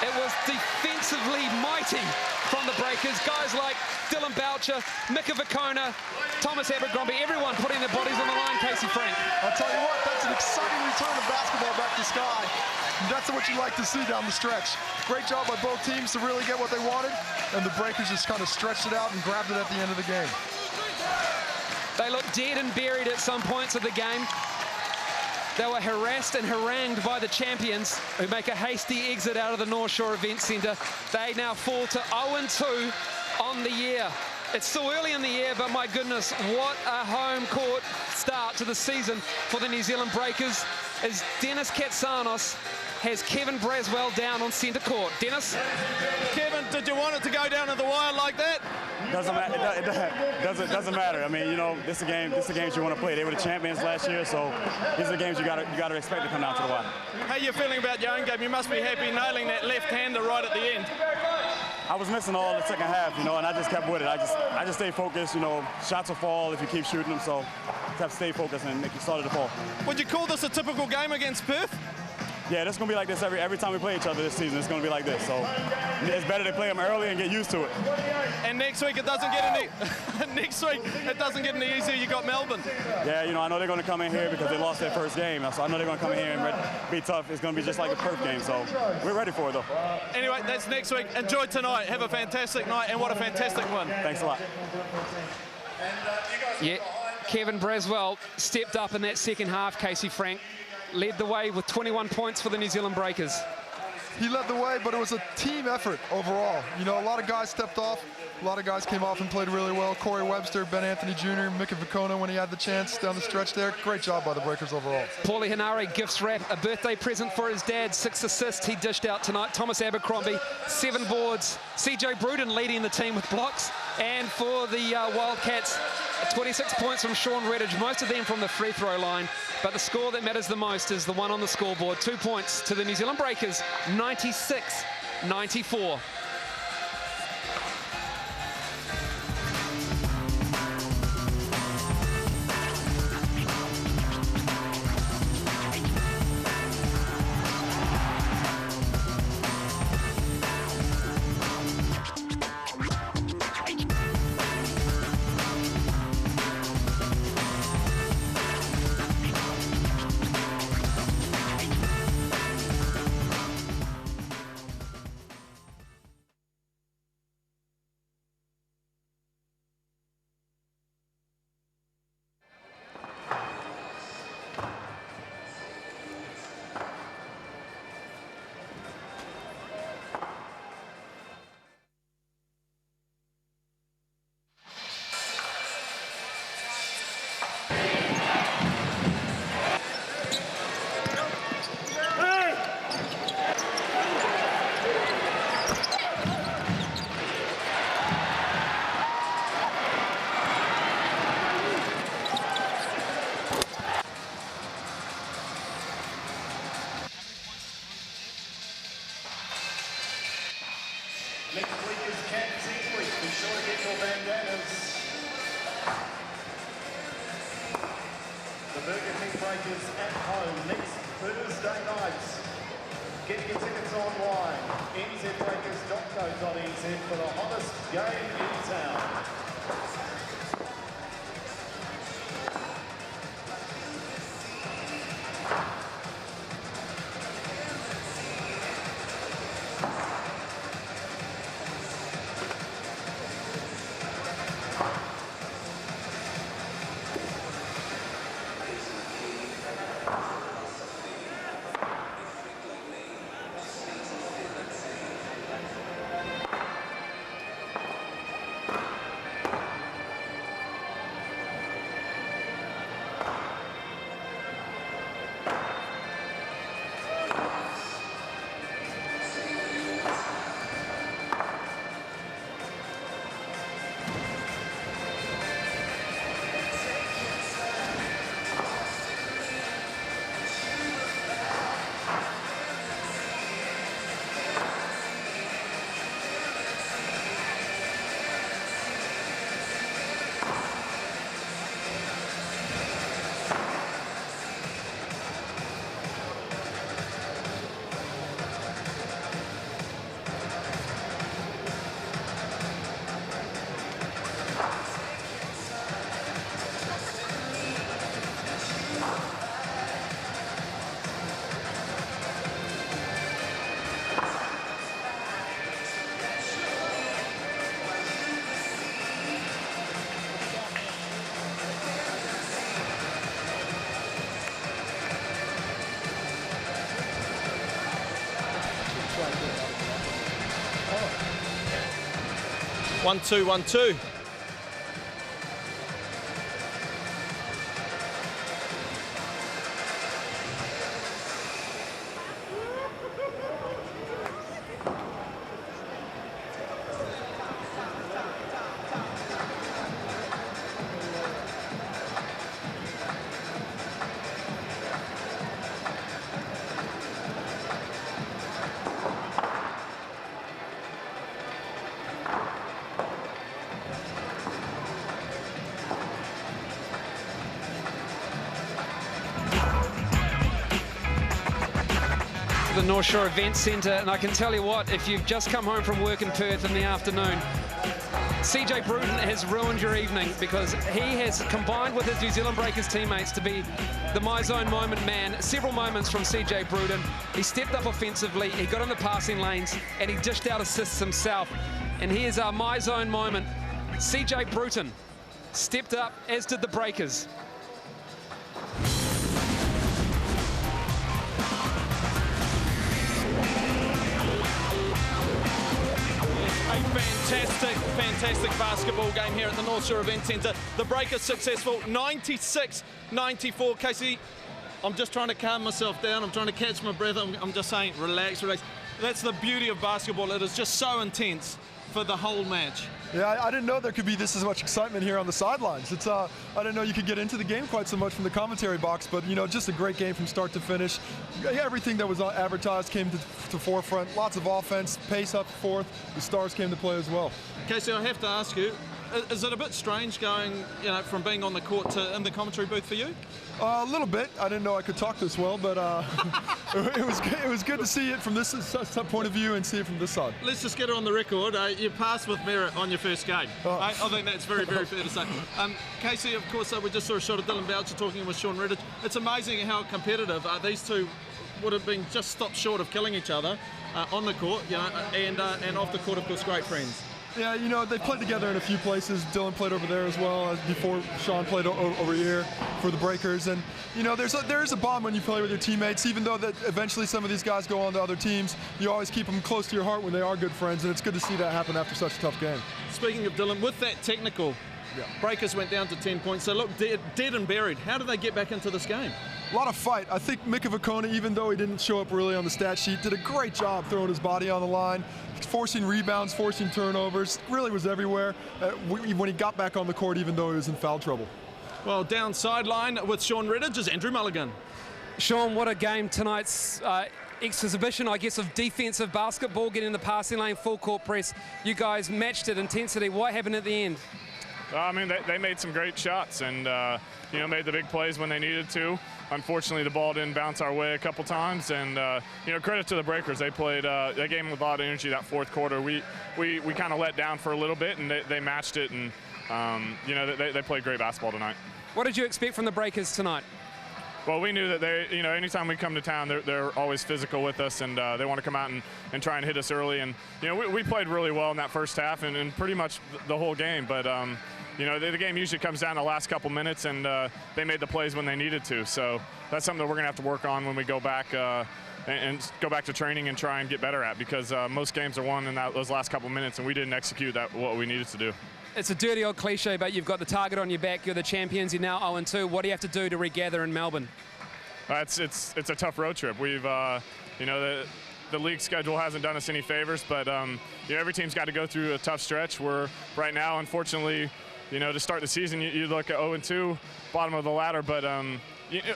It was defensively mighty from the Breakers. Guys like Dylan Boucher, Mika Vicona, Thomas Abercrombie, everyone putting their bodies on the line, Casey Frank. I'll tell you what, that's an exciting return of basketball back to Sky. And that's what you like to see down the stretch. Great job by both teams to really get what they wanted, and the Breakers just kind of stretched it out and grabbed it at the end of the game. They looked dead and buried at some points of the game. They were harassed and harangued by the champions, who make a hasty exit out of the North Shore Event Centre. They now fall to 0-2 on the year. It's still early in the year, but my goodness, what a home court start to the season for the New Zealand Breakers, as Dennis Katsanos has Kevin Braswell down on centre court. Dennis? Kevin, did you want it to go down to the wire like that? Doesn't matter. I mean, you know, this is the games you want to play. They were the champions last year, so these are the games you got to expect to come down to the wire. How are you feeling about your own game? You must be happy nailing that left-hander right at the end. I was missing all the second half, you know, and I just kept with it. I just stayed focused, you know. Shots will fall if you keep shooting them, so you have to stay focused and make you started to fall. Would you call this a typical game against Perth? Yeah, this is going to be like this every time we play each other this season. It's going to be like this. So it's better to play them early and get used to it. And next week it doesn't get any easier. You got Melbourne. Yeah, you know, I know they're going to come in here because they lost their first game. So I know they're going to come in here and be tough. It's going to be just like a Perth game. So we're ready for it, though. Anyway, that's next week. Enjoy tonight. Have a fantastic night, and what a fantastic win. Thanks a lot. Yeah, Kevin Braswell stepped up in that second half, Casey Frank. Led the way with 21 points for the New Zealand Breakers. He led the way, but it was a team effort overall. You know, a lot of guys stepped off. A lot of guys came off and played really well. Corey Webster, Ben Anthony Jr., Mika Vicona when he had the chance down the stretch there. Great job by the Breakers overall. Paulie Henare gifts Rap a birthday present for his dad. 6 assists he dished out tonight. Thomas Abercrombie, 7 boards. CJ Bruton leading the team with blocks. And for the Wildcats, 26 points from Sean Redditch, most of them from the free throw line. But the score that matters the most is the one on the scoreboard. 2 points to the New Zealand Breakers, 96-94. Next week is Captain's Week. Be sure to get your bandanas. The Burger King Breakers at home next Thursday night. Get your tickets online. nzbreakers.co.nz for the hottest game in town. One, two, 1-2. The North Shore Event Centre, and I can tell you what, if you've just come home from work in Perth in the afternoon, CJ Bruton has ruined your evening because he has combined with his New Zealand Breakers teammates to be the My Zone moment man. Several moments from CJ Bruton. He stepped up offensively, he got in the passing lanes, and he dished out assists himself. And here's our My Zone moment. CJ Bruton stepped up, as did the Breakers. Fantastic basketball game here at the North Shore Event Centre. The Breakers successful, 96-94. Casey, I'm just trying to calm myself down. I'm trying to catch my breath. I'm just saying, relax, relax. That's the beauty of basketball. It is just so intense for the whole match. Yeah, I didn't know there could be this as much excitement here on the sidelines. It's I didn't know you could get into the game quite so much from the commentary box, but you know, just a great game from start to finish. Everything that was advertised came to forefront. Lots of offense, pace up forth. The stars came to play as well. Casey, I have to ask you, is it a bit strange going, you know, from being on the court to in the commentary booth for you? A little bit. I didn't know I could talk this well, but it was good to see it from this point of view and see it from this side. Let's just get it on the record. You passed with merit on your first game. Oh. I think that's very, very fair to say. Casey, of course, we just saw a shot of Dylan Boucher talking with Sean Redditch. It's amazing how competitive these two would have been, just stopped short of killing each other on the court, you know, and off the court, of course, great friends. Yeah, you know, they played together in a few places. Dylan played over there as well before Sean played over here for the Breakers. And, you know, there is a bond when you play with your teammates, even though that eventually some of these guys go on to other teams. You always keep them close to your heart when they are good friends, and it's good to see that happen after such a tough game. Speaking of Dylan, with that technical Yeah. Breakers went down to 10 points. So look, dead and buried. How do they get back into this game? A lot of fight. I think Mika Vakona, even though he didn't show up really on the stat sheet, did a great job throwing his body on the line, forcing rebounds, forcing turnovers, really was everywhere when he got back on the court, even though he was in foul trouble. Well, down sideline with Sean Redditch is Andrew Mulligan. Sean, what a game tonight's exhibition, I guess, of defensive basketball, getting in the passing lane, full court press. You guys matched it intensity. What happened at the end? I mean, they made some great shots and, you know, made the big plays when they needed to. Unfortunately, the ball didn't bounce our way a couple times, and you know, credit to the Breakers. They played that game with a lot of energy. That fourth quarter, we kind of let down for a little bit, and they matched it, and you know, they played great basketball tonight. What did you expect from the Breakers tonight? Well, we knew that they, you know, anytime we come to town, they're always physical with us, and they want to come out and try and hit us early. And you know, we played really well in that first half and pretty much the whole game, but. You know, the game usually comes down to the last couple minutes, and they made the plays when they needed to. So that's something that we're going to have to work on when we go back and go back to training and try and get better at, because most games are won in those last couple minutes, and we didn't execute what we needed to do. It's a dirty old cliche, but you've got the target on your back. You're the champions. You're now 0-2. What do you have to do to regather in Melbourne? It's a tough road trip. We've, you know, the league schedule hasn't done us any favors, but you know, every team's got to go through a tough stretch. We're right now, unfortunately, you know, to start the season, you look at 0-2, bottom of the ladder, but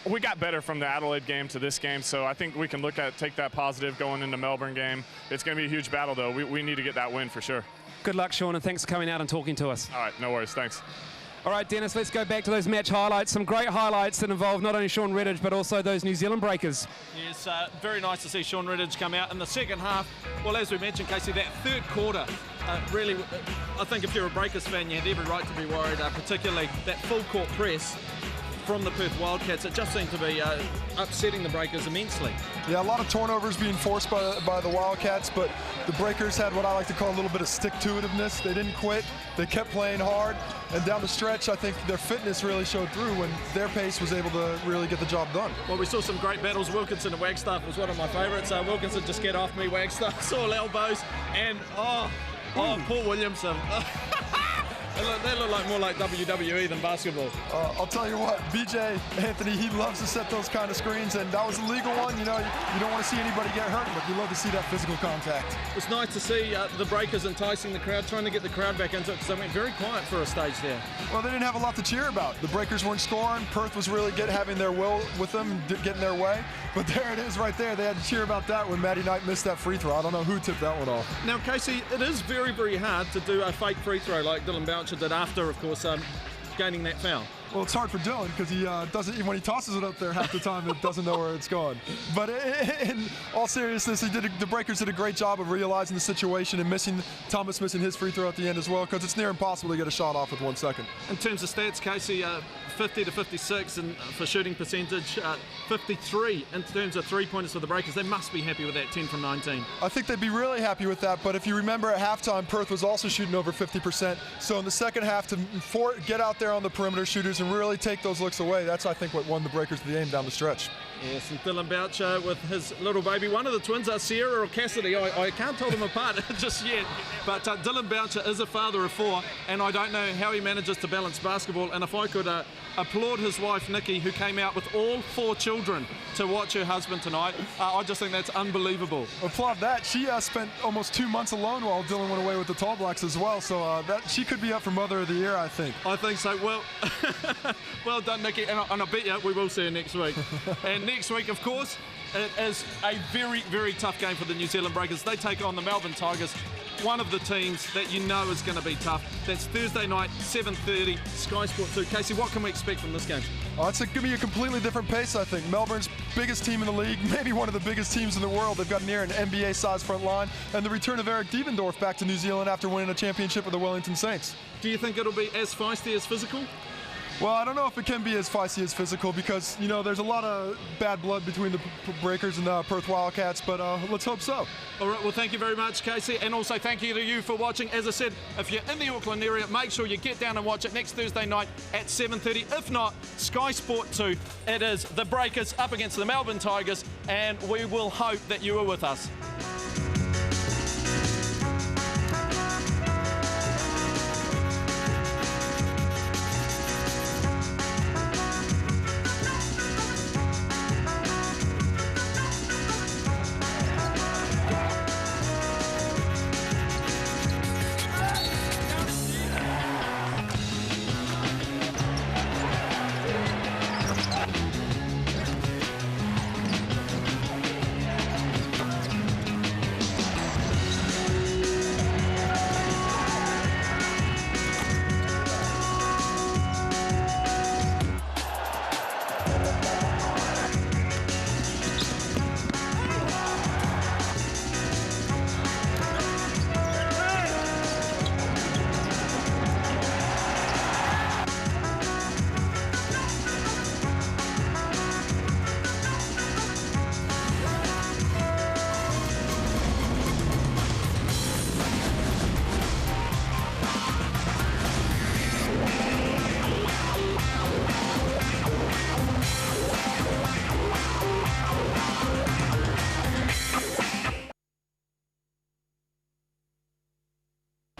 we got better from the Adelaide game to this game, so I think we can take that positive going into Melbourne game. It's going to be a huge battle, though. We need to get that win for sure. Good luck, Sean, and thanks for coming out and talking to us. All right, no worries, thanks. All right, Dennis, let's go back to those match highlights. Some great highlights that involve not only Sean Redditch, but also those New Zealand Breakers. Yes, very nice to see Sean Redditch come out in the second half. Well, as we mentioned, Casey, that third quarter, really, I think if you're a Breakers fan, you had every right to be worried, particularly that full court press from the Perth Wildcats. It just seemed to be upsetting the Breakers immensely. Yeah, a lot of turnovers being forced by the Wildcats, but the Breakers had what I like to call a little bit of stick-to-itiveness. They didn't quit. They kept playing hard, and down the stretch, I think their fitness really showed through when their pace was able to really get the job done. Well, we saw some great battles. Wilkinson and Wagstaff was one of my favourites. Wilkinson just get off me, Wagstaff, all elbows, and Paul Williamson. They look like more like WWE than basketball. I'll tell you what, BJ Anthony, he loves to set those kind of screens, and that was a legal one. You know, you don't want to see anybody get hurt, but you love to see that physical contact. It's nice to see the Breakers enticing the crowd, trying to get the crowd back into it, because they went very quiet for a stage there. Well, they didn't have a lot to cheer about. The Breakers weren't scoring. Perth was really having their will with them, getting their way. But there it is right there. They had to cheer about that when Matty Knight missed that free throw. I don't know who tipped that one off. Now, Casey, it is very, very hard to do a fake free throw like Dylan Boucher did after, of course, gaining that foul. Well, it's hard for Dylan because he doesn't, when he tosses it up there half the time, it doesn't know where it's going. But in all seriousness, the Breakers did a great job of realizing the situation and Thomas missing his free throw at the end as well, because it's near impossible to get a shot off with 1 second. In terms of stats, Casey, 50 to 56 and for shooting percentage, 53 in terms of three-pointers for the Breakers. They must be happy with that 10 from 19. I think they'd be really happy with that, but if you remember at halftime, Perth was also shooting over 50%. So in the second half, to get out there on the perimeter shooters and really take those looks away, that's, I think, what won the Breakers the game down the stretch. Yes, and Dylan Boucher with his little baby. One of the twins are Sierra or Cassidy. I can't tell them apart just yet. But Dylan Boucher is a father of 4, and I don't know how he manages to balance basketball. And if I could applaud his wife, Nikki, who came out with all 4 children to watch her husband tonight, I just think that's unbelievable. Applaud that. She spent almost 2 months alone while Dylan went away with the Tall Blacks as well. So that she could be up for Mother of the Year, I think. I think so. Well, well done, Nikki. And I bet you we will see her next week. And next week, of course, it is a very, very tough game for the New Zealand Breakers. They take on the Melbourne Tigers, one of the teams that you know is going to be tough. That's Thursday night, 7:30, Sky Sport 2. Casey, what can we expect from this game? It's going to be a completely different pace, I think. Melbourne's biggest team in the league, maybe one of the biggest teams in the world. They've got near an NBA-sized front line, and the return of Eric Devendorf back to New Zealand after winning a championship with the Wellington Saints. Do you think it'll be as feisty as physical? Well, I don't know if it can be as feisty as physical because, you know, there's a lot of bad blood between the Breakers and the Perth Wildcats, but let's hope so. All right, well, thank you very much, Casey, and also thank you to you for watching. As I said, if you're in the Auckland area, make sure you get down and watch it next Thursday night at 7:30. If not, Sky Sport 2. It is the Breakers up against the Melbourne Tigers, and we will hope that you are with us.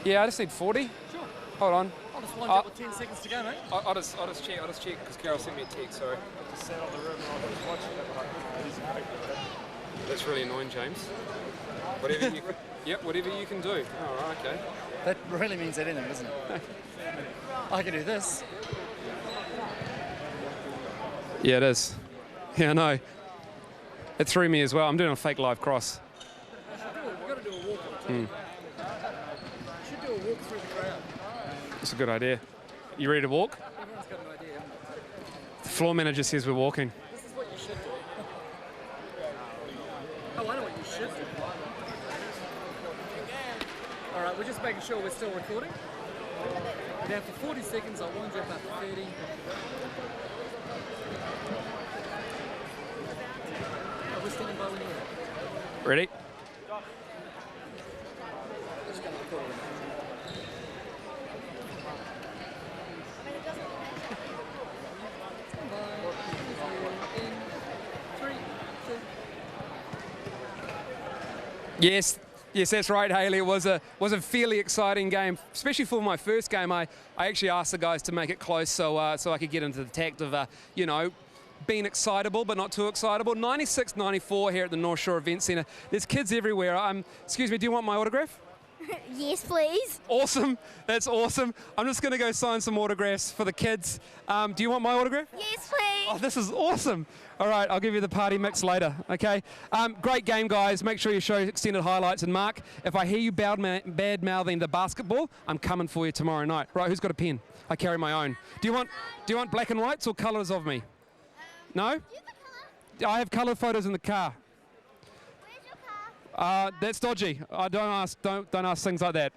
Yeah, I just need 40. Sure. Hold on. I'll just wind up with 10 seconds to go, mate. I'll just check because Carol sent me a text. Sorry. I just sat on the room and I was just watching it. That's really annoying, James. Whatever you, yep, whatever you can do. Oh, right, okay. That really means anything, doesn't it? I can do this. Yeah, it is. Yeah, I know. It threw me as well. I'm doing a fake live cross. We've got to do a walk on too. Should do a walk through the crowd. That's a good idea. You ready to walk? Everyone's got an idea, haven't they? The floor manager says we're walking. This is what you should do. Oh, I know what you should do. All right, we're just making sure we're still recording. Now for 40 seconds, I'll wind you up after 30. We're standing by when you're Ready? just going to record it. In 3, 2. Yes, that's right, Haley. It was a fairly exciting game, especially for my first game. I actually asked the guys to make it close so I could get into the tact of being excitable but not too excitable. 96-94 here at the North Shore Event Centre. There's kids everywhere. Excuse me, do you want my autograph? Yes, please. Awesome. That's awesome. I'm just going to go sign some autographs for the kids. Do you want my autograph? Yes, please. Oh, this is awesome. All right, I'll give you the party mix later, okay? Great game, guys. Make sure you show extended highlights. And Mark, if I hear you bad-mouthing the basketball, I'm coming for you tomorrow night. Right, who's got a pen? I carry my own. Do you want black and whites or colours of me? No? I have colour photos in the car. Where's your car? That's dodgy. Don't ask things like that.